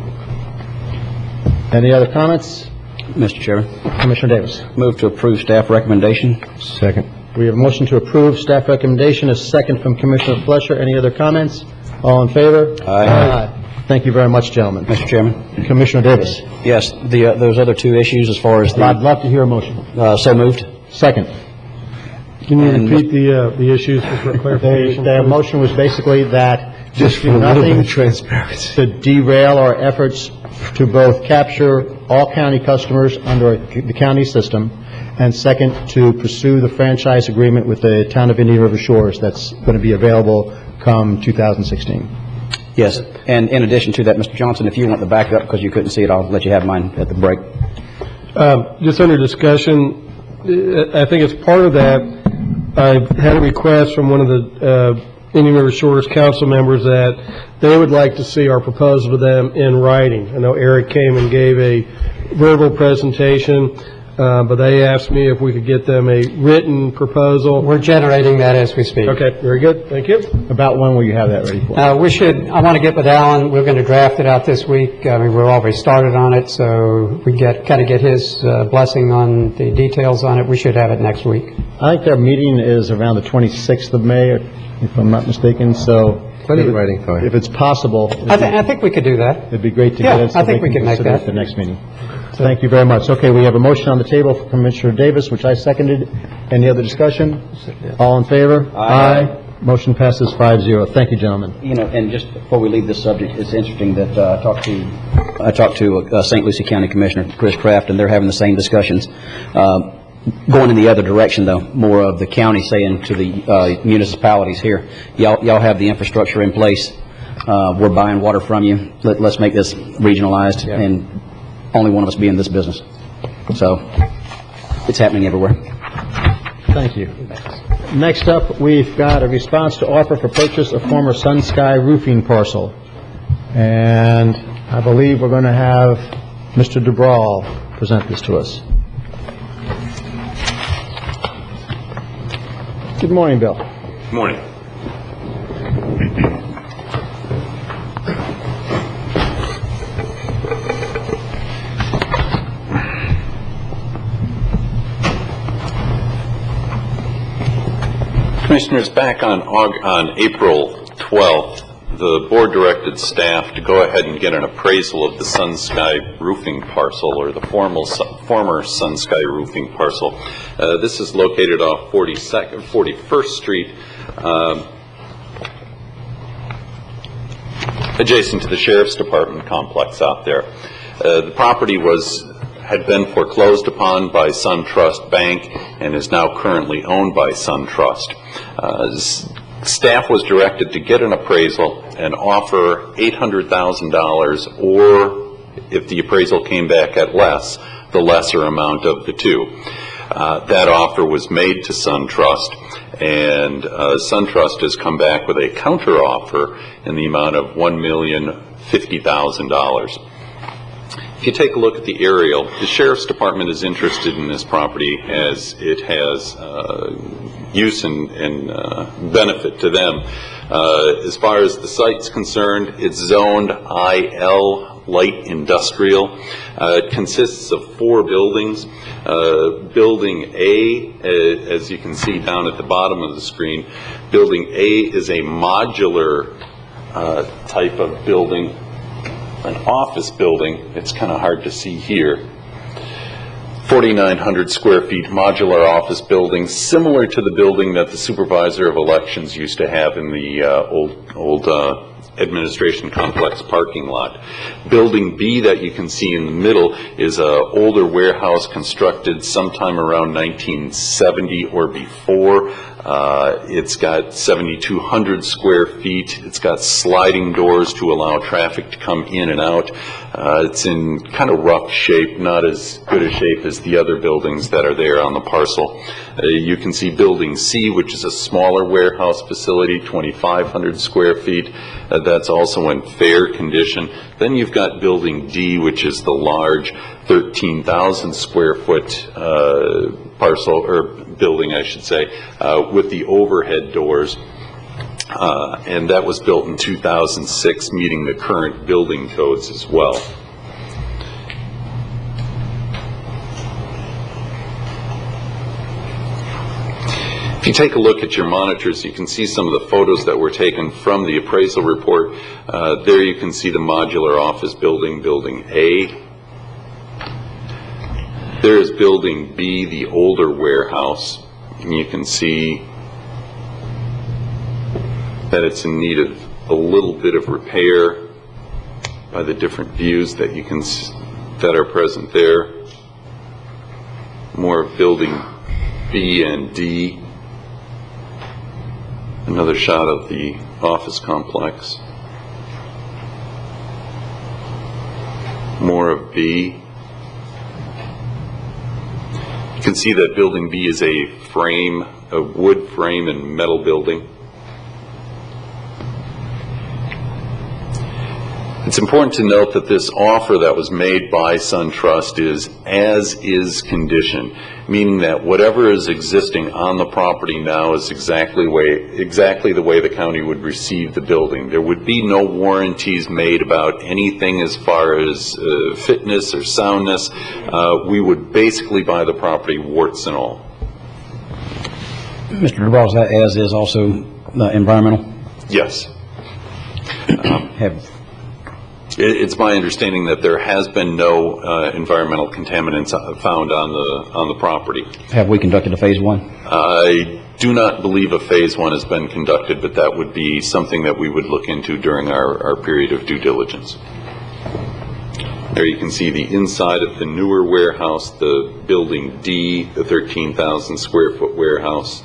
Any other comments? Mr. Chairman. Commissioner Davis. Move to approve staff recommendation. Second. We have a motion to approve staff recommendation, a second from Commissioner Fletcher. Any other comments? All in favor? Aye. Thank you very much, gentlemen. Mr. Chairman. Commissioner Davis. Yes, those other two issues as far as the... I'd love to hear a motion. So moved. Second. Can you repeat the issues for clarification? The motion was basically that just do nothing to derail our efforts to both capture all county customers under the county system, and second, to pursue the franchise agreement with the town of Indian River Shores that's going to be available come 2016. Yes, and in addition to that, Mr. Johnson, if you want the backup because you couldn't see it, I'll let you have mine at the break. Just under discussion, I think as part of that, I've had a request from one of the Indian River Shores council members that they would like to see our proposal to them in writing. I know Eric came and gave a verbal presentation. but they asked me if we could get them a written proposal. We're generating that as we speak. Okay, very good, thank you. About when will you have that ready for? I want to get with Alan, we're going to draft it out this week. I mean, we're already started on it, so we kind of get his blessing on the details on it. We should have it next week. I think their meeting is around the 26th of May, if I'm not mistaken, so. Plenty of writing time. If it's possible. I think we could do that. It'd be great to get it. I think we can make consider it that. at the next meeting. Thank you very much. Okay, we have a motion on the table for Commissioner Davis, which I seconded. Any other discussion? All in favor? Aye. Motion passes 5-0. Thank you, gentlemen. You know, and just before we leave this subject, it's interesting that I talked to St. Lucie County Commissioner Chris Kraft, and they're having the same discussions. Going in the other direction, though, more of the county saying to the municipalities here, y'all have the infrastructure in place. We're buying water from you. Let's make this regionalized, and only one of us be in this business. So it's happening everywhere. Thank you. Next up, we've got a response to offer for purchase of former Sun Sky roofing parcel. And I believe we're going to have Mr. DeBrawl present this to us. Good morning, Bill. Good morning. Commissioners, back on April 12th, the board directed staff to go ahead and get an appraisal of the Sun Sky roofing parcel, or the former Sun Sky roofing parcel. This is located off 41st Street, adjacent to the Sheriff's Department complex out there. The property had been foreclosed upon by SunTrust Bank and is now currently owned by SunTrust. Staff was directed to get an appraisal and offer $800,000, or if the appraisal came back at less, the lesser amount of the two. That offer was made to SunTrust, and SunTrust has come back with a counter offer in the amount of $1,050,000. If you take a look at the aerial, the Sheriff's Department is interested in this property as it has use and benefit to them. As far as the site's concerned, it's zoned IL, light industrial. It consists of 4 buildings. Building A, as you can see down at the bottom of the screen, Building A is a modular type of building. An office building, it's kind of hard to see here, 4,900 square feet modular office building, similar to the building that the supervisor of elections used to have in the old administration complex parking lot. Building B that you can see in the middle is an older warehouse constructed sometime around 1970 or before. It's got 7,200 square feet. It's got sliding doors to allow traffic to come in and out. It's in kind of rough shape, not as good a shape as the other buildings that are there on the parcel. You can see Building C, which is a smaller warehouse facility, 2,500 square feet. That's also in fair condition. Then you've got Building D, which is the large 13,000 square foot parcel, or building, I should say, with the overhead doors. And that was built in 2006, meeting the current building codes as well. If you take a look at your monitors, you can see some of the photos that were taken from the appraisal report. There you can see the modular office building, Building A. There is Building B, the older warehouse, and you can see that it's in need of a little bit of repair by the different views that you can that are present there. More of Building B and D. Another shot of the office complex. More of B. You can see that Building B is a frame, a wood frame and metal building. It's important to note that this offer that was made by SunTrust is as-is condition, meaning that whatever is existing on the property now is exactly the way the county would receive the building. There would be no warranties made about anything as far as fitness or soundness. We would basically buy the property warts and all. Mr. DeBarr, is that as is also environmental? Yes. It's my understanding that there has been no environmental contaminants found on the property. Have we conducted a phase one? I do not believe a phase one has been conducted, but that would be something that we would look into during our period of due diligence. There you can see the inside of the newer warehouse, the building D, the 13,000 square foot warehouse,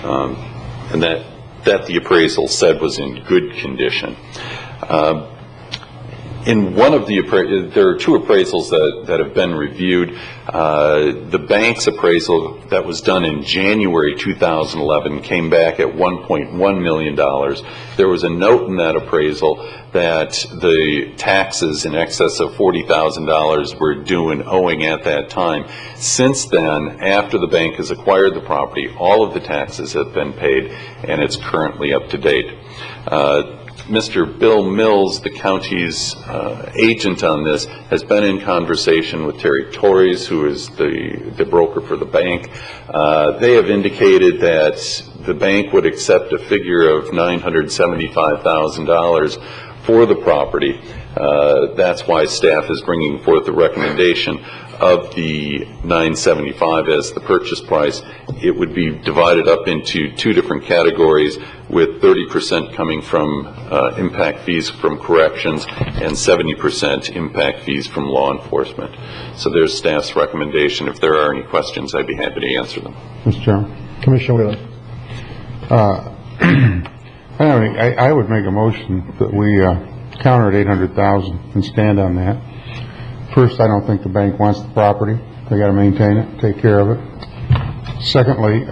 and that the appraisal said was in good condition. In one of there are two appraisals that have been reviewed. The bank's appraisal that was done in January 2011 came back at $1.1 million. There was a note in that appraisal that the taxes in excess of $40,000 were due and owing at that time. Since then, after the bank has acquired the property, all of the taxes have been paid, and it's currently up to date. Mr. Bill Mills, the county's agent on this, has been in conversation with Terry Torres, who is the broker for the bank. They have indicated that the bank would accept a figure of $975,000 for the property. That's why staff is bringing forth the recommendation of the $975 as the purchase price. It would be divided up into two different categories, with 30% coming from impact fees from corrections and 70% impact fees from law enforcement. So there's staff's recommendation. If there are any questions, I'd be happy to answer them. Mr. Chairman. Commissioner Wheeler. I would make a motion that we counter at $800,000 and stand on that. First, I don't think the bank wants the property. They got to maintain it, take care of it. Secondly,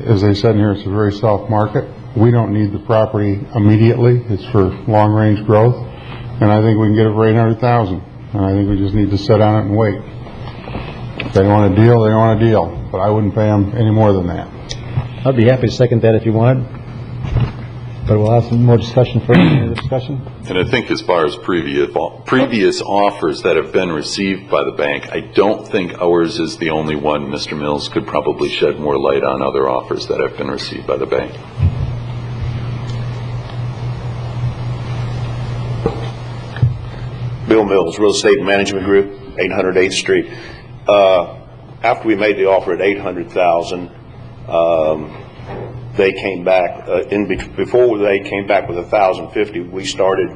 as they said in here, it's a very soft market. We don't need the property immediately. It's for long-range growth, and I think we can get it for $800,000. And I think we just need to sit on it and wait. If they don't want a deal, they don't want a deal. But I wouldn't pay them any more than that. I'd be happy to second that if you wanted. But we'll have some more discussion first. Any discussion? And I think as far as previous offers that have been received by the bank, I don't think ours is the only one. Mr. Mills could probably shed more light on other offers that have been received by the bank. Bill Mills, Real Estate Management Group, 800 8th Street. After we made the offer at $800,000, they came back before they came back with $1,050. We started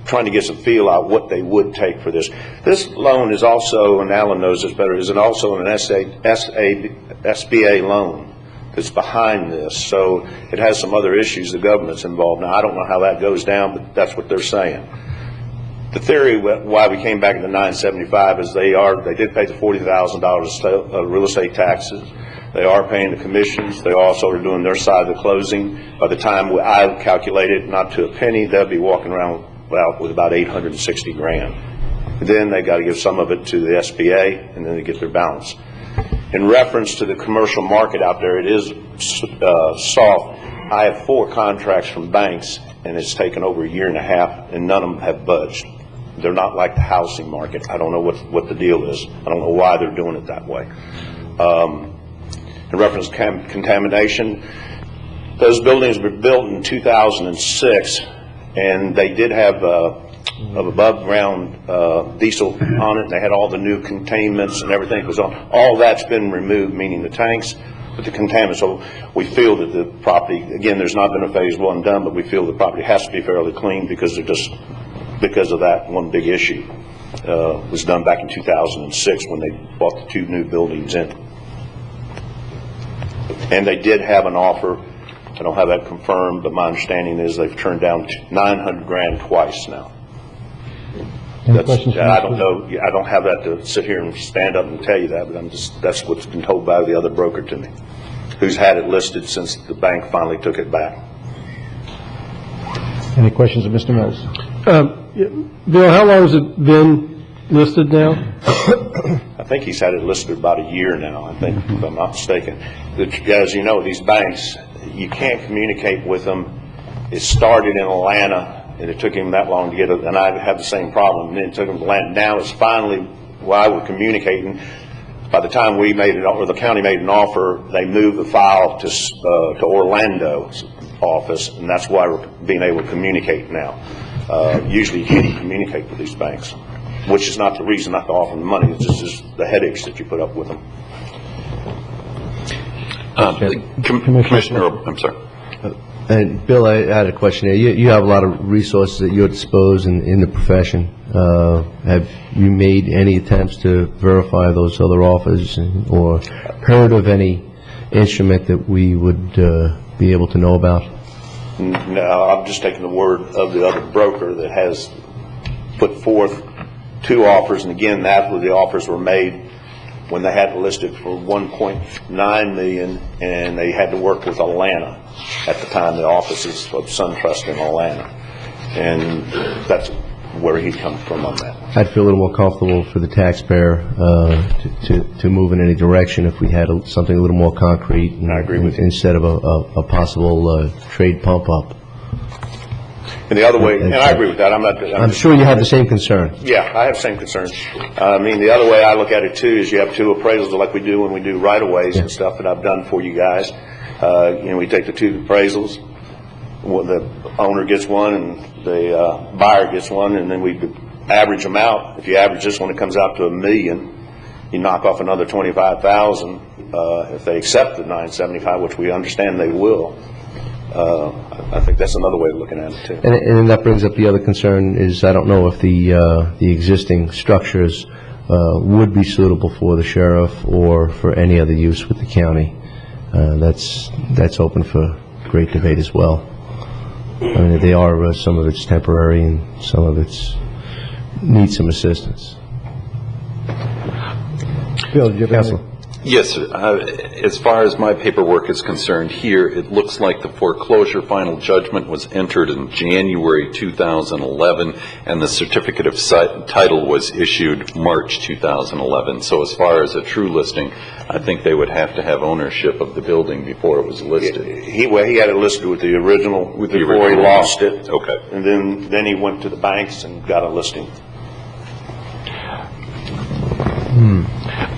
trying to get some feel out what they would take for this. This loan is also, and Alan knows this better, is also an SBA loan that's behind this. So it has some other issues. The government's involved. Now I don't know how that goes down, but that's what they're saying. The theory why we came back at the $975 is they did pay the $40,000 of real estate taxes. They are paying the commissions. They also are doing their side of the closing. By the time I calculated, not to a penny, they'll be walking around with about $860,000. Then they got to give some of it to the SBA, and then they get their balance. In reference to the commercial market out there, it is soft. I have 4 contracts from banks, and it's taken over a year and a half, and none of them have budged. They're not like the housing market. I don't know what the deal is. I don't know why they're doing it that way. In reference to contamination, those buildings were built in 2006, and they did have above ground diesel on it. They had all the new containments and everything was on. All that's been removed, meaning the tanks, but the contaminants. So we feel that the property, again, there's not been a phase one done, but we feel the property has to be fairly clean because of that one big issue. Was done back in 2006 when they bought the 2 new buildings in. And they did have an offer. I don't have that confirmed, but my understanding is they've turned down $900,000 twice now. I don't know. I don't have that to sit here and stand up and tell you that, but that's what's been told by the other broker to me, who's had it listed since the bank finally took it back. Any questions of Mr. Mills? Bill, how long has it been listed now? I think he's had it listed about a year now, I think, if I'm not mistaken. As you know, these banks, you can't communicate with them. It started in Atlanta, and it took him that long to get it, and I had the same problem. And then it took him to Atlanta. Now it's finally, while we're communicating, by the time we made it, or the county made an offer, they moved the file to Orlando's office, and that's why we're being able to communicate now. Usually you can't communicate with these banks, which is not the reason not to offer them money. It's just the headaches that you put up with them. Commissioner, I'm sorry. And Bill, I had a question here. You have a lot of resources at your disposal in the profession. Have you made any attempts to verify those other offers or heard of any instrument that we would be able to know about? No, I'm just taking the word of the other broker that has put forth 2 offers, and again, that was the offers were made when they had it listed for $1.9 million, and they had to work with Atlanta at the time, the offices of SunTrust in Atlanta, and that's where he comes from on that. I'd feel a little more comfortable for the taxpayer to move in any direction if we had something a little more concrete. And I agree with you. Instead of a possible trade pump up. And the other way, and I agree with that. I'm sure you have the same concern. Yeah, I have the same concerns. I mean, the other way I look at it too is you have 2 appraisals like we do when we do right-of-ways and stuff that I've done for you guys. We take the 2 appraisals, the owner gets one and the buyer gets one, and then we average them out. If you average this one, it comes out to $1 million. You knock off another $25,000 if they accept the $975, which we understand they will. I think that's another way of looking at it too. And then that brings up the other concern is I don't know if the existing structures would be suitable for the sheriff or for any other use with the county. That's open for great debate as well. I mean, they are some of it's temporary and some of it's needs some assistance. Bill, do you have any? Yes, sir. As far as my paperwork is concerned here, it looks like the foreclosure final judgment was entered in January 2011, and the certificate of title was issued March 2011. So as far as a true listing, I think they would have to have ownership of the building before it was listed. He had it listed with the original before he lost it. Okay. And then he went to the banks and got a listing.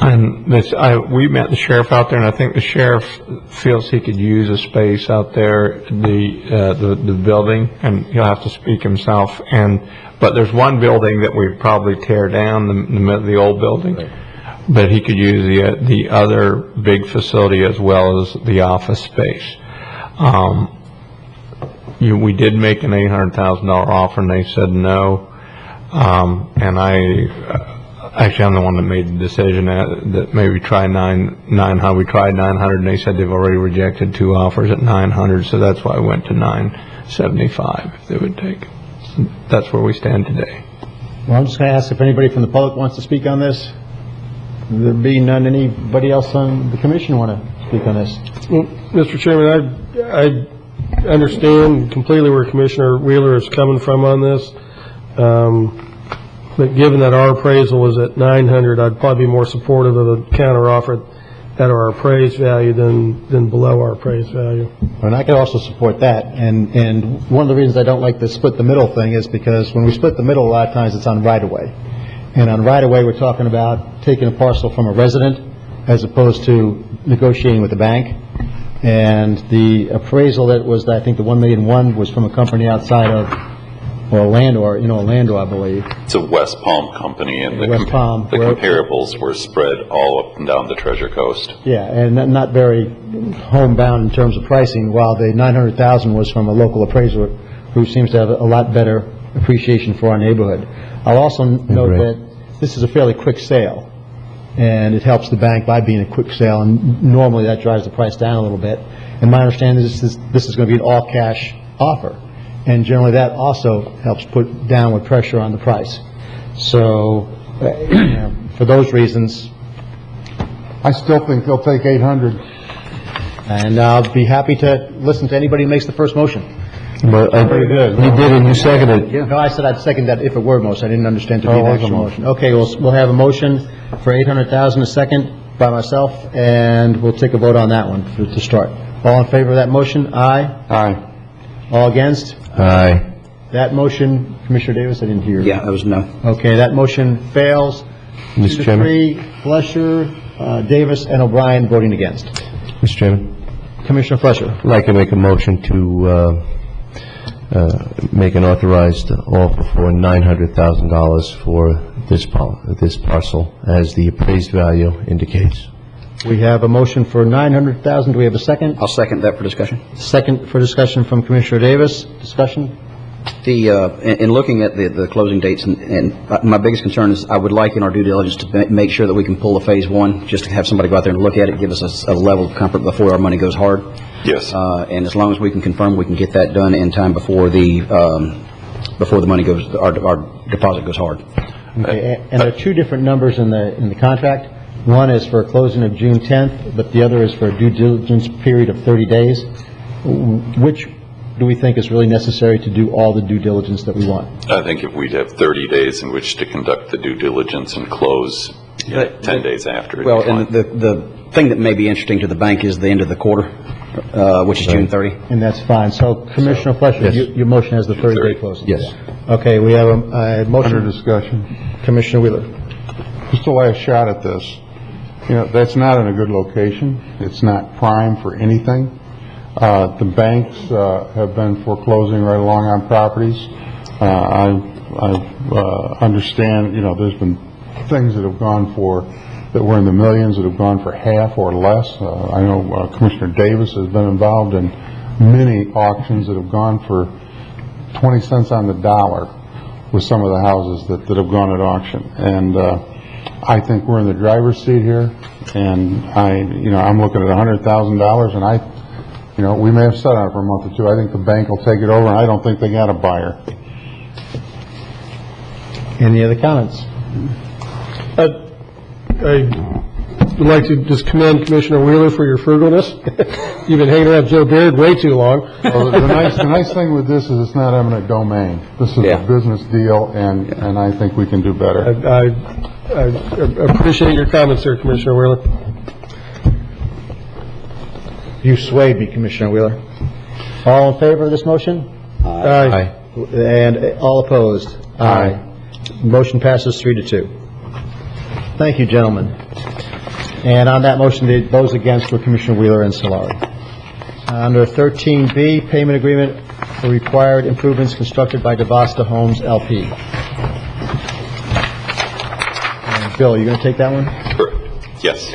And we met the sheriff out there, and I think the sheriff feels he could use a space out there, the building, and he'll have to speak himself. But there's one building that we'd probably tear down, the old building, right. But he could use the other big facility as well as the office space. We did make an $800,000 offer, and they said no. And actually, I'm the one that made the decision that maybe try 900. We tried 900, and they said they've already rejected 2 offers at 900, so that's why I went to 975 if they would take. So that's where we stand today. Well, I'm just going to ask if anybody from the public wants to speak on this. There being none, anybody else on the commission want to speak on this? Well, Mr. Chairman, I understand completely where Commissioner Wheeler is coming from on this. But given that our appraisal was at 900, I'd probably be more supportive of a counteroffer at our appraised value than below our appraised value. And I can also support that. And one of the reasons I don't like the split the middle thing is because when we split the middle, a lot of times it's on right of way. And on right of way, we're talking about taking a parcel from a resident as opposed to negotiating with the bank. And the appraisal that was, I think the $1,000,001 was from a company outside of Orlando, I believe. It's a West Palm company, and the comparables were spread all up and down the Treasure Coast. Yeah, and not very homebound in terms of pricing, while the $900,000 was from a local appraiser who seems to have a lot better appreciation for our neighborhood. I'll also note that this is a fairly quick sale, and it helps the bank by being a quick sale, and normally that drives the price down a little bit. And my understanding is this is going to be an all-cash offer. And generally that also helps put downward pressure on the price. So, for those reasons, I still think they'll take 800. And I'll be happy to listen to anybody who makes the first motion. But Very good. You did, and you seconded. No, I said I'd second that if it were motion. I didn't understand to be Oh, an it was a actual motion. motion. Okay, we'll have a motion for 800,000, a second by myself, and we'll take a vote on that one to start. All in favor of that motion? Aye. Aye. All against? Aye. That motion, Commissioner Davis, I didn't hear. Yeah, that was no. Okay, that motion fails. Mr. 2 to Chairman? 3, Fletcher, Davis, and O'Brien voting against. Mr. Chairman? Commissioner Fletcher. I'd like to make a motion to make an authorized offer for $900,000 for this parcel, as the appraised value indicates. We have a motion for 900,000. Do we have a second? I'll second that for discussion. Second for discussion from Commissioner Davis. Discussion? In looking at the closing dates, and my biggest concern is I would like in our due diligence to make sure that we can pull a phase one, just to have somebody go out there and look at it, give us a level of comfort before our money goes hard. Yes. And as long as we can confirm we can get that done in time before the money goes, our deposit goes hard. Okay, and there are two different numbers in the contract. One is for a closing of June 10th, but the other is for a due diligence period of 30 days. Which do we think is really necessary to do all the due diligence that we want? I think if we'd have 30 days in which to conduct the due diligence and close 10 days after. Well, and the thing that may be interesting to the bank is the end of the quarter, which is June 30. And that's fine. So Commissioner Fletcher, Yes. your motion has the 30-day closing? Yes. Okay, we have a motion. Under discussion. Commissioner Wheeler. Just a last shot at this. You know, that's not in a good location. It's not prime for anything. The banks have been foreclosing right along on properties. I understand, you know, there's been things that have gone that were in the millions that have gone for half or less. I know Commissioner Davis has been involved in many auctions that have gone for 20 cents on the dollar with some of the houses that have gone at auction. And I think we're in the driver's seat here, and I'm looking at $100,000, and we may have sat on it for a month or two. I think the bank will take it over, and I don't think they got a buyer. Any other comments? I would like to just commend Commissioner Wheeler for your frugalness. You've been hanging around Joe Baird way too long. Well, the nice thing with this is it's not eminent domain. This is a business deal, and I think we can do better. I appreciate your comments there, Commissioner Wheeler. You swayed me, Commissioner Wheeler. All in favor of this motion? Aye. And all opposed? Aye. Motion passes 3-2. Thank you, gentlemen. And on that motion, those against were Commissioner Wheeler and Solari. Under 13B, payment agreement for required improvements constructed by DeVasta Homes, LP. Bill, are you going to take that one? Correct. Yes.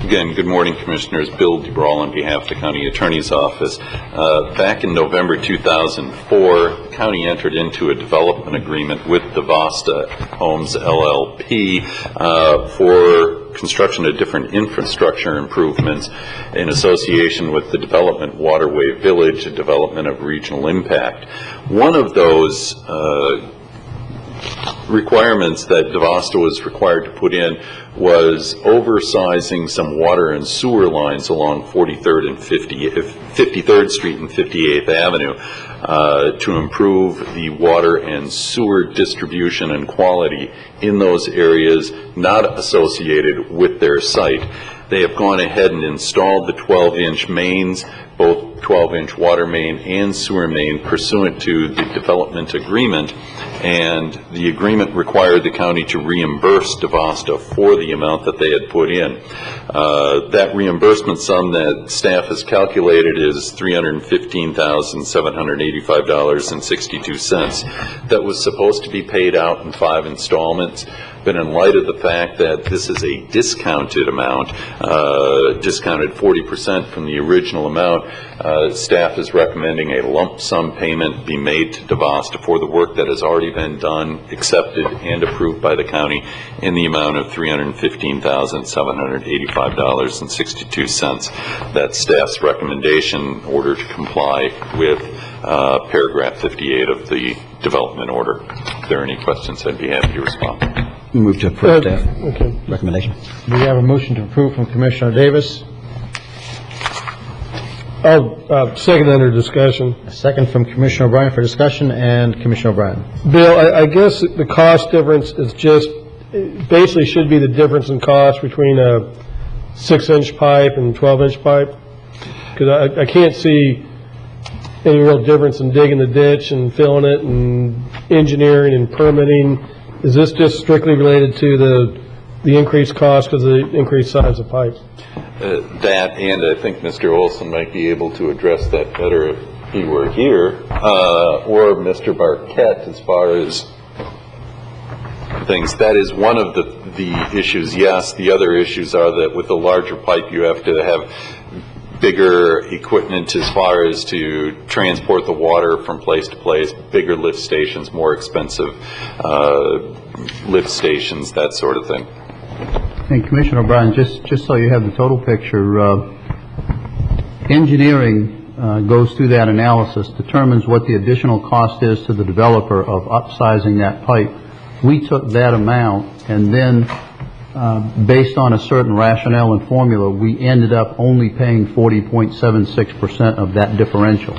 Again, good morning, Commissioners. Bill DeBrawl on behalf of the County Attorney's Office. Back in November 2004, the county entered into a development agreement with DeVasta Homes LLP for construction of different infrastructure improvements in association with the development Waterway Village, a development of regional impact. One of those requirements that DeVasta was required to put in was oversizing some water and sewer lines along 43rd and 53rd Street and 58th Avenue to improve the water and sewer distribution and quality in those areas not associated with their site. They have gone ahead and installed the 12-inch mains, both 12-inch water main and sewer main, pursuant to the development agreement, and the agreement required the county to reimburse DeVasta for the amount that they had put in. That reimbursement sum that staff has calculated is $315,785.62. That was supposed to be paid out in 5 installments. But in light of the fact that this is a discounted amount, discounted 40% from the original amount, staff is recommending a lump sum payment be made to DeVasta for the work that has already been done, accepted, and approved by the county in the amount of $315,785.62. That's staff's recommendation in order to comply with paragraph 58 of the development order. If there are any questions, I'd be happy to respond. Move to approve staff recommendation. We have a motion to approve from Commissioner Davis. I'll second under discussion. A second from Commissioner O'Brien for discussion, and Commissioner O'Brien. Bill, I guess the cost difference is just, basically should be the difference in cost between a 6-inch pipe and 12-inch pipe. Because I can't see any real difference in digging the ditch and filling it and engineering and permitting. Is this just strictly related to the increased cost because of the increased size of pipe? That, and I think Mr. Olson might be able to address that better if he were here, or Mr. Barquette, as far as things. That is one of the issues, yes. The other issues are that with a larger pipe, you have to have bigger equipment as far as to transport the water from place to place, bigger lift stations, more expensive lift stations, that sort of thing. And Commissioner O'Brien, just so you have the total picture, engineering goes through that analysis, determines what the additional cost is to the developer of upsizing that pipe. We took that amount, and then based on a certain rationale and formula, we ended up only paying 40.76% of that differential.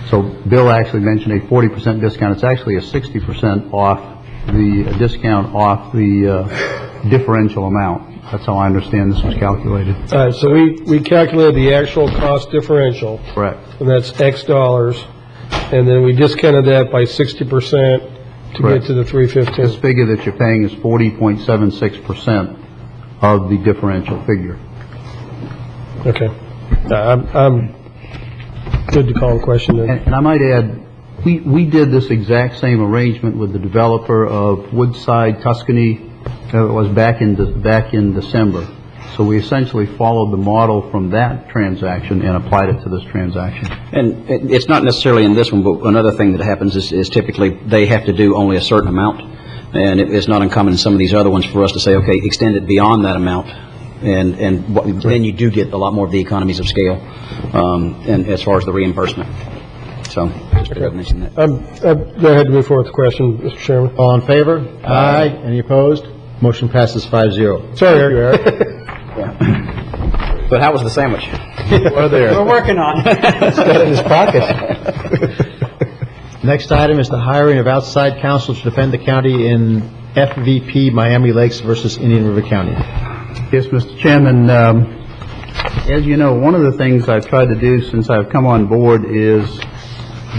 So Bill actually mentioned a 40% discount. It's actually a 60% off the discount off the differential amount. That's how I understand this was calculated. All right, so we calculated the actual cost differential. Correct. And that's X dollars, and then we discounted that by 60% to Correct. get to the 315. This figure that you're paying is 40.76% of the differential figure. Okay. I'm good to call a question then. And I might add, we did this exact same arrangement with the developer of Woodside, Tuscany. It was back in December. So we essentially followed the model from that transaction and applied it to this transaction. And it's not necessarily in this one, but another thing that happens is typically they have to do only a certain amount. And it's not uncommon in some of these other ones for us to say, okay, extend it beyond that amount. And then you do get a lot more of the economies of scale, and as far as the reimbursement. So, just to mention that. Go ahead and move forward with the question, Mr. Chairman. All in favor? Aye. Any opposed? Motion passes 5-0. Sorry, Eric. But how was the sandwich? We're working on it. It's got it in his pocket. Next item is the hiring of outside counsel to defend the county in FVP Miami Lakes versus Indian River County. Yes, Mr. Chairman. As you know, one of the things I've tried to do since I've come on board is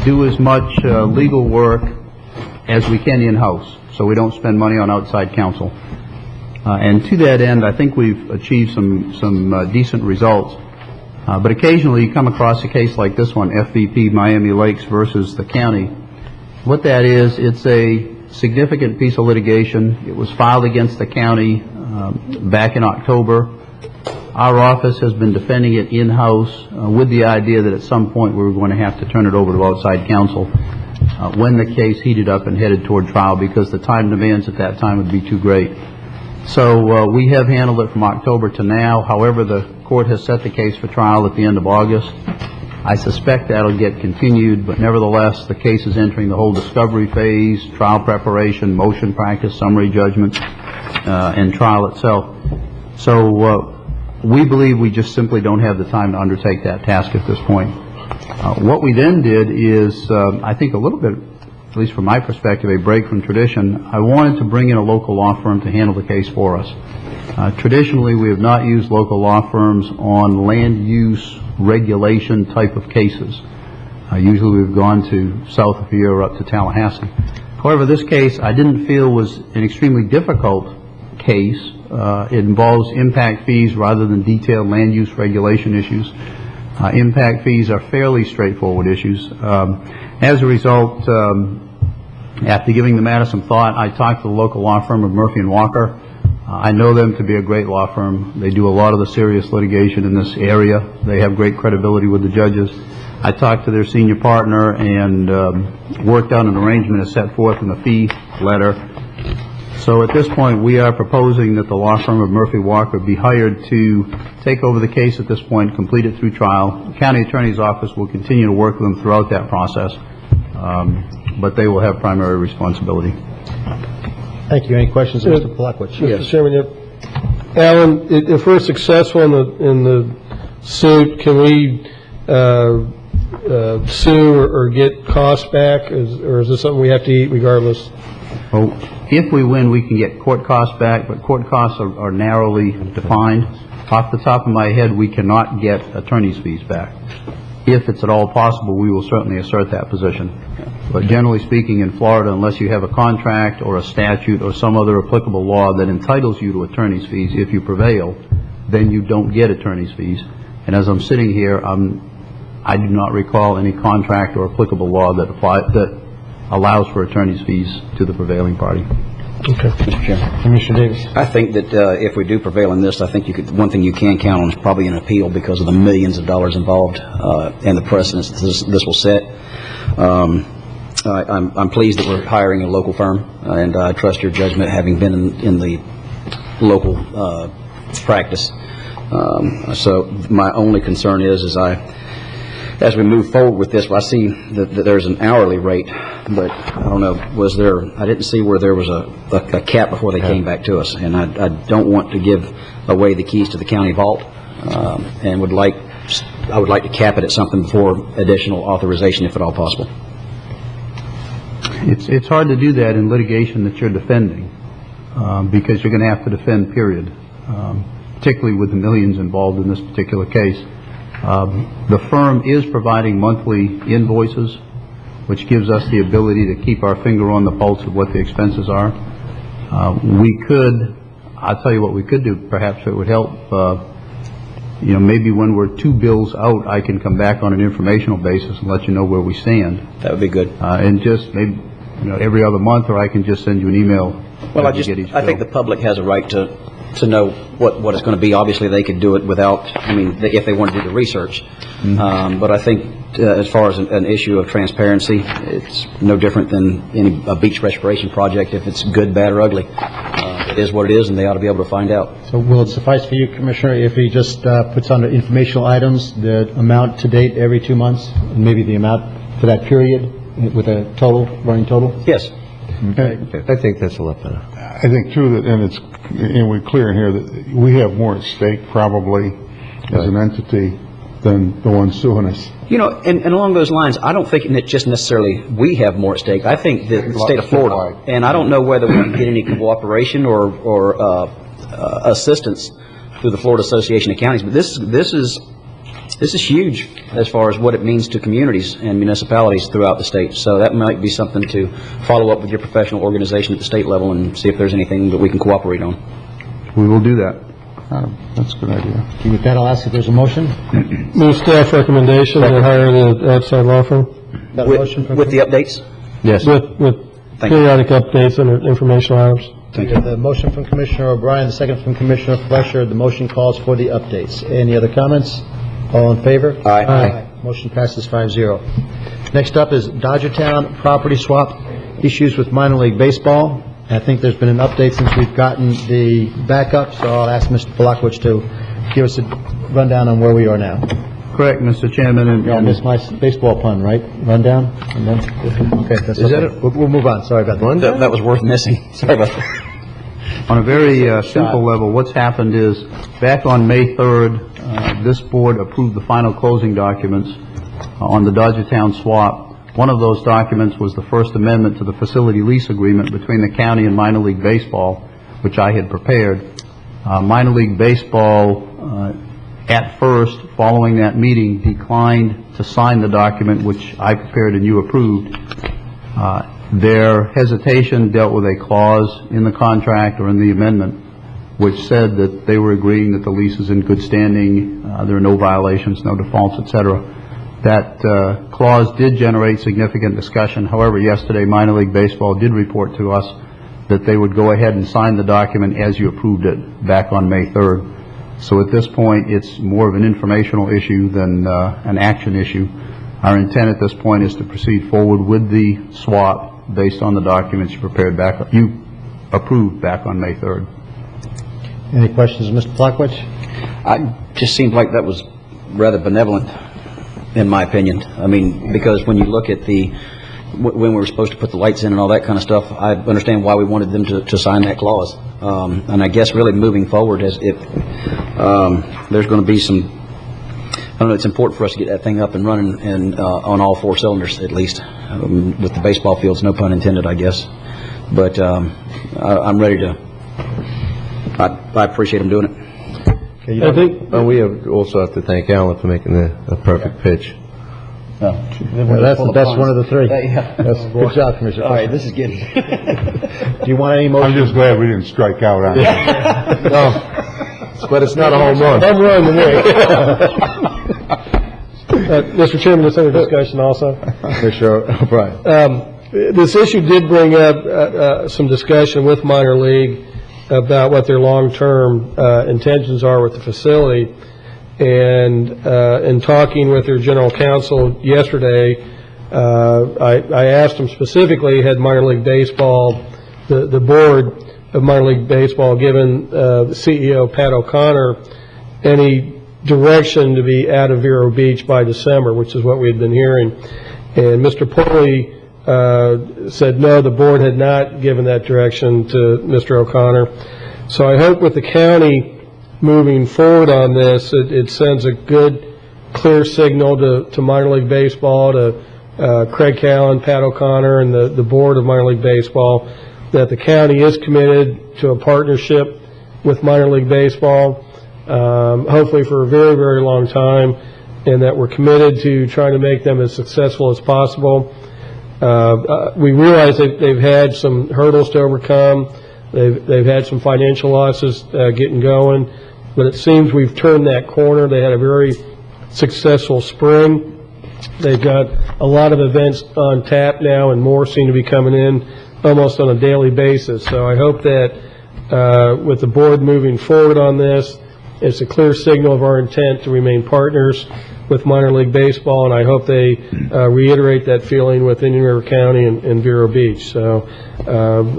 do as much legal work as we can in-house, so we don't spend money on outside counsel. And to that end, I think we've achieved some decent results. But occasionally you come across a case like this one, FVP Miami Lakes versus the county. What that is, it's a significant piece of litigation. It was filed against the county back in October. Our office has been defending it in-house with the idea that at some point we were going to have to turn it over to outside counsel when the case heated up and headed toward trial, because the time demands at that time would be too great. So we have handled it from October to now. However, the court has set the case for trial at the end of August. I suspect that'll get continued, but nevertheless, the case is entering the whole discovery phase, trial preparation, motion practice, summary judgment, and trial itself. So we believe we just simply don't have the time to undertake that task at this point. What we then did is, I think a little bit, at least from my perspective, a break from tradition. I wanted to bring in a local law firm to handle the case for us. Traditionally, we have not used local law firms on land use regulation type of cases. Usually we've gone to south of here or up to Tallahassee. However, this case I didn't feel was an extremely difficult case. It involves impact fees rather than detailed land use regulation issues. Impact fees are fairly straightforward issues. As a result, after giving the matter some thought, I talked to the local law firm of Murphy & Walker. I know them to be a great law firm. They do a lot of the serious litigation in this area. They have great credibility with the judges. I talked to their senior partner and worked out an arrangement as set forth in the fee letter. So at this point, we are proposing that the law firm of Murphy Walker be hired to take over the case at this point, complete it through trial. The county attorney's office will continue to work with them throughout that process, but they will have primary responsibility. Thank you. Any questions, Mr. Polakowicz? Mr. Chairman, Alan, if we're successful in the suit, can we sue or get costs back, or is this something we have to eat regardless? Well, if we win, we can get court costs back, but court costs are narrowly defined. Off the top of my head, we cannot get attorney's fees back. If it's at all possible, we will certainly assert that position. But generally speaking, in Florida, unless you have a contract or a statute or some other applicable law that entitles you to attorney's fees, if you prevail, then you don't get attorney's fees. And as I'm sitting here, I do not recall any contract or applicable law that allows for attorney's fees to the prevailing party. Okay. Mr. Chairman. Commissioner Davis. I think that if we do prevail in this, I think one thing you can count on is probably an appeal because of the millions of dollars involved and the precedence this will set. I'm pleased that we're hiring a local firm, and I trust your judgment, having been in the local practice. So my only concern is as we move forward with this, I see that there's an hourly rate, but I don't know, I didn't see where there was a cap before they came back to us, and I don't want to give away the keys to the county vault, and I would like to cap it at something before additional authorization, if at all possible. It's hard to do that in litigation that you're defending, because you're going to have to defend, period, particularly with the millions involved in this particular case. The firm is providing monthly invoices, which gives us the ability to keep our finger on the pulse of what the expenses are. I'll tell you what we could do, perhaps it would help, maybe when we're 2 bills out, I can come back on an informational basis and let you know where we stand. That would be good. And just maybe, every other month, or I can just send you an email. Well, I think the public has a right to know what it's going to be. Obviously, they could do it without, if they want to do the research. But I think as far as an issue of transparency, it's no different than a beach restoration project. If it's good, bad, or ugly, it is what it is, and they ought to be able to find out. So will it suffice for you, Commissioner, if he just puts on the informational items, the amount to date every 2 months, and maybe the amount for that period with a running total? Yes. Okay. I think that's a lot better. I think too and we're clear in here that we have more at stake probably as an entity than the one suing us. And along those lines, I don't think that just necessarily we have more at stake. I think the state of Florida, and I don't know whether we can get any cooperation or assistance through the Florida Association of Counties, but this is huge as far as what it means to communities and municipalities throughout the state. So that might be something to follow up with your professional organization at the state level and see if there's anything that we can cooperate on. We will do that. That's a good idea. Okay, with that, I'll ask if there's a motion. Move staff recommendation to hire the outside law firm. With the updates? Yes. With periodic updates and informational items. Thank you. The motion from Commissioner O'Brien, the second from Commissioner Fletcher. The motion calls for the updates. Any other comments? All in favor? Aye. Motion passes 5-0. Next up is Dodgertown property swap issues with minor league baseball. I think there's been an update since we've gotten the backup, so I'll ask Mr. Polakowicz to give us a rundown on where we are now. Correct, Mr. Chairman. I missed my baseball pun, right? Rundown? And then, okay, that's okay. We'll move on. Sorry about that. That was worth missing. Sorry about that. On a very simple level, what's happened is back on May 3rd, this board approved the final closing documents on the Dodgertown swap. One of those documents was the first amendment to the facility lease agreement between the county and minor league baseball, which I had prepared. Minor league baseball, at first, following that meeting, declined to sign the document which I prepared and you approved. Their hesitation dealt with a clause in the contract or in the amendment which said that they were agreeing that the lease is in good standing, there are no violations, no defaults, etc. That clause did generate significant discussion. However, yesterday minor league baseball did report to us that they would go ahead and sign the document as you approved it back on May 3rd. So at this point, it's more of an informational issue than an action issue. Our intent at this point is to proceed forward with the swap based on the documents you approved back on May 3rd. Any questions, Mr. Polakowicz? It just seemed like that was rather benevolent, in my opinion. I mean, because when you look at when we were supposed to put the lights in and all that kind of stuff, I understand why we wanted them to sign that clause. And I guess really moving forward, as if there's going to be some don't know, it's important for us to get that thing up and running and on all four cylinders at least, with the baseball fields, no pun intended, I guess. But I'm ready to, I appreciate them doing it. I think we also have to thank Alan for making a perfect pitch. That's one of the three. Good job, Commissioner. All right, this is getting. Do you want any motion? I'm just glad we didn't strike out on it. No, but it's not a home run. Home run to me. Mr. Chairman, this other discussion also. Commissioner O'Brien. This issue did bring up some discussion with minor league about what their long-term intentions are with the facility. And in talking with their general counsel yesterday, I asked them specifically, had minor league baseball, the board of minor league baseball given the CEO, Pat O'Connor, any direction to be out of Vero Beach by December, which is what we had been hearing. And Mr. Pulley said no, the board had not given that direction to Mr. O'Connor. So I hope with the county moving forward on this, it sends a good, clear signal to minor league baseball, to Craig Callan, Pat O'Connor, and the board of minor league baseball, that the county is committed to a partnership with minor league baseball, hopefully for a very, very long time, and that we're committed to trying to make them as successful as possible. We realize that they've had some hurdles to overcome. They've had some financial losses getting going, but it seems we've turned that corner. They had a very successful spring. They've got a lot of events on tap now, and more seem to be coming in almost on a daily basis. So I hope that with the board moving forward on this, it's a clear signal of our intent to remain partners with minor league baseball, and I hope they reiterate that feeling with Indian River County and Vero Beach. So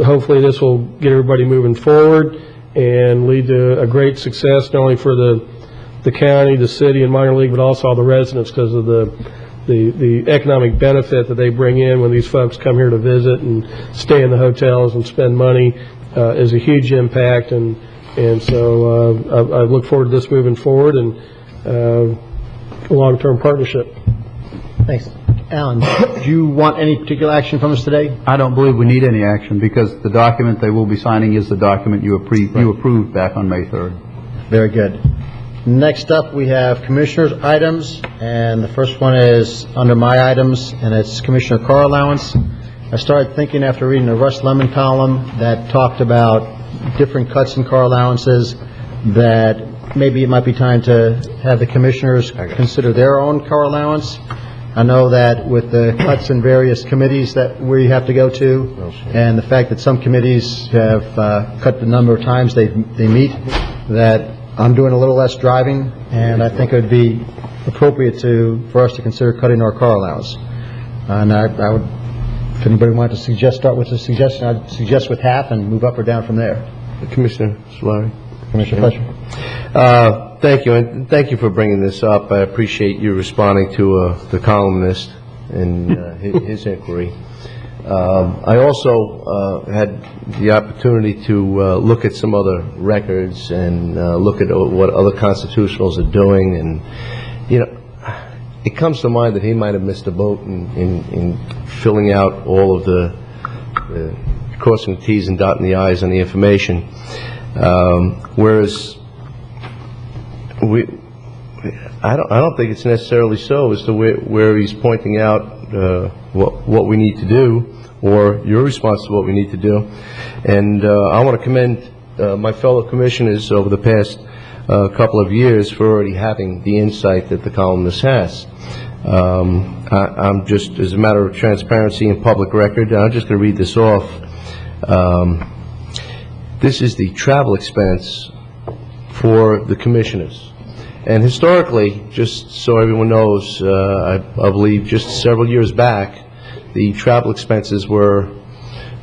hopefully this will get everybody moving forward and lead to a great success, not only for the county, the city, and minor league, but also all the residents, because of the economic benefit that they bring in when these folks come here to visit and stay in the hotels and spend money is a huge impact. And so I look forward to this moving forward and a long-term partnership. Thanks. Alan, do you want any particular action from us today? I don't believe we need any action, because the document they will be signing is the document you approved back on May 3rd. Very good. Next up, we have commissioners' items, and the first one is under my items, and it's commissioner car allowance. I started thinking after reading the Russ Lemon column that talked about different cuts in car allowances, that maybe it might be time to have the commissioners consider their own car allowance. I know that with the cuts in various committees that we have to go to, and the fact that some committees have cut the number of times they meet, that I'm doing a little less driving, and I think it would be appropriate for us to consider cutting our car allowance. And I would, if anybody wanted to start with a suggestion, I'd suggest with half and move up or down from there. Commissioner Solari. Commissioner Fletcher. Thank you, and thank you for bringing this up. I appreciate you responding to the columnist and his inquiry. I also had the opportunity to look at some other records and look at what other constitutionals are doing, and it comes to mind that he might have missed a boat in filling out all of the crossing the T's and dotting the I's on the information, whereas I don't think it's necessarily so as to where he's pointing out what we need to do, or your response to what we need to do. And I want to commend my fellow commissioners over the past couple of years for already having the insight that the columnist has. I'm just, as a matter of transparency and public record, I'm just going to read this off. This is the travel expense for the commissioners. And historically, just so everyone knows, I believe just several years back, the travel expenses were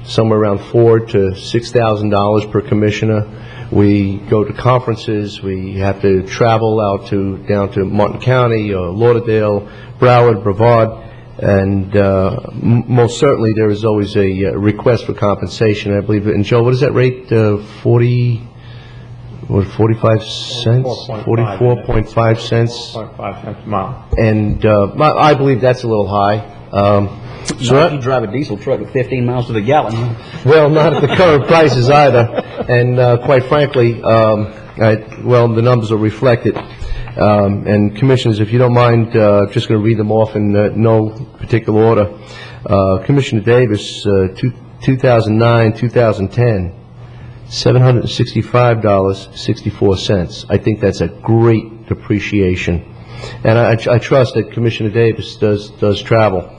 somewhere around $4,000 to $6,000 per commissioner. We go to conferences, we have to travel out down to Martin County, Lauderdale, Broward, Brevard, and most certainly there is always a request for compensation. I believe, and Joe, what is that rate? 40? what, 45 cents? 44.5 cents. 0.5 cents a mile. And I believe that's a little high. So Not if you drive a diesel truck at 15 miles to the gallon. well, not at the current prices either. And quite frankly, the numbers will reflect it. And Commissioners, if you don't mind, just going to read them off in no particular order. Commissioner Davis, 2009, 2010, $765.64. I think that's a great depreciation. And I trust that Commissioner Davis does travel.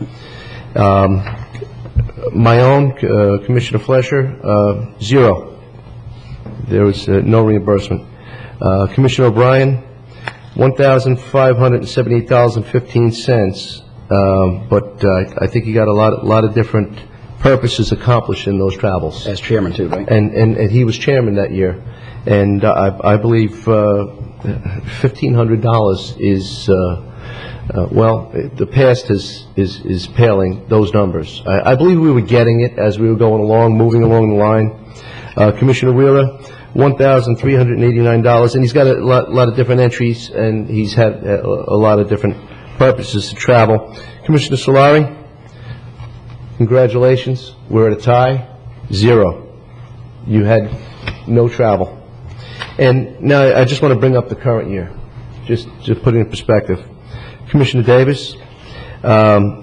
My own, Commissioner Flesher, zero. There was no reimbursement. Commissioner O'Brien, $1,578.15. But I think he got a lot of different purposes accomplished in those travels. As chairman too, right? And he was chairman that year. And I believe $1,500 is, the past is paling those numbers. I believe we were getting it as we were going along, moving along the line. Commissioner Wheeler, $1,389, and he's got a lot of different entries, and he's had a lot of different purposes to travel. Commissioner Solari, congratulations. We're at a tie, zero. You had no travel. And now I just want to bring up the current year, just to put it in perspective. Commissioner Davis,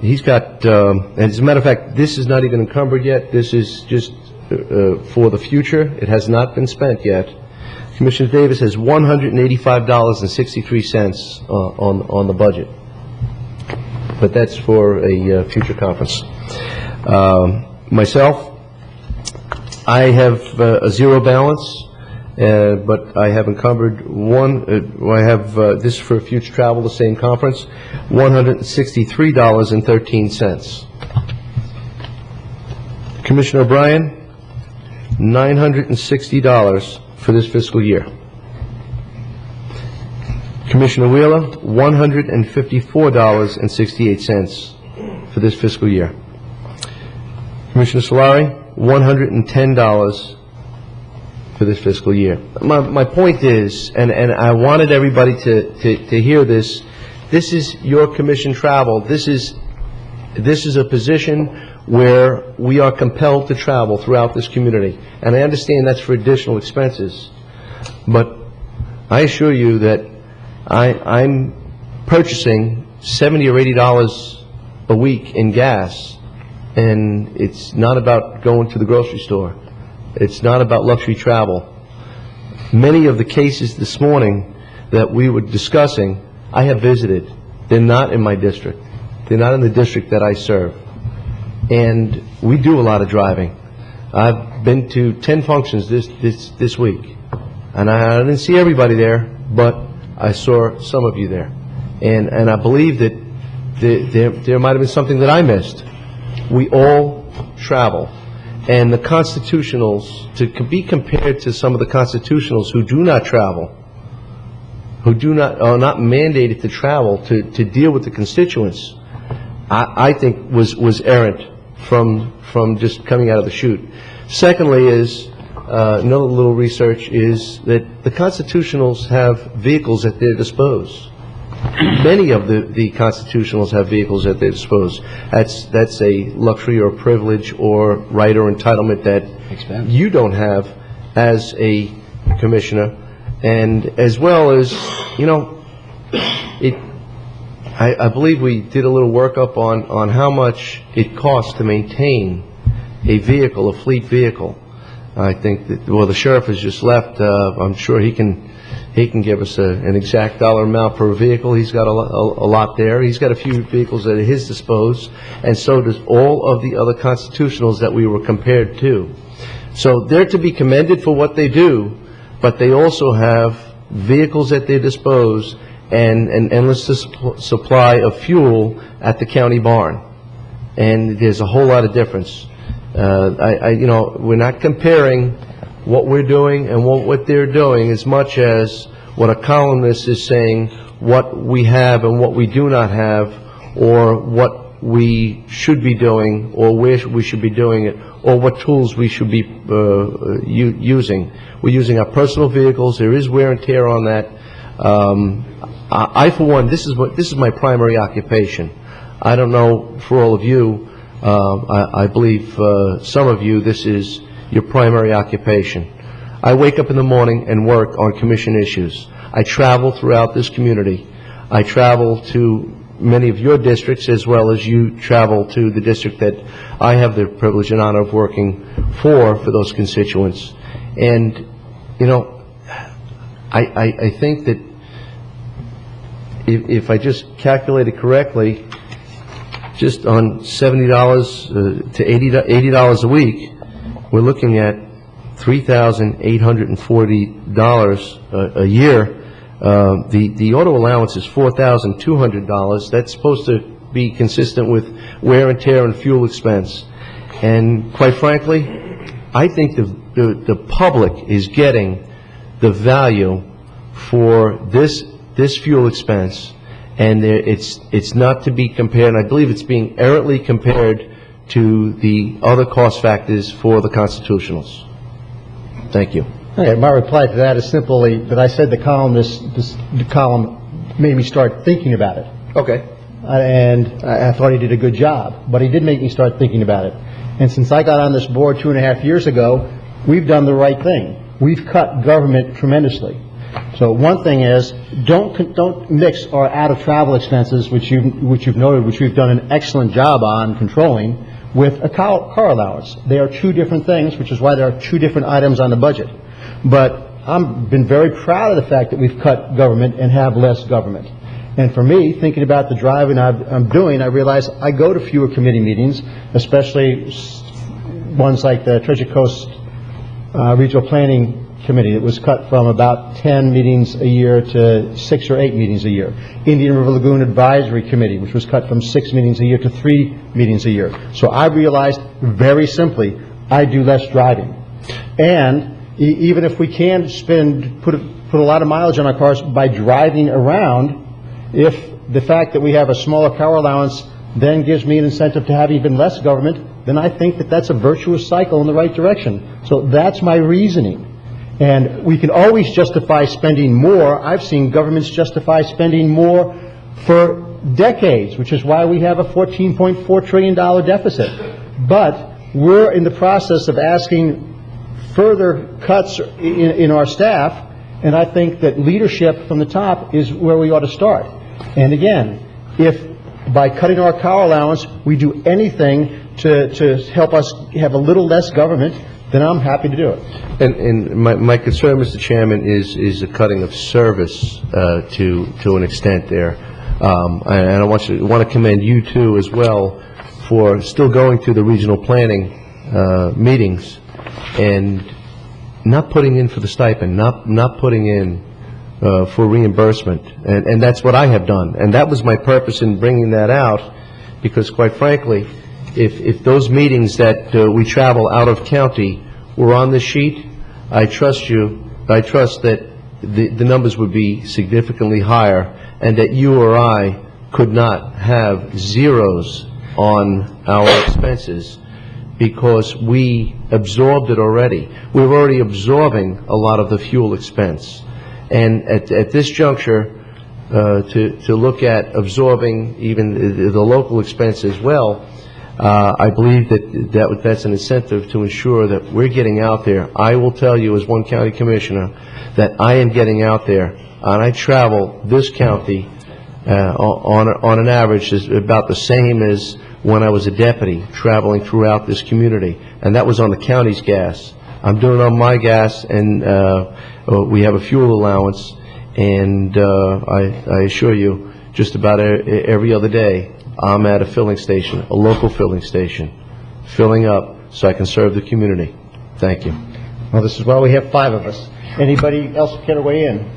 he's got, and as a matter of fact, this is not even encumbered yet. This is just for the future. It has not been spent yet. Commissioner Davis has $185.63 on the budget. But that's for a future conference. Myself, I have a zero balance. But I have encumbered I have this for future travel, the same conference, $163.13. Commissioner O'Brien, $960 for this fiscal year. Commissioner Wheeler, $154.68 for this fiscal year. Commissioner Solari, $110 for this fiscal year. My point is, and I wanted everybody to hear this, this is your commission travel. This is a position where we are compelled to travel throughout this community. And I understand that's for additional expenses. But I assure you that I'm purchasing $70 or $80 a week in gas, and it's not about going to the grocery store. It's not about luxury travel. Many of the cases this morning that we were discussing, I have visited. They're not in my district. They're not in the district that I serve. And we do a lot of driving. I've been to 10 functions this week. And I didn't see everybody there, but I saw some of you there. And I believe that there might have been something that I missed. We all travel. And the constitutionals, to be compared to some of the constitutionals who do not travel, who are not mandated to travel to deal with the constituents, I think was errant from just coming out of the chute. Secondly is, another little research is that the constitutionals have vehicles at their disposal. Many of the constitutionals have vehicles at their disposal. That's a luxury or privilege or right or entitlement that you don't have as a commissioner. And as well as, I believe we did a little workup on how much it costs to maintain a vehicle, a fleet vehicle. I think that, well, the sheriff has just left. I'm sure he can give us an exact dollar amount per vehicle. He's got a lot there. He's got a few vehicles at his disposal, and so does all of the other constitutionals that we were compared to. So they're to be commended for what they do, but they also have vehicles at their disposal and an endless supply of fuel at the county barn. And there's a whole lot of difference. We're not comparing what we're doing and what they're doing as much as what a columnist is saying, what we have and what we do not have, or what we should be doing, or where we should be doing it, or what tools we should be using. We're using our personal vehicles. There is wear and tear on that. I, for one, this is my primary occupation. I don't know for all of you. I believe some of you, this is your primary occupation. I wake up in the morning and work on commission issues. I travel throughout this community. I travel to many of your districts as well as you travel to the district that I have the privilege and honor of working for those constituents. And, you know, I think that if I just calculated correctly, just on $70 to $80 a week, we're looking at $3,840 a year. The auto allowance is $4,200. That's supposed to be consistent with wear and tear and fuel expense. And quite frankly, I think the public is getting the value for this fuel expense, and it's not to be compared, and I believe it's being errantly compared to the other cost factors for the constitutionals. Thank you. Okay, my reply to that is simply that I said the column made me start thinking about it. Okay. And I thought he did a good job, but he did make me start thinking about it. And since I got on this board 2.5 years ago, we've done the right thing. We've cut government tremendously. So one thing is, don't mix our out-of-travel expenses, which you've noted, which we've done an excellent job on controlling, with a car allowance. They are two different things, which is why there are two different items on the budget. But I've been very proud of the fact that we've cut government and have less government. And for me, thinking about the driving I'm doing, I realize I go to fewer committee meetings, especially ones like the Treasure Coast Regional Planning Committee. It was cut from about 10 meetings a year to 6 or 8 meetings a year. Indian River Lagoon Advisory Committee, which was cut from 6 meetings a year to 3 meetings a year. So I realized very simply, I do less driving. And even if we can put a lot of mileage on our cars by driving around, if the fact that we have a smaller car allowance then gives me an incentive to have even less government, then I think that that's a virtuous cycle in the right direction. So that's my reasoning. And we can always justify spending more. I've seen governments justify spending more for decades, which is why we have a $14.4 trillion deficit. But we're in the process of asking further cuts in our staff, and I think that leadership from the top is where we ought to start. And again, if by cutting our car allowance we do anything to help us have a little less government, then I'm happy to do it. And my concern, Mr. Chairman, is the cutting of service to an extent there. And I want to commend you too as well for still going through the regional planning meetings and not putting in for the stipend, not putting in for reimbursement, and that's what I have done, and that was my purpose in bringing that out, because quite frankly, if those meetings that we travel out of county were on the sheet, I trust that the numbers would be significantly higher, and that you or I could not have zeros on our expenses, because we absorbed it already. We're already absorbing a lot of the fuel expense. And at this juncture, to look at absorbing even the local expense as well, I believe that's an incentive to ensure that we're getting out there. I will tell you as one county commissioner that I am getting out there, and I travel this county on an average is about the same as when I was a deputy traveling throughout this community, and that was on the county's gas. I'm doing it on my gas, and we have a fuel allowance, and I assure you, just about every other day, I'm at a filling station, a local filling station, filling up so I can serve the community. Thank you. Well, this is why we have 5 of us. Anybody else care to weigh in?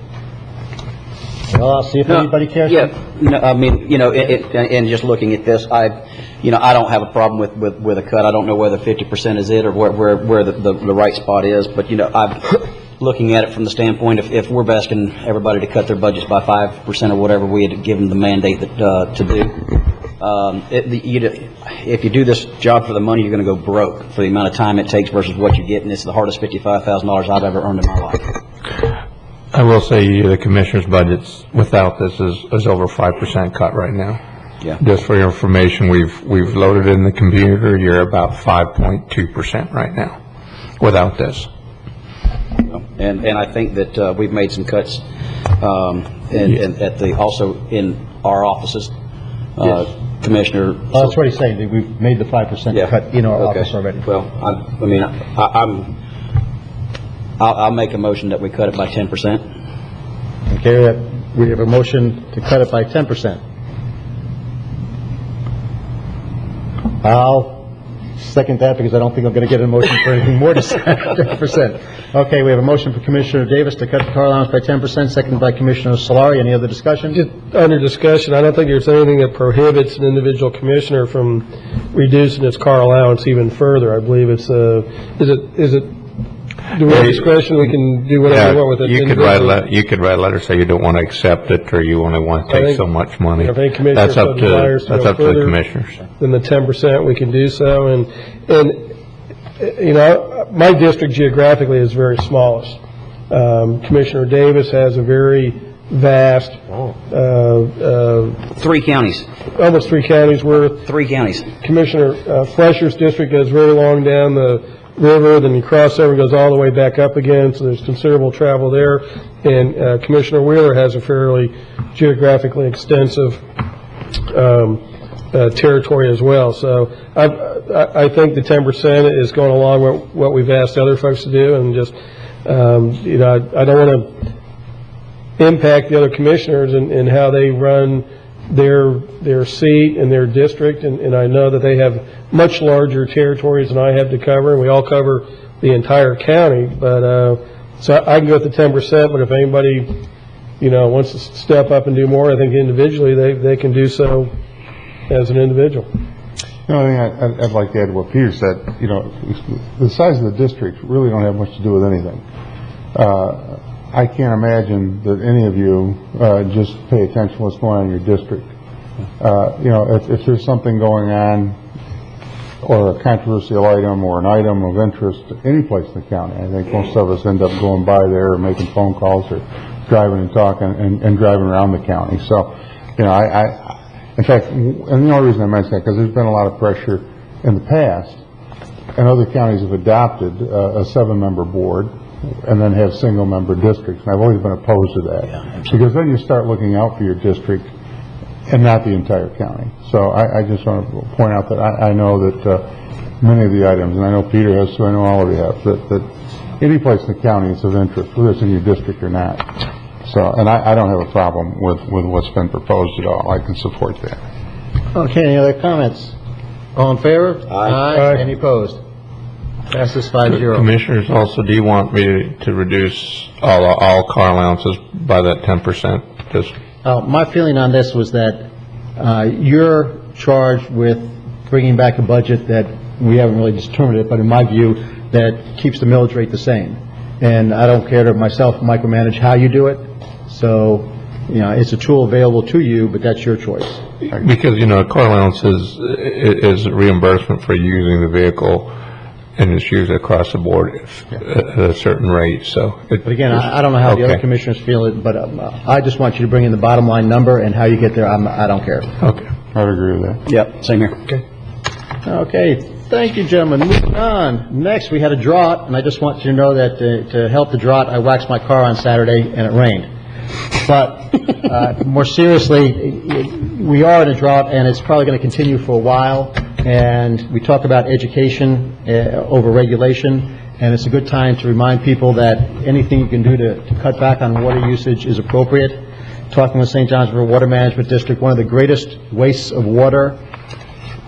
Well, I'll see if anybody cares. Yeah, no, I mean, you know, and just looking at this, I don't have a problem with a cut. I don't know whether 50% is it or where the right spot is, but, you know, I'm looking at it from the standpoint if we're asking everybody to cut their budgets by 5% or whatever we had given the mandate to do, If you do this job for the money, you're going to go broke for the amount of time it takes versus what you get, and it's the hardest $55,000 I've ever earned in my life. I will say the commissioner's budgets without this is over 5% cut right now. Yeah. Just for your information, we've loaded in the computer. You're about 5.2% right now without this. And I think that we've made some cuts also in our offices. Commissioner. Oh, that's what he's saying. We've made the 5% cut in our office already. Well, I'll make a motion that we cut it by 10%. Okay, we have a motion to cut it by 10%. I'll second that because I don't think I'm going to get a motion for anything more than 10%. Okay, we have a motion for Commissioner Davis to cut the car allowance by 10%, seconded by Commissioner Solari. Any other discussion? Just under discussion, I don't think there's anything that prohibits an individual commissioner from reducing his car allowance even further. I believe it's, is it, do we have discretion, we can do whatever we want with it? You could write a letter say you don't want to accept it, or you only want to take so much money. If any commissioner That's up to the commissioners. Then the 10%, we can do so. And you know, my district geographically is very smallest. Commissioner Davis has a very vast, 3 counties. Almost 3 counties worth. 3 counties. Commissioner Fletcher's district goes very long down the river, then you cross over and goes all the way back up again, so there's considerable travel there. And Commissioner Wheeler has a fairly geographically extensive territory as well. So I think the 10% is going along with what we've asked other folks to do, and just you know, I don't want to impact the other commissioners in how they run their seat and their district, and I know that they have much larger territories than I have to cover, and we all cover the entire county. But so I can go with the 10%, but if anybody, you know, wants to step up and do more, I think individually they can do so as an individual. The only thing I'd like to add to what Peter said, you know, the size of the district really don't have much to do with anything. I can't imagine that any of you just pay attention to what's going on in your district. You know, if there's something going on, or a controversial item, or an item of interest any place in the county, I think most of us end up going by there or making phone calls or driving and talking and driving around the county. So, you know, in fact, and the only reason I mention that because there's been a lot of pressure in the past, and other counties have adopted a 7-member board and then have single-member districts. And I've always been opposed to that, because then you start looking out for your district and not the entire county. So I just want to point out that I know that many of the items, and I know Peter has, so I know all of you have, that any place in the county is of interest, whether it's in your district or not. So, and I don't have a problem with what's been proposed at all. I can support that. Okay, any other comments? All in favor? Aye. Any opposed? Passes 5-0. Commissioners, also, do you want me to reduce all car allowances by that 10%? Just my feeling on this was that you're charged with bringing back a budget that we haven't really determined it, but in my view, that keeps the millage rate the same. And I don't care to myself micromanage how you do it. So, you know, it's a tool available to you, but that's your choice. Because, you know, car allowance is reimbursement for using the vehicle, and it's used across the board at a certain rate. So, but again, I don't know how the other commissioners feel it, but I just want you to bring in the bottom line number, and how you get there, I don't care. Okay, I'd agree with that. Yep, same here. Okay, thank you, gentlemen. Moving on. Next, we had a drought, and I just want you to know that to help the drought, I waxed my car on Saturday, and it rained. But more seriously, we are in a drought, and it's probably going to continue for a while. And we talk about education over regulation, and it's a good time to remind people that anything you can do to cut back on water usage is appropriate. Talking with St. John's River Water Management District, one of the greatest wastes of water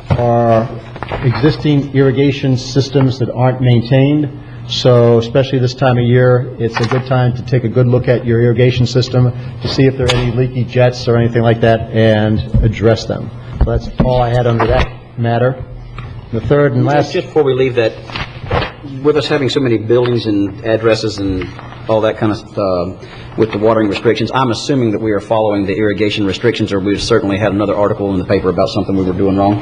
are existing irrigation systems that aren't maintained. So especially this time of year, it's a good time to take a good look at your irrigation system to see if there are any leaky jets or anything like that and address them. So that's all I had under that matter. The third and last... Just before we leave that, with us having so many buildings and addresses and all that kind of stuff, with the watering restrictions, I'm assuming that we are following the irrigation restrictions, or we've certainly had another article in the paper about something we were doing wrong.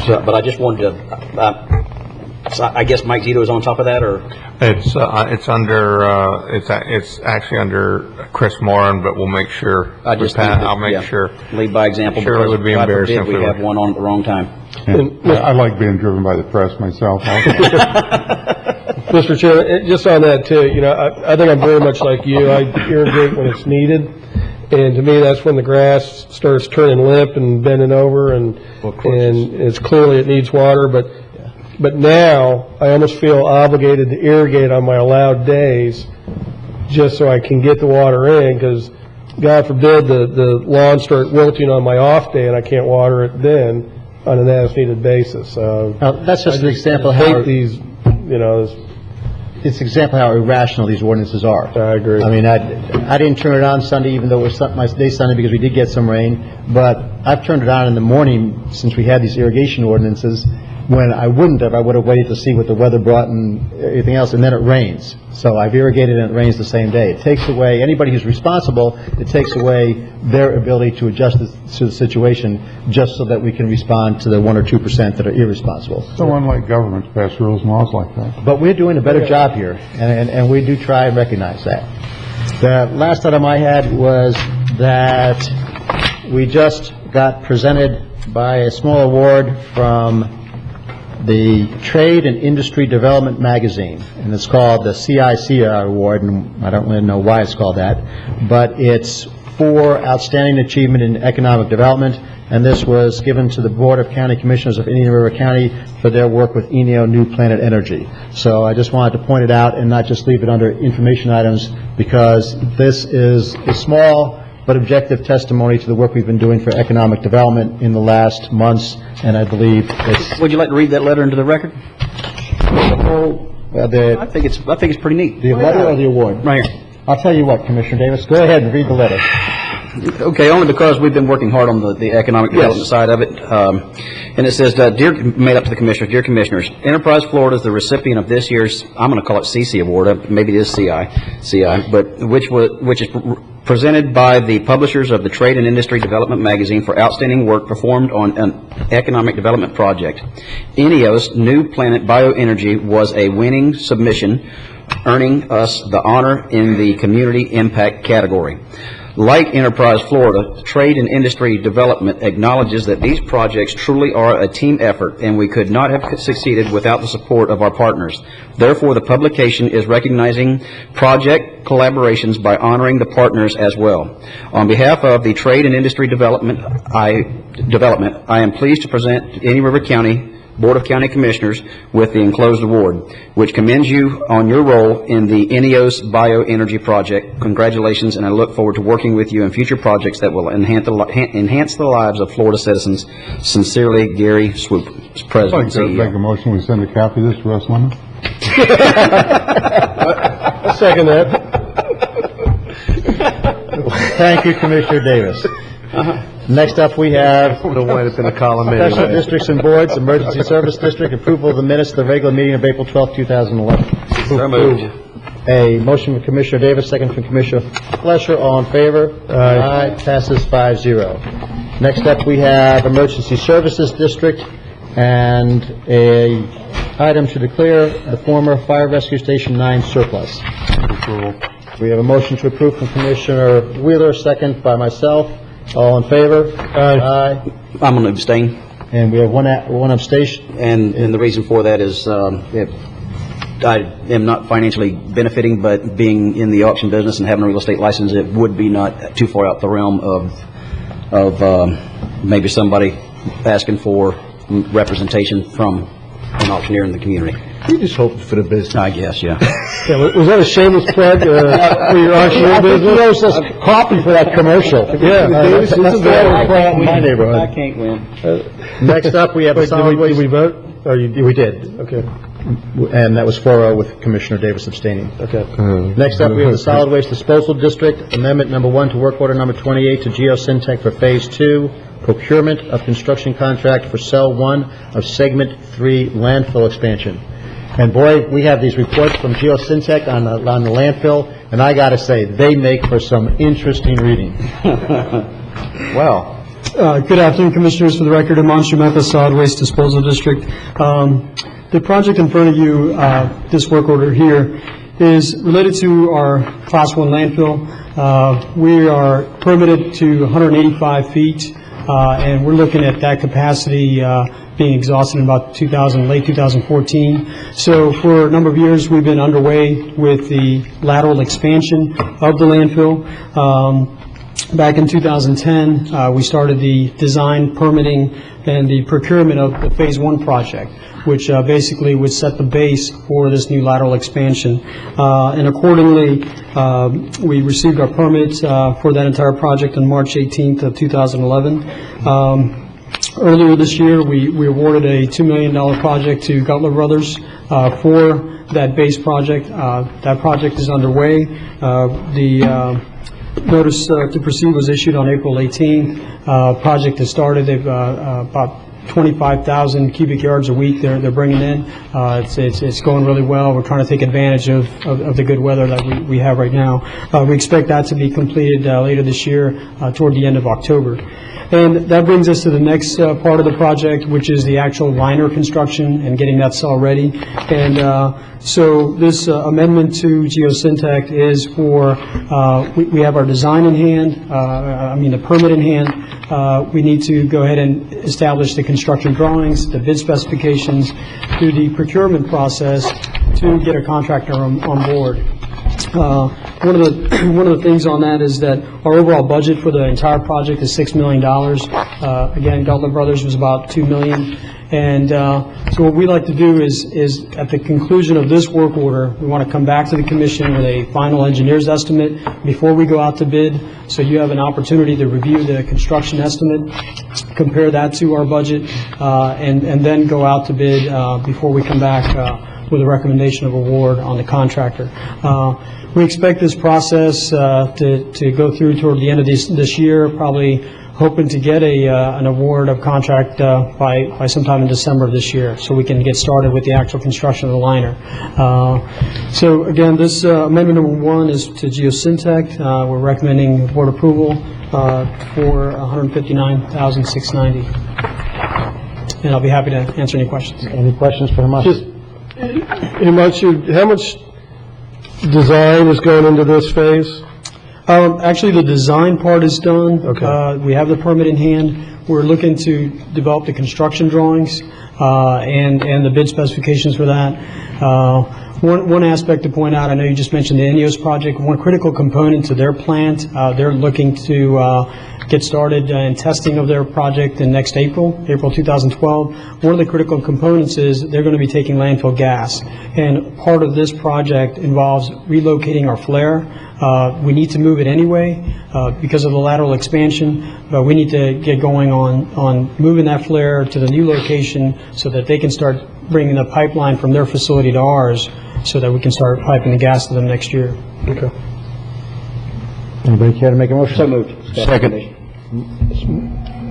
So, but I just wanted to, so I guess Mike Zito is on top of that, or? It's under, it's actually under Chris Moran, but we'll make sure. I'll make sure. Lead by example. Sure, it would be embarrassing if we have one on at the wrong time. I like being driven by the press myself also. Mr. Chair, just on that too, I think I'm very much like you. I irrigate when it's needed, and to me, that's when the grass starts turning limp and bending over, and it's clearly it needs water. But now I almost feel obligated to irrigate on my allowed days, just so I can get the water in, because God forbid the lawn start wilting on my off day and I can't water it then on an as-needed basis. That's just an example I how hate these, it's an example how irrational these ordinances are. I agree. I mean, I didn't turn it on Sunday, even though it was my day Sunday, because we did get some rain. But I've turned it on in the morning since we had these irrigation ordinances. When I wouldn't have, I would have waited to see what the weather brought and everything else, and then it rains. So I've irrigated and it rains the same day. It takes away, anybody who's responsible, it takes away their ability to adjust to the situation just so that we can respond to the 1 or 2% that are irresponsible. So unlike governments pass rules and laws like that. But we're doing a better job here, and we do try and recognize that. The last item I had was that we just got presented by a small award from the Trade and Industry Development Magazine, and it's called the CICR Award, and I don't really know why it's called that, but it's for outstanding achievement in economic development, and this was given to the Board of County Commissioners of Indian River County for their work with ENEO New Planet Energy. So I just wanted to point it out and not just leave it under information items, because this is a small but objective testimony to the work we've been doing for economic development in the last months, and I believe it's... Would you like to read that letter into the record? I think it's pretty neat. The letter or the award? Right here. I'll tell you what, Commissioner Davis, go ahead and read the letter. Okay, only because we've been working hard on the economic development side of it. And it says, made up to the commissioners, dear commissioners, Enterprise Florida is the recipient of this year's, I'm going to call it CC Award, maybe it is CI, but which is presented by the publishers of the Trade and Industry Development Magazine for outstanding work performed on an economic development project. ENEO's New Planet Bioenergy was a winning submission, earning us the honor in the community impact category. Like Enterprise Florida, Trade and Industry Development acknowledges that these projects truly are a team effort, and we could not have succeeded without the support of our partners. Therefore, the publication is recognizing project collaborations by honoring the partners as well. On behalf of the Trade and Industry Development, I am pleased to present Indian River County Board of County Commissioners with the enclosed award, which commends you on your role in the ENEOS Bioenergy Project. Congratulations, and I look forward to working with you in future projects that will enhance the lives of Florida citizens. Sincerely, Gary Swoop, President and I'd like to CEO. make a motion, we send a copy of this to Russ Lemon. I second that. Thank you, Commissioner Davis. Next up, we have the one that's in the column Special anyway. Districts and Boards, Emergency Service District, approval of the minutes of the regular meeting of April 12, 2011. So moved. A motion from Commissioner Davis, second from Commissioner Flesher. All in favor? Aye. Passes 5-0. Next up, we have Emergency Services District and a item to declare the former Fire Rescue Station 9 surplus. We have a motion to approve from Commissioner Wheeler, second by myself. All in favor? Aye. I'm going to abstain. And we have one abstention. And the reason for that is I am not financially benefiting, but being in the auction business and having a real estate license, it would be not too far out the realm of maybe somebody asking for representation from an auctioneer in the community. You just hope for the business. I guess, yeah. Yeah, was that a shameless plug for your auctioneer business? He owes us coffee for that commercial. Yeah, Davis, this is in my neighborhood. I can't win. Next up, we have a solid waste. Did we vote? Or We did. Okay. And that was 4-0 with Commissioner Davis abstaining. Okay. Next up, we have the Solid Waste Disposal District, Amendment Number 1 to Work Order Number 28 to Geosyntec for Phase 2, procurement of construction contract for Cell 1 of Segment 3 landfill expansion. And boy, we have these reports from Geosyntec on the landfill, and I got to say, they make for some interesting reading. Well. Good afternoon, Commissioners. For the record, Himanshu Mehta, Solid Waste Disposal District. The project in front of you, this work order here, is related to our Class 1 landfill. We are permitted to 185 feet, and we're looking at that capacity being exhausted in about late 2014. So for a number of years, we've been underway with the lateral expansion of the landfill. Back in 2010, we started the design, permitting, and the procurement of the Phase 1 project, which basically would set the base for this new lateral expansion. And accordingly, we received our permits for that entire project on March 18th of 2011. Earlier this year, we awarded a $2 million project to Gutler Brothers for that base project. That project is underway. The notice to proceed was issued on April 18th. Project has started. They've about 25,000 cubic yards a week they're bringing in. It's going really well. We're trying to take advantage of the good weather that we have right now. We expect that to be completed later this year, toward the end of October. And that brings us to the next part of the project, which is the actual liner construction and getting that saw ready. And so this amendment to Geosyntec is for, we have our design in hand, the permit in hand. We need to go ahead and establish the construction drawings, the bid specifications, through the procurement process to get a contractor on board. One of the things on that is that our overall budget for the entire project is $6 million. Again, Gutler Brothers was about $2 million. And so what we like to do is at the conclusion of this work order, we want to come back to the commission with a final engineer's estimate before we go out to bid. So you have an opportunity to review the construction estimate, compare that to our budget, and then go out to bid before we come back with a recommendation of award on the contractor. We expect this process to go through toward the end of this year, probably hoping to get an award of contract by sometime in December of this year, so we can get started with the actual construction of the liner. So again, this amendment number 1 is to Geosyntec. We're recommending board approval for $159,690. And I'll be happy to answer any questions. Any questions for Himanshu? Himanshu, how much design is going into this phase? Actually, the design part is done. Okay. We have the permit in hand. We're looking to develop the construction drawings and the bid specifications for that. One aspect to point out, I know you just mentioned the INEOS project. One critical component to their plant, they're looking to get started in testing of their project in next April 2012. One of the critical components is they're going to be taking landfill gas. And part of this project involves relocating our flare. We need to move it anyway because of the lateral expansion, but we need to get going on moving that flare to the new location so that they can start bringing the pipeline from their facility to ours so that we can start piping the gas to them next year. Okay. Anybody care to make a motion? So moved. Second.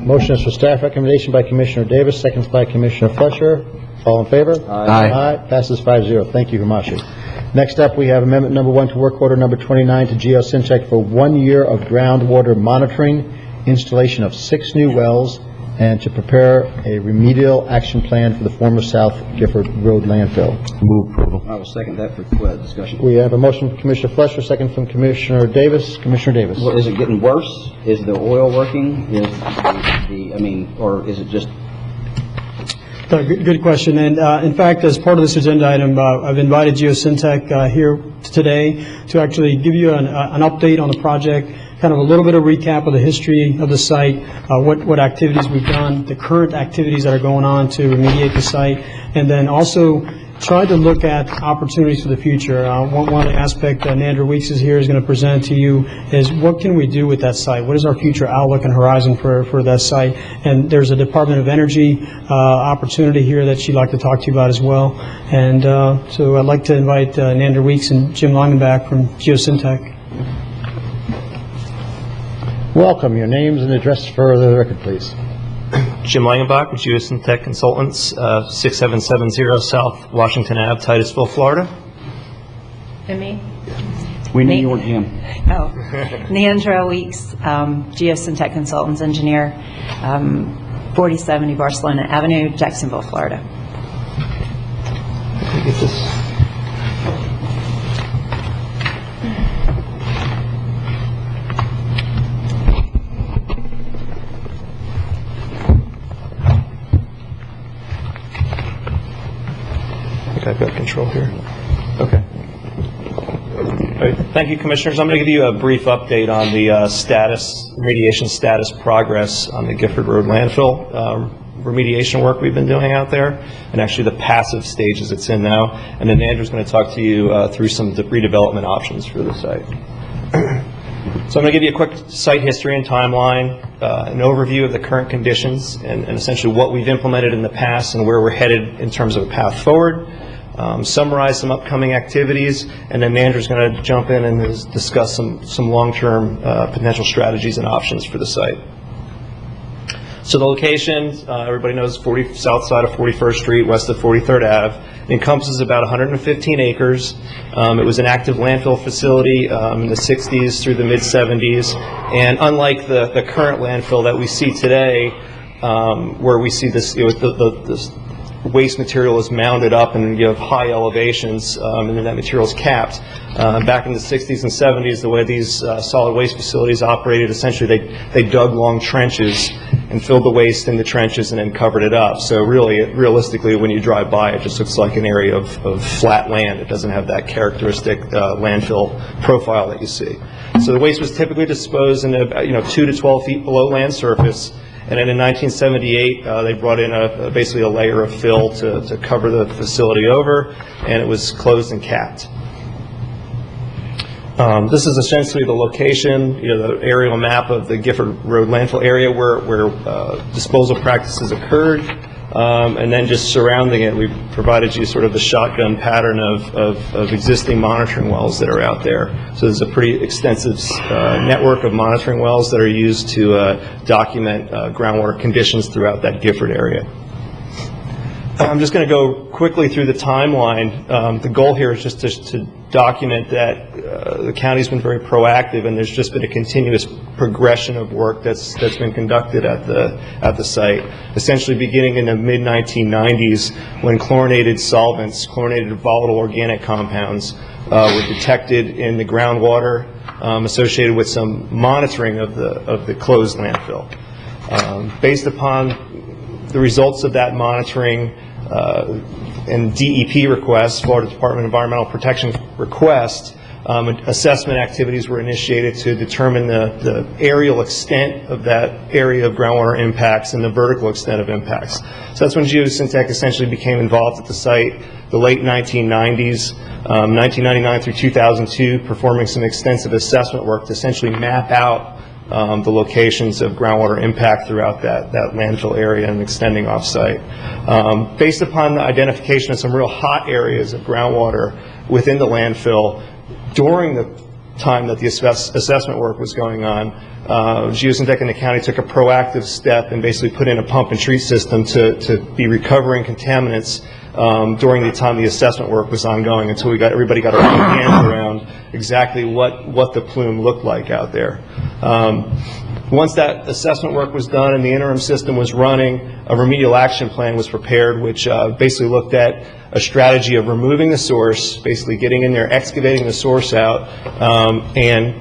Motion is for staff recommendation by Commissioner Davis, second by Commissioner Fletcher. All in favor? Aye. Aye. Passes 5-0. Thank you, Himanshu. Next up, we have amendment number 1 to work order number 29 to Geosyntec for 1 year of groundwater monitoring, installation of 6 new wells, and to prepare a remedial action plan for the former South Gifford Road landfill. Move approval. I will second that for discussion. We have a motion from Commissioner Fletcher, second from Commissioner Davis. Commissioner Davis. Well, is it getting worse? Is the oil working? Or is it just... Good question. And in fact, as part of this agenda item, I've invited Geosyntec here today to actually give you an update on the project, kind of a little bit of recap of the history of the site, what activities we've done, the current activities that are going on to remediate the site, and then also try to look at opportunities for the future. One aspect that Andrew Weeks is here is going to present to you is what can we do with that site? What is our future outlook and horizon for that site? And there's a Department of Energy opportunity here that she'd like to talk to you about as well. And so I'd like to invite Andrew Weeks and Jim Longenbach from Geosyntec. Welcome. Your names and address for the record, please. Jim Langenbach with Jewison Tech Consultants, 6770 South Washington Ave, Titusville, Florida. And me? We knew you weren't Jim. Oh, Neandra Weeks, Geosyntech Consultants Engineer, 4070 Barcelona Avenue, Jacksonville, Florida. Get this. I think I've got control here. Okay. All right. Thank you, Commissioners. I'm going to give you a brief update on the remediation status progress on the Gifford Road landfill remediation work we've been doing out there, and actually the passive stages it's in now. And then Andrew's going to talk to you through some redevelopment options for the site. So I'm going to give you a quick site history and timeline, an overview of the current conditions, and essentially what we've implemented in the past and where we're headed in terms of a path forward. Summarize some upcoming activities, and then Andrew's going to jump in and discuss some long-term potential strategies and options for the site. So the location, everybody knows south side of 41st Street, west of 43rd Ave. It encompasses about 115 acres. It was an active landfill facility in the 60s through the mid-70s. And unlike the current landfill that we see today, where we see this, this waste material is mounded up and you have high elevations, and then that material is capped. Back in the 60s and 70s, the way these solid waste facilities operated, essentially they dug long trenches and filled the waste in the trenches and then covered it up. So realistically, when you drive by, it just looks like an area of flat land. It doesn't have that characteristic landfill profile that you see. So the waste was typically disposed in 2 to 12 feet below land surface. And then in 1978, they brought in basically a layer of fill to cover the facility over, and it was closed and capped. This is essentially the location, the aerial map of the Gifford Road landfill area where disposal practices occurred. And then just surrounding it, we provided you sort of the shotgun pattern of existing monitoring wells that are out there. So there's a pretty extensive network of monitoring wells that are used to document groundwater conditions throughout that Gifford area. I'm just going to go quickly through the timeline. The goal here is just to document that the county's been very proactive, and there's just been a continuous progression of work that's been conducted at the site. Essentially, beginning in the mid-1990s, when chlorinated solvents, chlorinated volatile organic compounds, were detected in the groundwater associated with some monitoring of the closed landfill. Based upon the results of that monitoring and DEP requests, Florida Department of Environmental Protection request, assessment activities were initiated to determine the aerial extent of that area of groundwater impacts and the vertical extent of impacts. So that's when Geosyntech essentially became involved at the site, the late 1990s, 1999 through 2002, performing some extensive assessment work to essentially map out the locations of groundwater impact throughout that landfill area and extending off-site. Based upon the identification of some real hot areas of groundwater within the landfill, during the time that the assessment work was going on, Geosyntech and the county took a proactive step and basically put in a pump and treat system to be recovering contaminants during the time the assessment work was ongoing, until everybody got our hands around exactly what the plume looked like out there. Once that assessment work was done and the interim system was running, a remedial action plan was prepared, which basically looked at a strategy of removing the source, basically getting in there, excavating the source out, and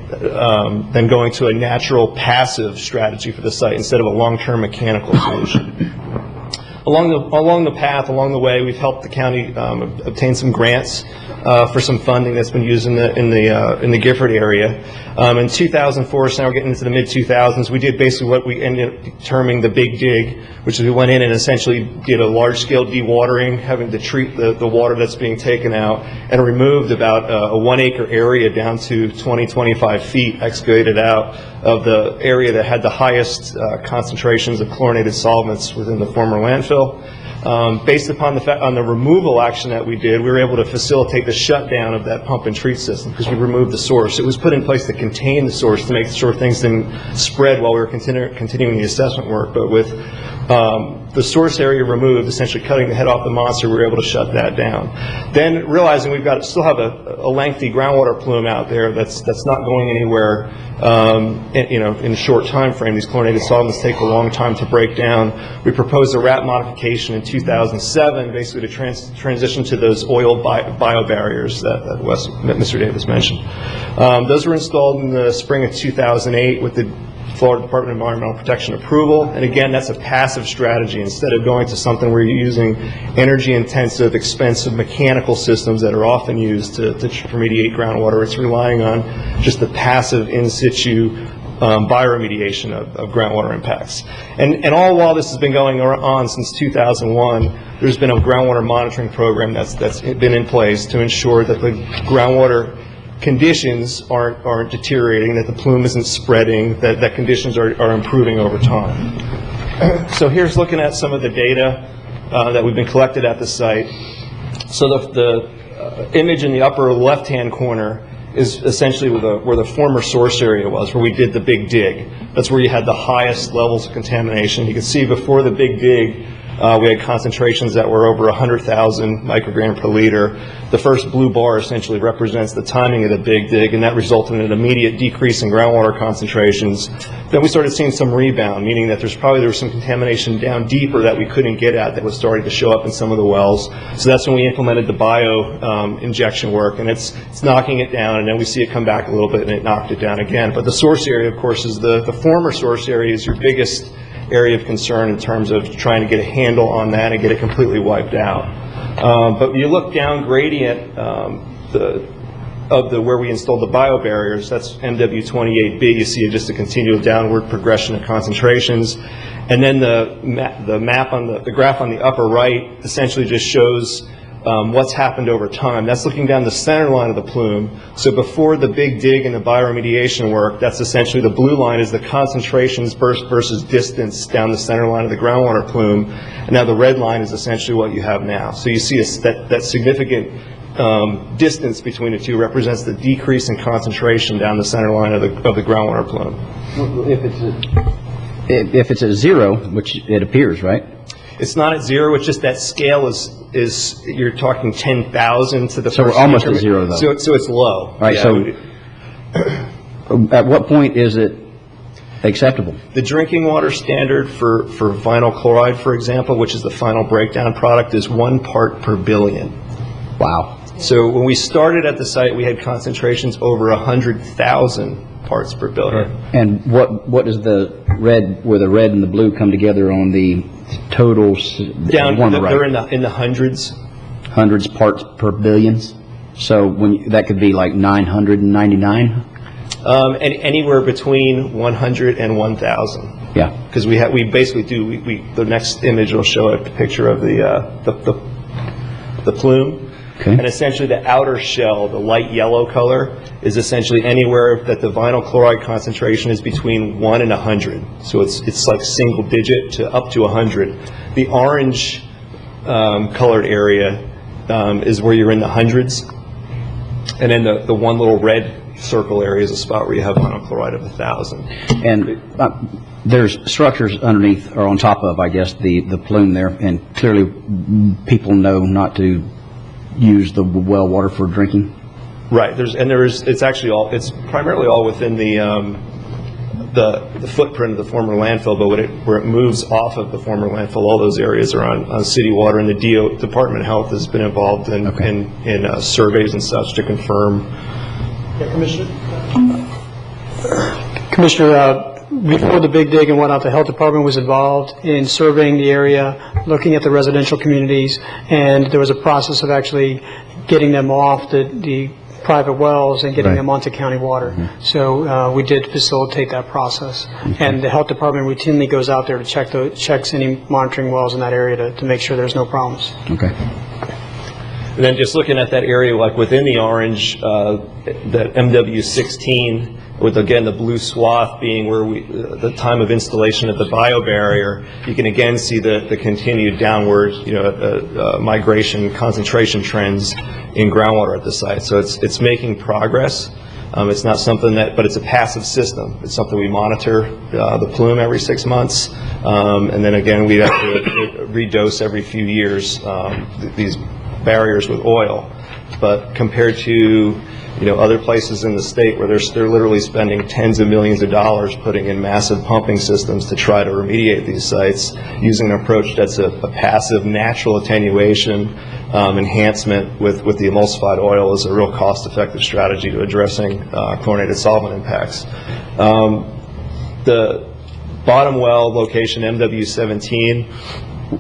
then going to a natural passive strategy for the site instead of a long-term mechanical solution. Along the way, we've helped the county obtain some grants for some funding that's been used in the Gifford area. In 2004, so now we're getting into the mid-2000s, we did basically what we ended up terming the big dig, which is we went in and essentially did a large-scale dewatering, having to treat the water that's being taken out, and removed about a 1 acre area down to 20-25 feet excavated out of the area that had the highest concentrations of chlorinated solvents within the former landfill. Based upon the removal action that we did, we were able to facilitate the shutdown of that pump and treat system because we removed the source. It was put in place to contain the source to make sure things didn't spread while we were continuing the assessment work. But with the source area removed, essentially cutting the head off the monster, we were able to shut that down. Then realizing we've got still have a lengthy groundwater plume out there that's not going anywhere, in a short time frame. These chlorinated solvents take a long time to break down. We proposed a RAP modification in 2007, basically to transition to those oil bio barriers that Mr. Davis mentioned. Those were installed in the spring of 2008 with the Florida Department of Environmental Protection approval, and again, that's a passive strategy. Instead of going to something where you're using energy-intensive, expensive mechanical systems that are often used to remediate groundwater, it's relying on just the passive in-situ bioremediation of groundwater impacts. And all while this has been going on since 2001, there's been a groundwater monitoring program that's been in place to ensure that the groundwater conditions aren't deteriorating, that the plume isn't spreading, that conditions are improving over time. So here's looking at some of the data that we've been collected at the site. So the image in the upper left-hand corner is essentially where the former source area was, where we did the big dig. That's where you had the highest levels of contamination. You can see before the big dig, we had concentrations that were over 100,000 microgram per liter. The first blue bar essentially represents the timing of the big dig, and that resulted in an immediate decrease in groundwater concentrations. Then we started seeing some rebound, meaning that there was some contamination down deeper that we couldn't get at that was starting to show up in some of the wells. So that's when we implemented the bio injection work, and it's knocking it down, and then we see it come back a little bit, and it knocked it down again. But the source area, of course, is the former source area is your biggest area of concern in terms of trying to get a handle on that and get it completely wiped out. But when you look down gradient where we installed the bio barriers, that's MW28B, you see just a continual downward progression of concentrations. And then the map on the graph on the upper right essentially just shows what's happened over time. That's looking down the center line of the plume. So before the big dig and the bioremediation work, that's essentially the blue line is the concentrations versus distance down the center line of the groundwater plume. And now the red line is essentially what you have now. So you see that significant distance between the two represents the decrease in concentration down the center line of the groundwater plume. If it's at zero, which it appears, right? It's not at zero. It's just that scale is you're talking 10,000 to the first. So we're almost at zero, though. So it's low. All right. Yeah, So at what point is it acceptable? The drinking water standard for vinyl chloride, for example, which is the final breakdown product, is 1 part per billion. Wow. So when we started at the site, we had concentrations over 100,000 parts per billion. And what is the red, where the red and the blue come together on the totals? Down, they're in the hundreds. Hundreds parts per billions. So that could be like 999. Anywhere between 100 and 1,000. Yeah. Because we basically do the next image will show a picture of the plume. Okay. And essentially the outer shell, the light yellow color, is essentially anywhere that the vinyl chloride concentration is between 1 and 100. So it's like single digit to up to 100. The orange colored area is where you're in the hundreds. And then the one little red circle area is a spot where you have vinyl chloride of 1,000. And there's structures underneath or on top of, I guess, the plume there, and clearly people know not to use the well water for drinking. Right. It's primarily all within the footprint of the former landfill, but where it moves off of the former landfill, all those areas are on city water, and the Department of Health has been involved in surveys and such to confirm. Yeah, Commissioner, before the big dig and whatnot, the health department was involved in surveying the area, looking at the residential communities, and there was a process of actually getting them off the private wells and getting them onto county water. Mm-hmm. So we did facilitate that process. Mm-hmm. And the health department routinely goes out there to checks any monitoring wells in that area to make sure there's no problems. Okay. And then just looking at that area, like within the orange, the MW16, with again the blue swath being where the time of installation of the biobarrier, you can again see the continued downward, migration concentration trends in groundwater at the site. So it's making progress. It's not something but it's a passive system. It's something we monitor the plume every 6 months. And then again, we have to redose every few years these barriers with oil. But compared to other places in the state where they're literally spending tens of millions of dollars putting in massive pumping systems to try to remediate these sites, using an approach that's a passive natural attenuation enhancement with the emulsified oil is a real cost-effective strategy to addressing chlorinated solvent impacts. The bottom well location, MW17,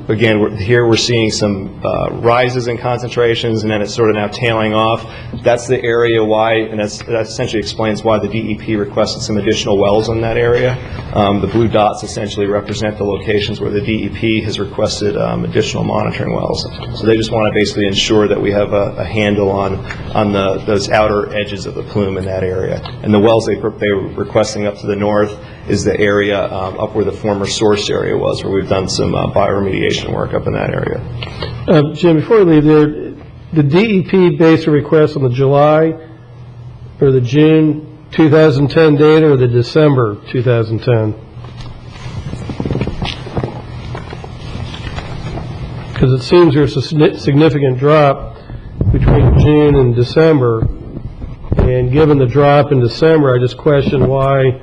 again, we're seeing some rises in concentrations, and then it's sort of now tailing off. That's the area why, and that essentially explains why the DEP requested some additional wells in that area. The blue dots essentially represent the locations where the DEP has requested additional monitoring wells. So they just want to basically ensure that we have a handle on those outer edges of the plume in that area. And the wells they were requesting up to the north is the area up where the former source area was, where we've done some bioremediation work up in that area. Jim, before we leave there, the DEP based a request on the July or the June 2010 data or the December 2010? Because it seems there's a significant drop between June and December, and given the drop in December, I just question why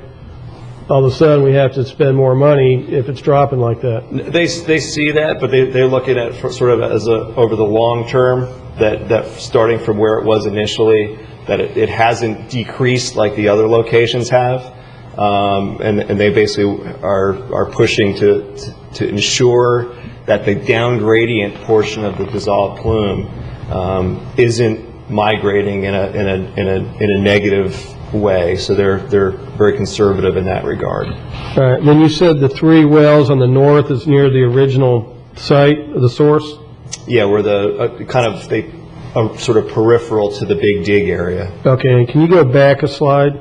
all of a sudden we have to spend more money if it's dropping like that. They see that, but they're looking at it sort of as over the long term, that starting from where it was initially, that it hasn't decreased like the other locations have, and they basically are pushing to ensure that the down gradient portion of the dissolved plume isn't migrating in a negative way. So they're very conservative in that regard. All right. Then you said the 3 wells on the north is near the original site of the source? Yeah, where the they are sort of peripheral to the Big Dig area. Okay. And can you go back a slide?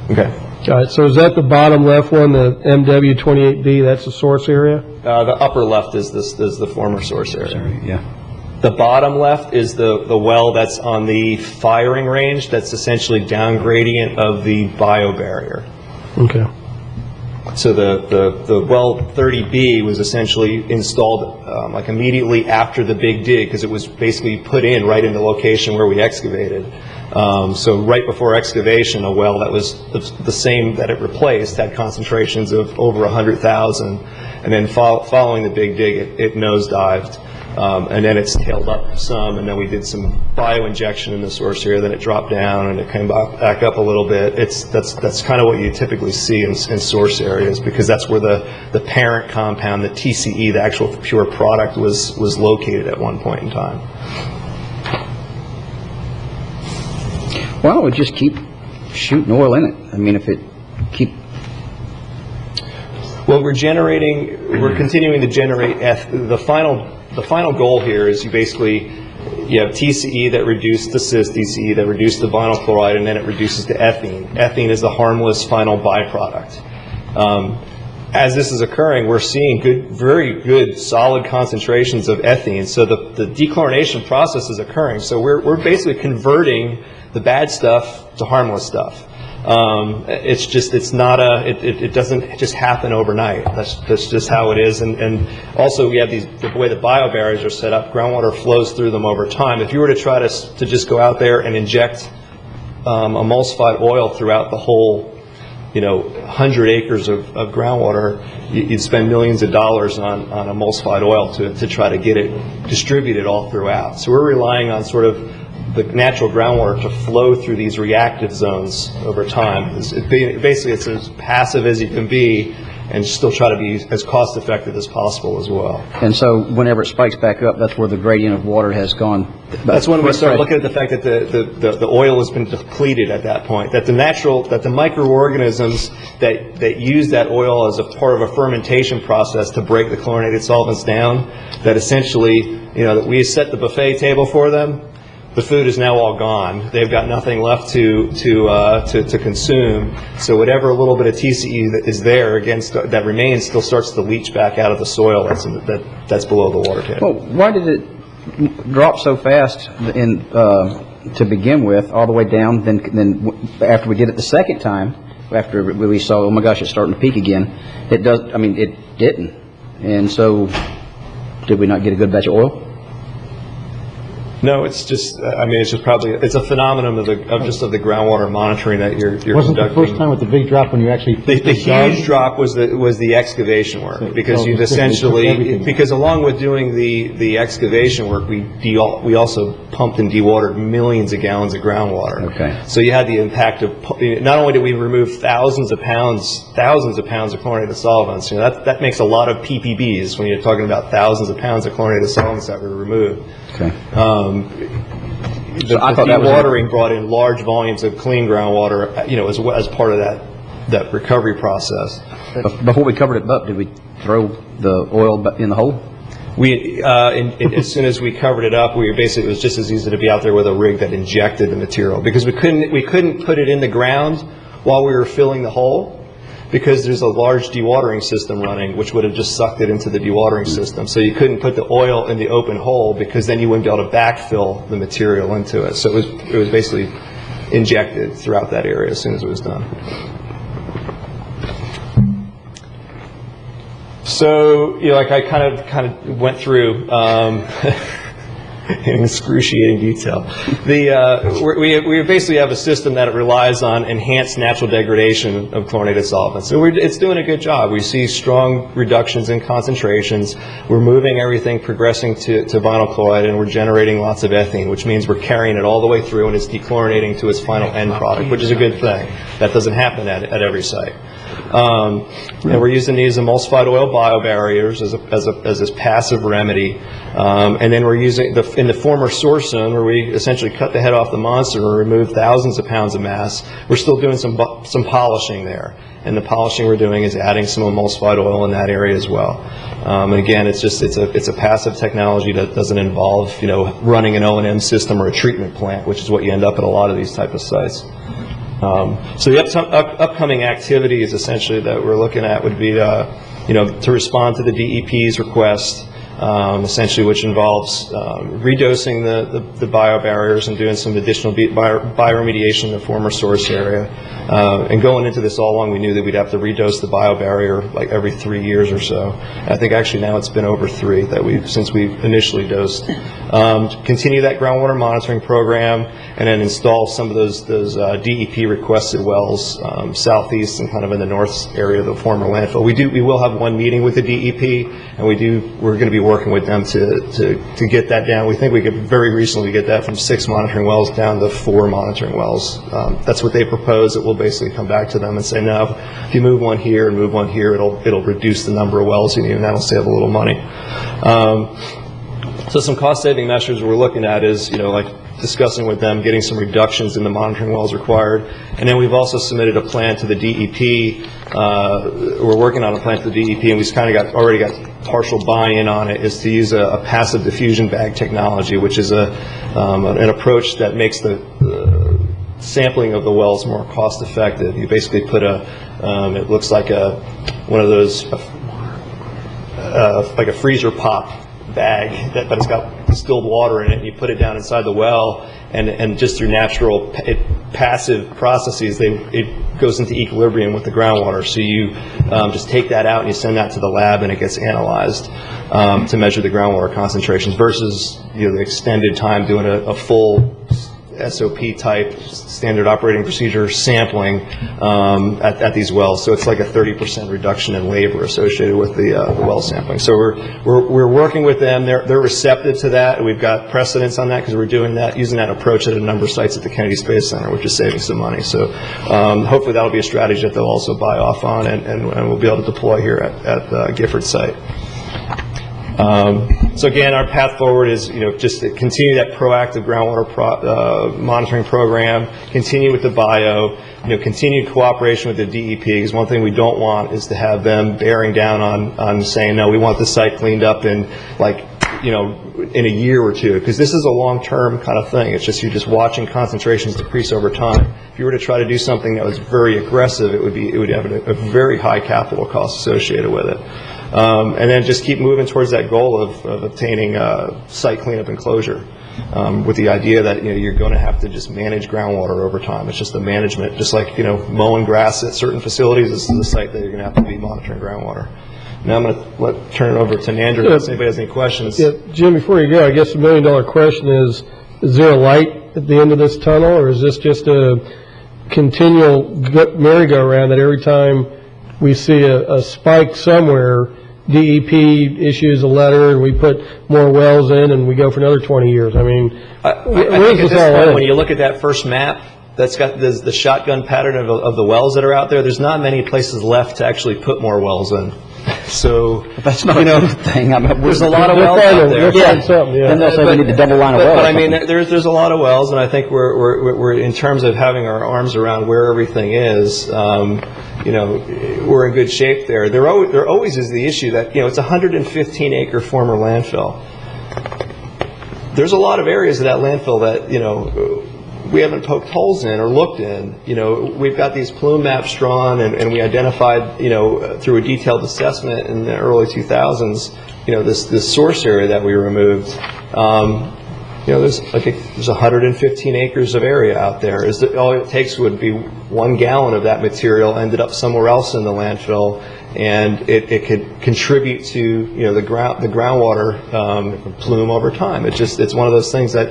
Okay. All right. So is that the bottom left one, the MW28B? That's the source area? The upper left is the former source area. Sorry, yeah. The bottom left is the well that's on the firing range that's essentially down gradient of the biobarrier. Okay. So the well 30B was essentially installed like immediately after the Big Dig, because it was basically put in right in the location where we excavated. So right before excavation, a well that was the same that it replaced had concentrations of over 100,000, and then following the Big Dig, it nosedived. And then it's tailed up some, and then we did some bioinjection in the source area, then it dropped down and it came back up a little bit. That's kind of what you typically see in source areas, because that's where the parent compound, the TCE, the actual pure product, was located at one point in time. Why don't we just keep shooting oil in it? I mean, if it keep... Well, we're continuing to generate the final goal here is you have TCE that reduced the cis DCE, that reduced the vinyl chloride, and then it reduces to ethene. Ethene is the harmless final byproduct. As this is occurring, we're seeing very good, solid concentrations of ethene. So the dechlorination process is occurring. So we're basically converting the bad stuff to harmless stuff. It doesn't just happen overnight. That's just how it is. And also we have the way the biobarriers are set up, groundwater flows through them over time. If you were to try to just go out there and inject emulsified oil throughout the whole 100 acres of groundwater, you'd spend millions of dollars on emulsified oil to try to get it distributed all throughout. So we're relying on sort of the natural groundwater to flow through these reactive zones over time. Basically, it's as passive as you can be and still try to be as cost effective as possible as well. And so whenever it spikes back up, that's where the gradient of water has gone. That's when we start looking at the fact that the oil has been depleted at that point, that the microorganisms that use that oil as a part of a fermentation process to break the chlorinated solvents down, that essentially, that we set the buffet table for them, the food is now all gone. They've got nothing left to consume. So whatever little bit of TCE that is there that remains still starts to leach back out of the soil that's below the water table. Well, why did it drop so fast to begin with, all the way down? Then after we did it the second time, after we saw, oh my gosh, it's starting to peak again. It didn't. And so, did we not get a good batch of oil? No, it's just, it's just probably, it's a phenomenon of the groundwater monitoring that you're Wasn't conducting. the first time with the big drop when you actually... The huge drop was the excavation work, because you've essentially, because along with doing the excavation work, we also pumped and dewatered millions of gallons of groundwater. Okay. So you had the impact of, not only did we remove thousands of pounds of chlorinated solvents, that makes a lot of PPBs when you're talking about thousands of pounds of chlorinated solvents that were removed. Okay. The dewatering brought in large volumes of clean groundwater, as part of that recovery process. Before we covered it up, did we throw the oil in the hole? As soon as we covered it up, it was just as easy to be out there with a rig that injected the material, because we couldn't put it in the ground while we were filling the hole, because there's a large dewatering system running, which would have just sucked it into the dewatering system. So you couldn't put the oil in the open hole, because then you wouldn't be able to backfill the material into it. So it was basically injected throughout that area as soon as it was done. So, like I kind of went through in excruciating detail. We basically have a system that relies on enhanced natural degradation of chlorinated solvents. So it's doing a good job. We see strong reductions in concentrations. We're moving everything, progressing to vinyl chloride, and we're generating lots of ethene, which means we're carrying it all the way through, and it's dechlorinating to its final end product, which is a good thing. That doesn't happen at every site. And we're using these emulsified oil biobarriers as a passive remedy. And then we're using, in the former source zone, where we essentially cut the head off the monster and remove thousands of pounds of mass, we're still doing some polishing there. And the polishing we're doing is adding some emulsified oil in that area as well. And again, it's a passive technology that doesn't involve, running an O&M system or a treatment plant, which is what you end up at a lot of these type of sites. So the upcoming activities essentially that we're looking at would be, to respond to the DEP's request, essentially, which involves redosing the biobarriers and doing some additional bioremediation in the former source area. And going into this all along, we knew that we'd have to redose the biobarrier like every 3 years or so. I think actually now it's been over 3 since we initially dosed. Continue that groundwater monitoring program, and then install some of those DEP requested wells southeast and kind of in the north area of the former landfill. We will have one meeting with the DEP, and we're going to be working with them to get that down. We think we could very recently get that from 6 monitoring wells down to 4 monitoring wells. That's what they propose. It will basically come back to them and say, no, if you move one here and move one here, it'll reduce the number of wells you need, and that'll save a little money. So some cost-saving measures we're looking at is, like discussing with them, getting some reductions in the monitoring wells required. And then we've also submitted a plan to the DEP. We're working on a plan to the DEP, and we've already got partial buy-in on it, is to use a passive diffusion bag technology, which is an approach that makes the sampling of the wells more cost-effective. You basically put it looks like one of those, like a freezer pop bag, but it's got distilled water in it, and you put it down inside the well, and just through natural passive processes, it goes into equilibrium with the groundwater. So you just take that out and you send that to the lab, and it gets analyzed to measure the groundwater concentrations, versus the extended time doing a full SOP type standard operating procedure sampling at these wells. So it's like a 30% reduction in labor associated with the well sampling. So we're working with them. They're receptive to that. We've got precedence on that because we're doing that, using that approach at a number of sites at the Kennedy Space Center, which is saving some money. So hopefully that'll be a strategy that they'll also buy off on, and we'll be able to deploy here at the Gifford site. So again, our path forward is, just to continue that proactive groundwater monitoring program, continue with the bio, continued cooperation with the DEP, because one thing we don't want is to have them bearing down on saying, no, we want the site cleaned up in in a year or two, because this is a long-term kind of thing. It's just, you're just watching concentrations decrease over time. If you were to try to do something that was very aggressive, it would have a very high capital cost associated with it. And then just keep moving towards that goal of obtaining site cleanup and closure. with the idea that, you're going to have to just manage groundwater over time. It's just the management, just like, mowing grass at certain facilities. This is the site that you're going to have to be monitoring groundwater. Now I'm going to turn it over to Nandra if anybody has any questions. Yeah, Jim, before you go, I guess the million-dollar question is there a light at the end of this tunnel, or is this just a continual merry-go-round that every time we see a spike somewhere, DEP issues a letter and we put more wells in and we go for another 20 years? I mean, I think at this point, when you look at that first map that's got the shotgun pattern of the wells that are out there, there's not many places left to actually put more wells in. So that's not a good thing. I mean, there's a lot of wells out there. Then they'll say we need to double line of wells. But I mean, there's a lot of wells, and I think we're in terms of having our arms around where everything is. We're in good shape there. There always is the issue that it's a 115-acre former landfill. There's a lot of areas of that landfill that we haven't poked holes in or looked in. We've got these plume maps drawn, and we identified, through a detailed assessment in the early 2000s, this source area that we removed. There's 115 acres of area out there. All it takes would be 1 gallon of that material ended up somewhere else in the landfill, and it could contribute to the groundwater plume over time. It's one of those things that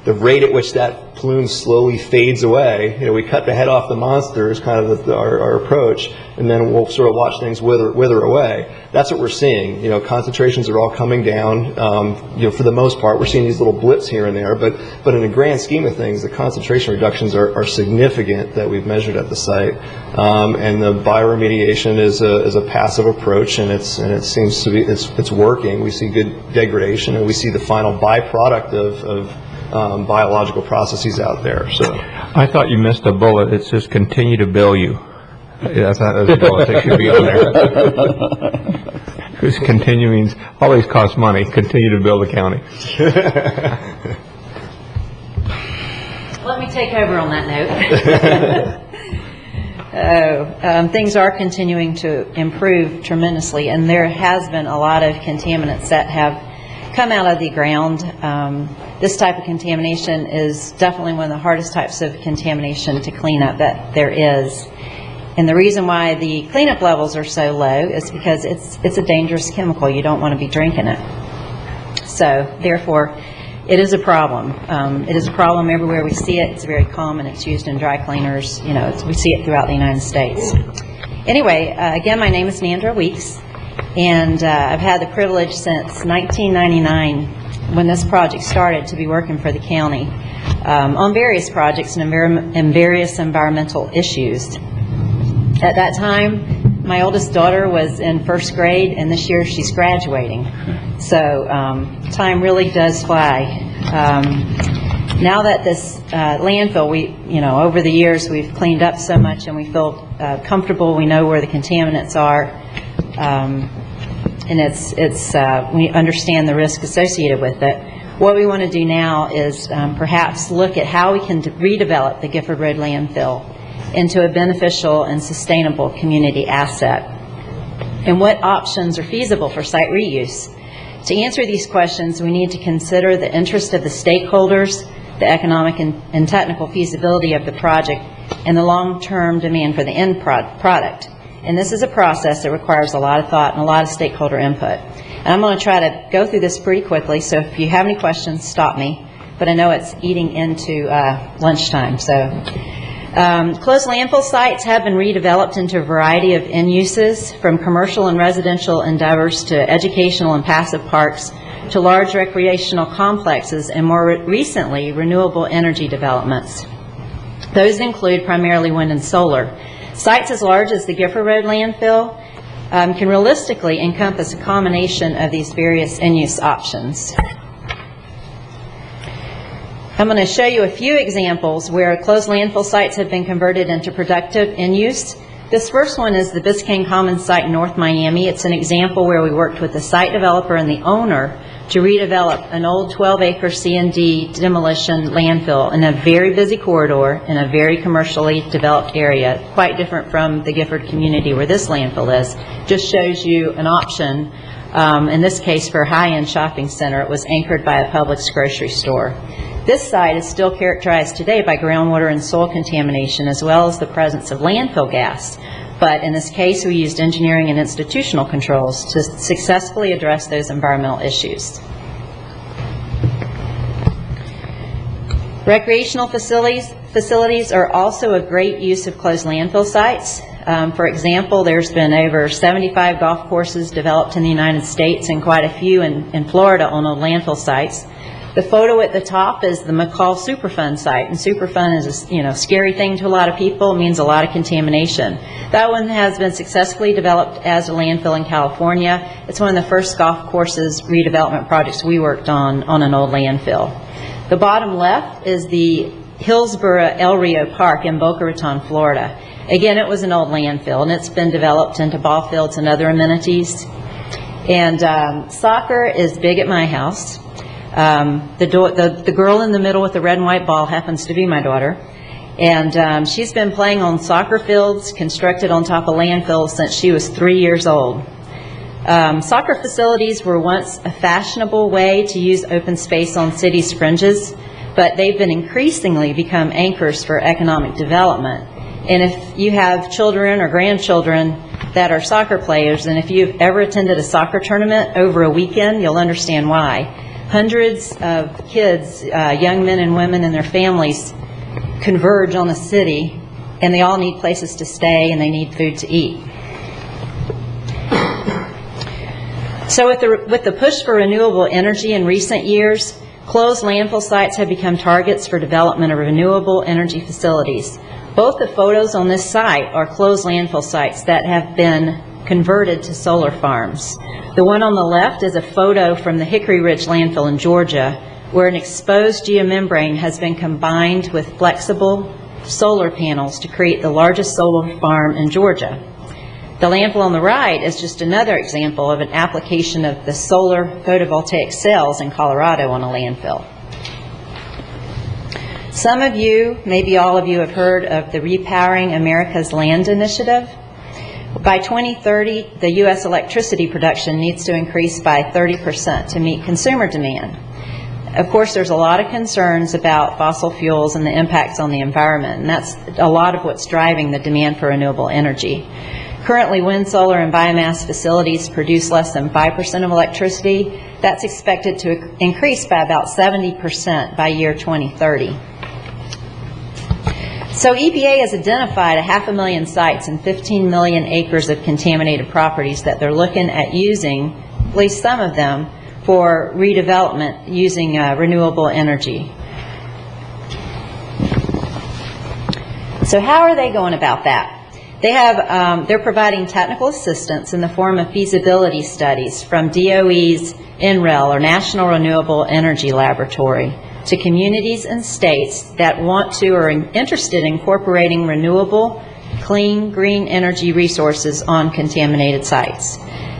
the rate at which that plume slowly fades away, we cut the head off the monster is kind of our approach, and then we'll sort of watch things wither away. That's what we're seeing. Concentrations are all coming down. For the most part, we're seeing these little blips here and there, but in the grand scheme of things, the concentration reductions are significant that we've measured at the site. And the bioremediation is a passive approach, and it seems to be it's working. We see good degradation, and we see the final byproduct of biological processes out there. So I thought you missed a bullet. It says continue to bill you. That's not a bullet that should be on there. Who's continuing? All these cost money. Continue to bill the county. Let me take over on that note. Things are continuing to improve tremendously, and there has been a lot of contaminants that have come out of the ground. This type of contamination is definitely one of the hardest types of contamination to clean up that there is. And the reason why the cleanup levels are so low is because it's a dangerous chemical. You don't want to be drinking it. So therefore, it is a problem. It is a problem everywhere we see it. It's very common. It's used in dry cleaners. We see it throughout the United States. Anyway, again, my name is Nandra Weeks. And I've had the privilege since 1999, when this project started, to be working for the county on various projects and various environmental issues. At that time, my oldest daughter was in first grade, and this year she's graduating. So time really does fly. Now that this landfill, over the years we've cleaned up so much, and we feel comfortable. We know where the contaminants are. And we understand the risk associated with it. What we want to do now is perhaps look at how we can redevelop the Gifford Road landfill into a beneficial and sustainable community asset, and what options are feasible for site reuse. To answer these questions, we need to consider the interest of the stakeholders, the economic and technical feasibility of the project, and the long-term demand for the end product. And this is a process that requires a lot of thought and a lot of stakeholder input. And I'm going to try to go through this pretty quickly, so if you have any questions, stop me. But I know it's eating into lunchtime. So closed landfill sites have been redeveloped into a variety of end uses, from commercial and residential endeavors to educational and passive parks to large recreational complexes, and more recently, renewable energy developments. Those include primarily wind and solar. Sites as large as the Gifford Road landfill can realistically encompass a combination of these various end-use options. I'm going to show you a few examples where closed landfill sites have been converted into productive end-use. This first one is the Biscayne Commons site in North Miami. It's an example where we worked with the site developer and the owner to redevelop an old 12-acre C&D demolition landfill in a very busy corridor in a very commercially developed area, quite different from the Gifford community where this landfill is. Just shows you an option In this case, for a high-end shopping center, it was anchored by a Publix grocery store. This site is still characterized today by groundwater and soil contamination, as well as the presence of landfill gas. But in this case, we used engineering and institutional controls to successfully address those environmental issues. Recreational facilities are also a great use of closed landfill sites. For example, there's been over 75 golf courses developed in the United States and quite a few in Florida on old landfill sites. The photo at the top is the McCall Superfund site, and Superfund is a scary thing to a lot of people. It means a lot of contamination. That one has been successfully developed as a landfill in California. It's one of the first golf courses redevelopment projects we worked on an old landfill. The bottom left is the Hillsborough El Rio Park in Boca Raton, Florida. Again, it was an old landfill, and it's been developed into ball fields and other amenities. And soccer is big at my house. The girl in the middle with the red and white ball happens to be my daughter. And she's been playing on soccer fields constructed on top of landfills since she was 3 years old. Soccer facilities were once a fashionable way to use open space on cities' fringes, but they've been increasingly become anchors for economic development. And if you have children or grandchildren that are soccer players, and if you've ever attended a soccer tournament over a weekend, you'll understand why. Hundreds of kids, young men and women and their families converge on a city, and they all need places to stay and they need food to eat. So with the push for renewable energy in recent years, closed landfill sites have become targets for development of renewable energy facilities. Both the photos on this site are closed landfill sites that have been converted to solar farms. The one on the left is a photo from the Hickory Ridge landfill in Georgia, where an exposed geomembrane has been combined with flexible solar panels to create the largest solar farm in Georgia. The landfill on the right is just another example of an application of the solar photovoltaic cells in Colorado on a landfill. Some of you, maybe all of you, have heard of the Repowering America's Land initiative. By 2030, the U.S. electricity production needs to increase by 30% to meet consumer demand. Of course, there's a lot of concerns about fossil fuels and the impacts on the environment, and that's a lot of what's driving the demand for renewable energy. Currently, wind, solar, and biomass facilities produce less than 5% of electricity. That's expected to increase by about 70% by year 2030. So EPA has identified 500,000 sites and 15 million acres of contaminated properties that they're looking at using, at least some of them, for redevelopment using renewable energy. So how are they going about that? They're providing technical assistance in the form of feasibility studies from DOE's NREL, or National Renewable Energy Laboratory, to communities and states that want to or are interested in incorporating renewable, clean, green energy resources on contaminated sites.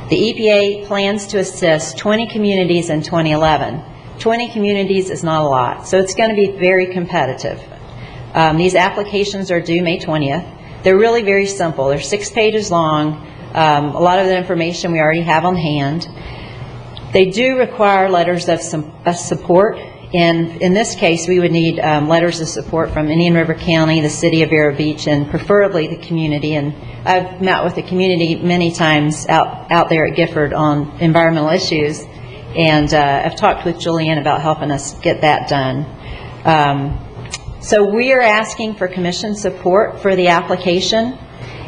The EPA plans to assist 20 communities in 2011. 20 communities is not a lot, so it's going to be very competitive. These applications are due May 20th. They're really very simple. They're 6 pages long. A lot of the information we already have on hand. They do require letters of support. And in this case, we would need letters of support from Indian River County, the City of Vero Beach, and preferably the community. And I've met with the community many times out there at Gifford on environmental issues, and I've talked with Julianne about helping us get that done. So we are asking for commission support for the application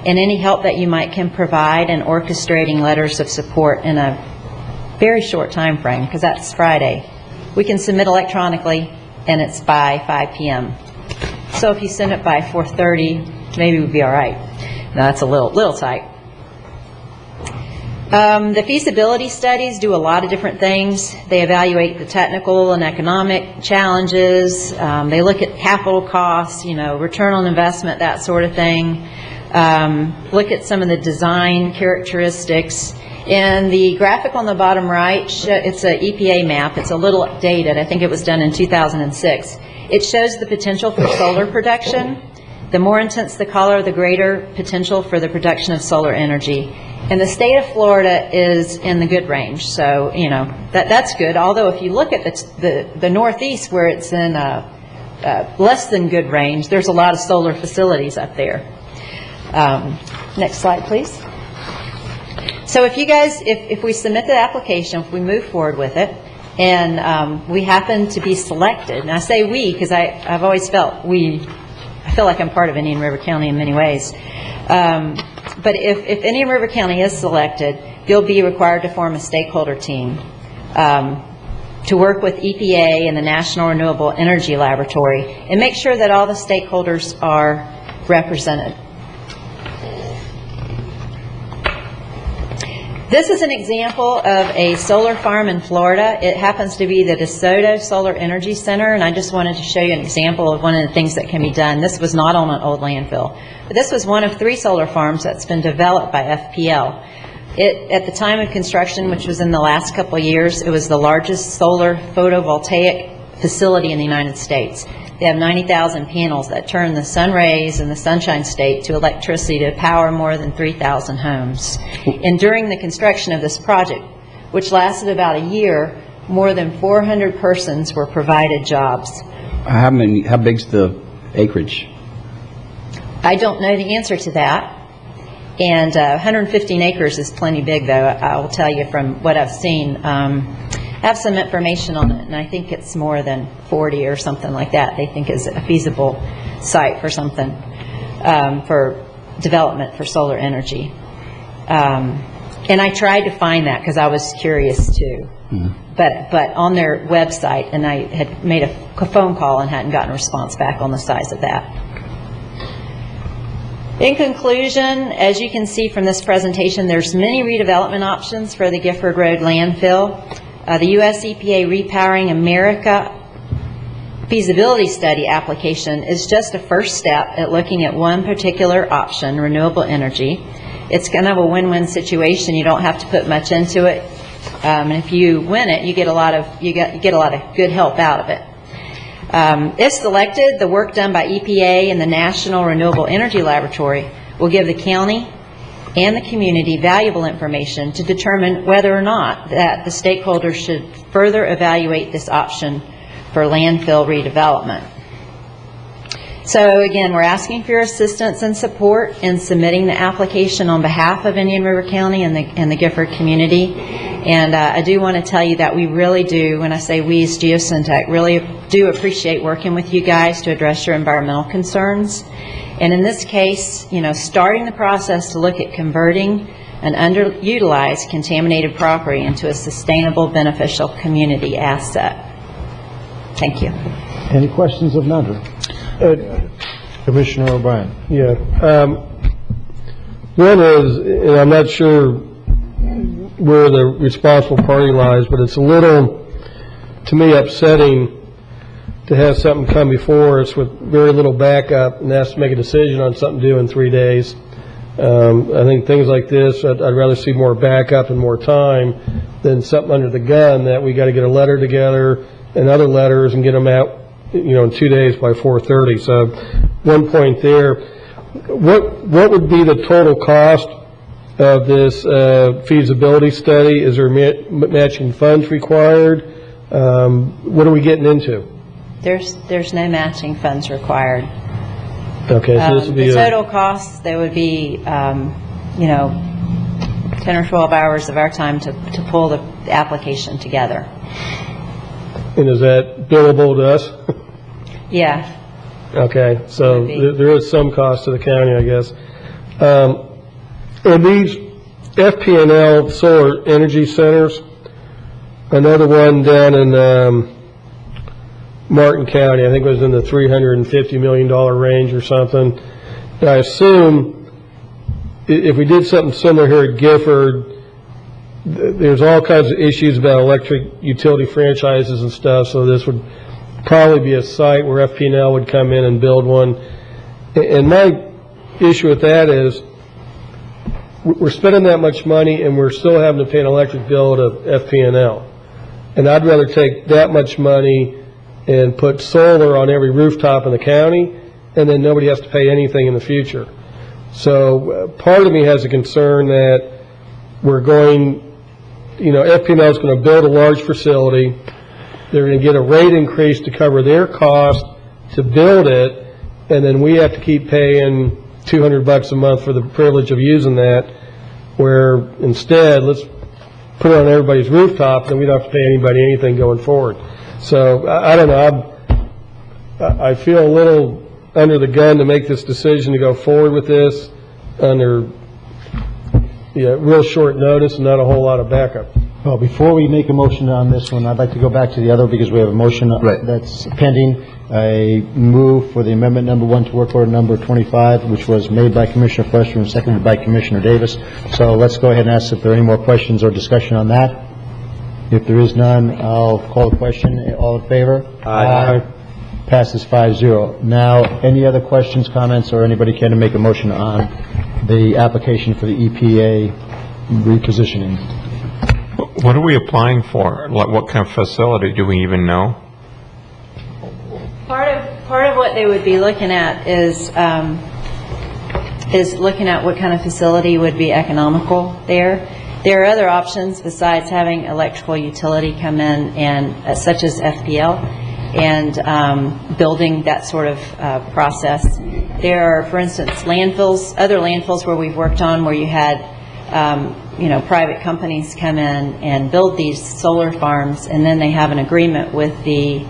and any help that you can provide in orchestrating letters of support in a very short time frame, because that's Friday. We can submit electronically, and it's by 5 p.m. So if you send it by 4:30, maybe we'll be all right. No, that's a little tight. The feasibility studies do a lot of different things. They evaluate the technical and economic challenges. They look at capital costs, return on investment, that sort of thing. Look at some of the design characteristics. And the graphic on the bottom right, it's an EPA map. It's a little dated. I think it was done in 2006. It shows the potential for solar production. The more intense the color, the greater potential for the production of solar energy. And the state of Florida is in the good range, so, you know, that's good. Although if you look at the Northeast, where it's in less than good range, there's a lot of solar facilities up there. Next slide, please. So if you guys, if we submit the application, if we move forward with it, and we happen to be selected, and I say we because I've always felt I feel like I'm part of Indian River County in many ways. But if Indian River County is selected, you'll be required to form a stakeholder team to work with EPA and the National Renewable Energy Laboratory and make sure that all the stakeholders are represented. This is an example of a solar farm in Florida. It happens to be the DeSoto Solar Energy Center, and I just wanted to show you an example of one of the things that can be done. This was not on an old landfill, but this was one of 3 solar farms that's been developed by FPL. At the time of construction, which was in the last couple of years, it was the largest solar photovoltaic facility in the United States. They have 90,000 panels that turn the sun rays in the Sunshine State to electricity to power more than 3,000 homes. And during the construction of this project, which lasted about a year, more than 400 persons were provided jobs. How big's the acreage? I don't know the answer to that. And 115 acres is plenty big, though, I will tell you from what I've seen. I have some information on it, and I think it's more than 40 or something like that. They think is a feasible site for something, for development for solar energy. And I tried to find that because I was curious too. But on their website, and I had made a phone call and hadn't gotten a response back on the size of that. In conclusion, as you can see from this presentation, there's many redevelopment options for the Gifford Road landfill. The U.S. EPA Repowering America feasibility study application is just a first step at looking at one particular option, renewable energy. It's kind of a win-win situation. You don't have to put much into it, and if you win it, you get a lot of good help out of it. If selected, the work done by EPA and the National Renewable Energy Laboratory will give the county and the community valuable information to determine whether or not that the stakeholders should further evaluate this option for landfill redevelopment. So again, we're asking for your assistance and support in submitting the application on behalf of Indian River County and the Gifford community. And I do want to tell you that we really do, when I say we as Geosyntec, really do appreciate working with you guys to address your environmental concerns. And in this case, you know, starting the process to look at converting an underutilized contaminated property into a sustainable, beneficial community asset. Thank you. Any questions of Nadra? Commissioner O'Brien. Yeah. One is, and I'm not sure where the responsible party lies, but it's a little, to me, upsetting to have something come before us with very little backup and ask to make a decision on something due in 3 days. I think things like this, I'd rather see more backup and more time than something under the gun that we got to get a letter together and other letters and get them out, you know, in 2 days by 4:30. So one point there. What would be the total cost of this feasibility study? Is there matching funds required? What are we getting into? There's no matching funds required. Okay, so this would be the total costs, there would be, you know, 10 or 12 hours of our time to pull the application together. And is that billable to us? Yeah. Okay, so there is some cost to the county, I guess. And these FP&L solar energy centers, another one down in Martin County, I think it was in the $350 million range or something. And I assume if we did something similar here at Gifford, there's all kinds of issues about electric utility franchises and stuff, so this would probably be a site where FP&L would come in and build one. And my issue with that is we're spending that much money and we're still having to pay an electric bill to FP&L. And I'd rather take that much money and put solar on every rooftop in the county and then nobody has to pay anything in the future. So part of me has a concern that we're going, FPML is going to build a large facility. They're going to get a rate increase to cover their cost to build it, and then we have to keep paying $200 a month for the privilege of using that, where instead, let's put it on everybody's rooftop, and we don't have to pay anybody anything going forward. So I don't know. I feel a little under the gun to make this decision to go forward with this under real short notice and not a whole lot of backup. Well, before we make a motion on this one, I'd like to go back to the other because we have a motion that's pending. A move for the amendment number 1 to work order number 25, which was made by Commissioner Fletcher and seconded by Commissioner Davis. So let's go ahead and ask if there are any more questions or discussion on that. If there is none, I'll call the question. All in favor? Aye. Passes 5-0. Now, any other questions, comments, or anybody care to make a motion on the application for the EPA repositioning? What are we applying for? What kind of facility? Do we even know? Part of what they would be looking at is looking at what kind of facility would be economical there. There are other options besides having electrical utility come in and such as FPL and building that sort of process. There are, for instance, other landfills where we've worked on where you had private companies come in and build these solar farms, and then they have an agreement with the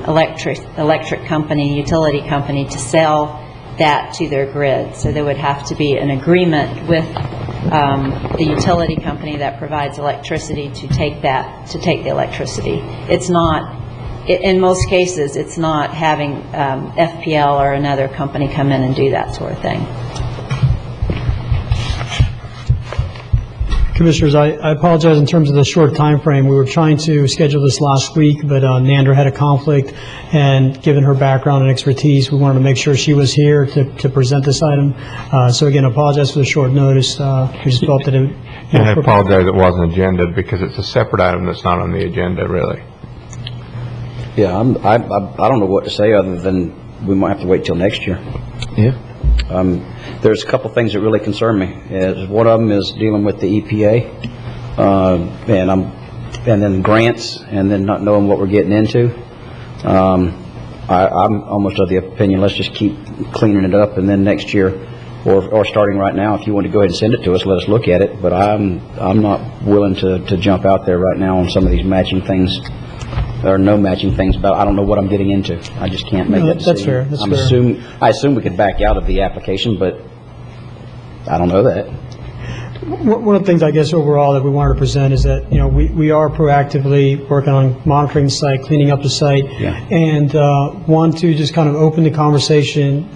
electric company, utility company, to sell that to their grid. So there would have to be an agreement with the utility company that provides electricity to take the electricity. It's not, in most cases, it's not having FPL or another company come in and do that sort of thing. Commissioners, I apologize in terms of the short time frame. We were trying to schedule this last week, but Nandra had a conflict, and given her background and expertise, we wanted to make sure she was here to present this item. So again, I apologize for the short notice. We just felt that it... And I apologize it wasn't agendaed because it's a separate item that's not on the agenda, really. Yeah, I don't know what to say other than we might have to wait till next year. Yeah. There's a couple things that really concern me. One of them is dealing with the EPA, and then grants, and then not knowing what we're getting into. I'm almost of the opinion let's just keep cleaning it up, and then next year, or starting right now, if you want to go ahead and send it to us, let us look at it. But I'm not willing to jump out there right now on some of these matching things. There are no matching things about. I don't know what I'm getting into. I just can't make that decision. That's fair. I assume we could back out of the application, but I don't know that. One of the things, I guess, overall that we wanted to present is that, we are proactively working on monitoring the site, cleaning up the site, and want to just kind of open the conversation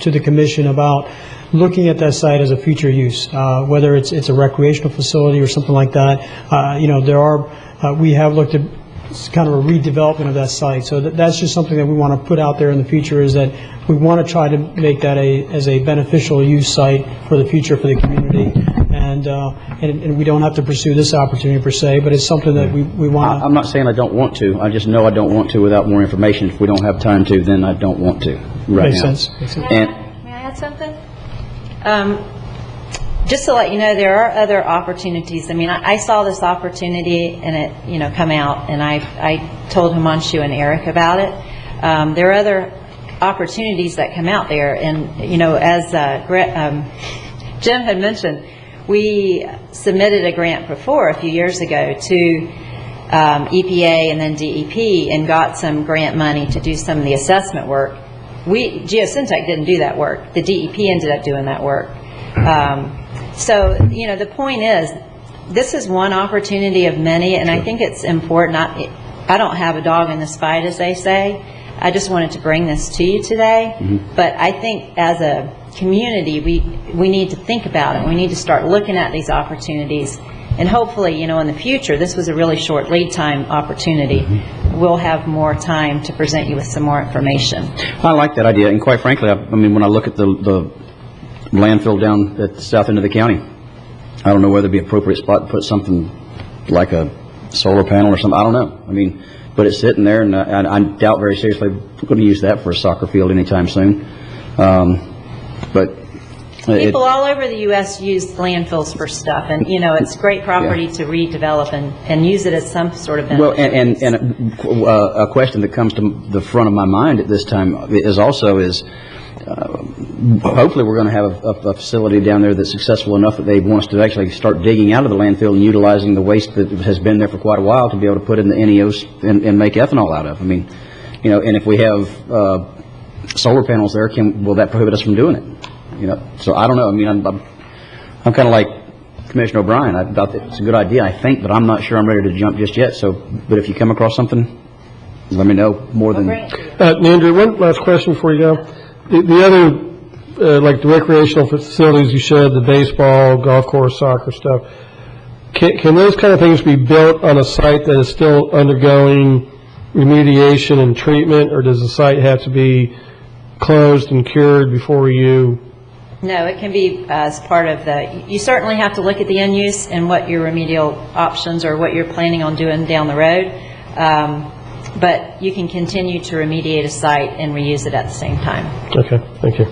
to the commission about looking at that site as a future use, whether it's a recreational facility or something like that. We have looked at kind of a redevelopment of that site. So that's just something that we want to put out there in the future, is that we want to try to make that as a beneficial use site for the future for the community. And we don't have to pursue this opportunity per se, but it's something that we want to. I'm not saying I don't want to. I just know I don't want to without more information. If we don't have time to, then I don't want to right now. Makes sense. May I add something? Just to let you know, there are other opportunities. I mean, I saw this opportunity and it, come out, and I told Himanshu and Eric about it. There are other opportunities that come out there, and as Jim had mentioned, we submitted a grant before a few years ago to EPA and then DEP and got some grant money to do some of the assessment work. Geosyntec didn't do that work. The DEP ended up doing that work. So, the point is, this is one opportunity of many, and I think it's important. I don't have a dog in this fight, as they say. I just wanted to bring this to you today. But I think as a community, we need to think about it. We need to start looking at these opportunities. And hopefully, in the future, this was a really short lead time opportunity. We'll have more time to present you with some more information. I like that idea. And quite frankly, I mean, when I look at the landfill down at the south end of the county, I don't know whether it'd be an appropriate spot to put something like a solar panel or something. I don't know. I mean, but it's sitting there, and I doubt very seriously we're going to use that for a soccer field anytime soon. But People all over the U.S. use landfills for stuff, and, you know, it's great property to redevelop and use it as some sort of benefit. Well, and a question that comes to the front of my mind at this time is hopefully we're going to have a facility down there that's successful enough that they want us to actually start digging out of the landfill and utilizing the waste that has been there for quite a while to be able to put in the NEOs and make ethanol out of. I mean, you know, and if we have solar panels there, will that prohibit us from doing it? You know, so I don't know. I mean, I'm kind of like Commissioner O'Brien. I thought it's a good idea, I think, but I'm not sure I'm ready to jump just yet. So, but if you come across something, let me know more than. Andrew, one last question before you go. The other, like the recreational facilities you showed, the baseball, golf course, soccer stuff, can those kind of things be built on a site that is still undergoing remediation and treatment, or does the site have to be closed and cured before you? No, it can be as part of you certainly have to look at the end use and what your remedial options or what you're planning on doing down the road. But you can continue to remediate a site and reuse it at the same time. Okay, thank you.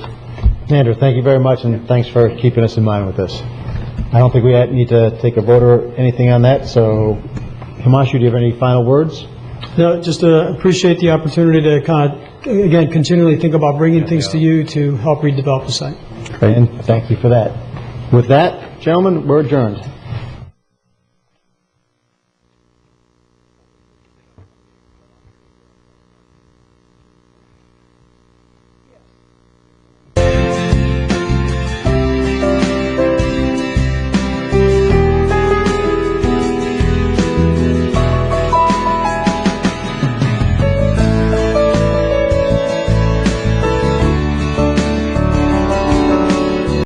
Andrew, thank you very much, and thanks for keeping us in mind with this. I don't think we need to take a vote or anything on that, so Himanshu, do you have any final words? No, just appreciate the opportunity to kind of, again, continually think about bringing things to you to help redevelop the site. And thank you for that. With that, gentlemen, we're adjourned.